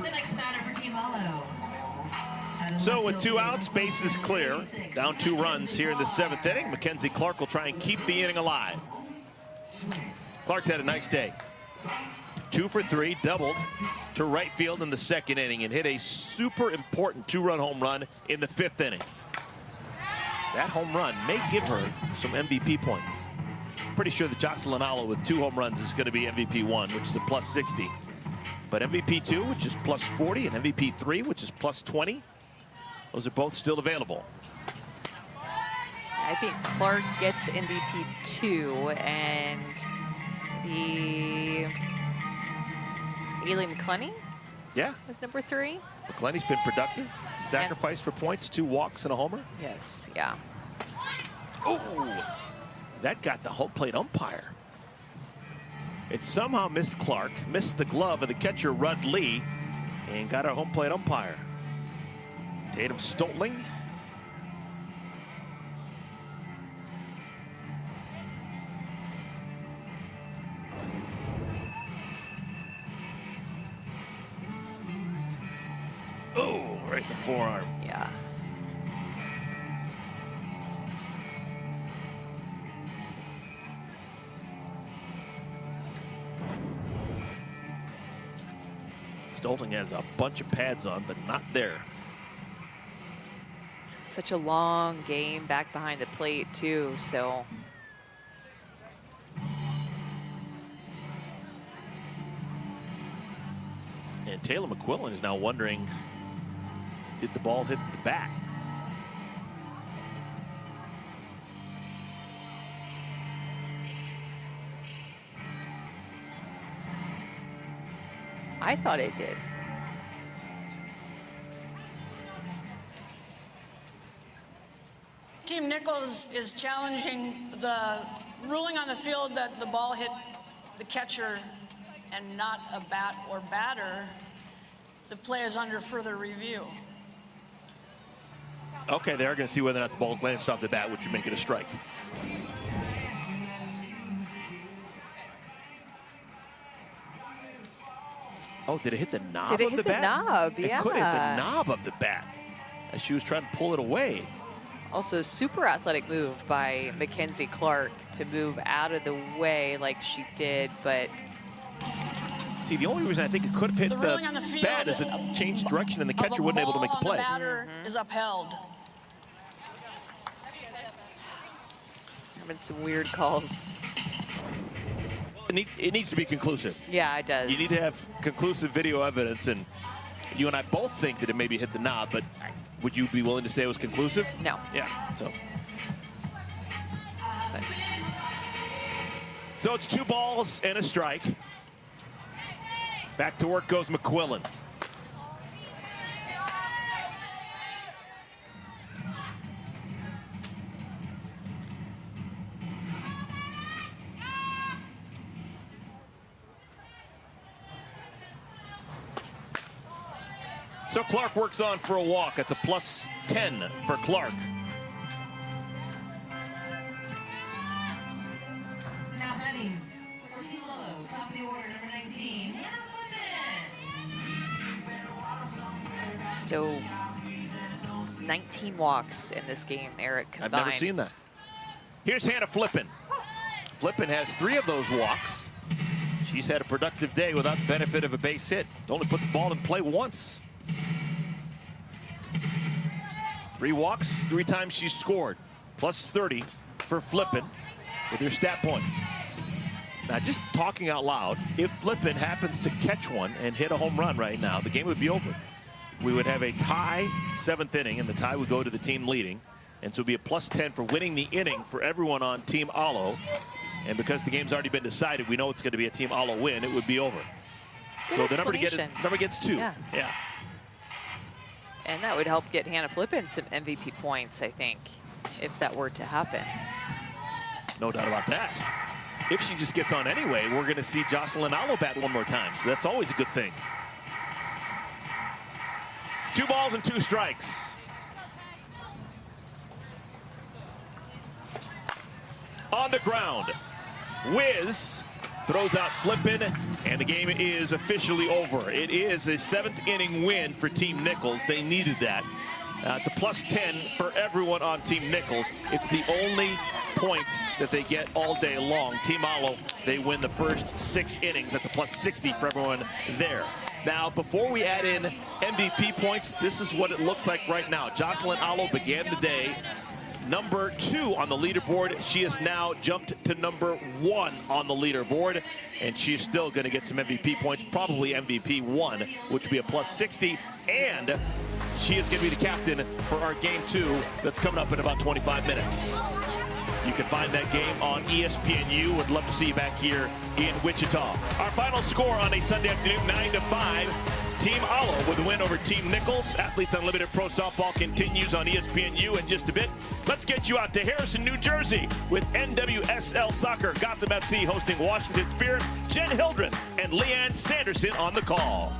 The next batter for Team Alo. So with 2 outs, bases clear. Down 2 runs here in the 7th inning. Mackenzie Clark will try and keep the inning alive. Clark's had a nice day. 2 for 3, doubled to right field in the 2nd inning and hit a super important 2-run home run in the 5th inning. That home run may give her some MVP points. Pretty sure that Jocelyn Alo with 2 home runs is going to be MVP 1, which is a plus 60. But MVP 2, which is plus 40, and MVP 3, which is plus 20, those are both still available. I think Clark gets MVP 2, and the Ailey McClenny? Yeah. With number 3? McClenny's been productive. Sacrifice for points, 2 walks and a homer. Yes, yeah. Oh, that got the home plate umpire. It somehow missed Clark, missed the glove of the catcher, Rudd Lee, and got our home plate umpire. Tatum Stotling. Oh, right in the forearm. Yeah. Stolting has a bunch of pads on, but not there. Such a long game back behind the plate, too, so. And Taylor McQuillan is now wondering, did the ball hit the bat? I thought it did. Team Nichols is challenging the ruling on the field that the ball hit the catcher and not a bat or batter. The play is under further review. Okay, they are going to see whether or not the ball glanced off the bat, which would make it a strike. Oh, did it hit the knob of the bat? Did it hit the knob? Yeah. It could hit the knob of the bat as she was trying to pull it away. Also, super athletic move by Mackenzie Clark to move out of the way like she did, but. See, the only reason I think it could have hit the bat is it changed direction and the catcher wasn't able to make the play. The batter is upheld. Having some weird calls. It needs to be conclusive. Yeah, it does. You need to have conclusive video evidence, and you and I both think that it maybe hit the knob, but Would you be willing to say it was conclusive? No. Yeah, so it's 2 balls and a strike. Back to work goes McQuillan. So Clark works on for a walk. That's a +10 for Clark. Now batting for Team Low, top of the order, number 19, Hannah Flippin. So 19 walks in this game, Eric, combined. I've never seen that. Here's Hannah Flippin. Flippin has 3 of those walks. She's had a productive day without the benefit of a base hit. Only put the ball in play once. 3 walks, 3 times she's scored. +30 for Flippin with her stat points. Now, just talking out loud, if Flippin happens to catch one and hit a home run right now, the game would be over. We would have a tie 7th inning, and the tie would go to the team leading. And so it would be a +10 for winning the inning for everyone on Team Alo. And because the game's already been decided, we know it's going to be a Team Alo win. It would be over. Good so the number gets 2. Yeah. Yeah. And that would help get Hannah Flippin some MVP points, I think, if that were to happen. No doubt about that. If she just gets on anyway, we're going to see Jocelyn Alo bat one more time. So that's always a good thing. 2 balls and 2 strikes. On the ground, Wiz throws out Flippin, and the game is officially over. It is a 7th inning win for Team Nichols. They needed that. It's a +10 for everyone on Team Nichols. It's the only points that they get all day long. Team Alo, they win the first 6 innings. That's a +60 for everyone there. Now, before we add in MVP points, this is what it looks like right now. Jocelyn Alo began the day number 2 on the leaderboard. She has now jumped to number 1 on the leaderboard, and she is still going to get some MVP points, probably MVP 1, which would be a +60, and she is going to be the captain for our game 2 that's coming up in about 25 minutes. You can find that game on ESPNU. Would love to see you back here in Wichita. Our final score on a Sunday afternoon, 9-5. Team Alo with a win over Team Nichols. Athletes Unlimited Pro Softball continues on ESPNU in just a bit. Let's get you out to Harrison, New Jersey with NWSL Soccer. Gotham FC hosting Washington Spirit. Jen Hildreth and Leanne Sanderson on the call.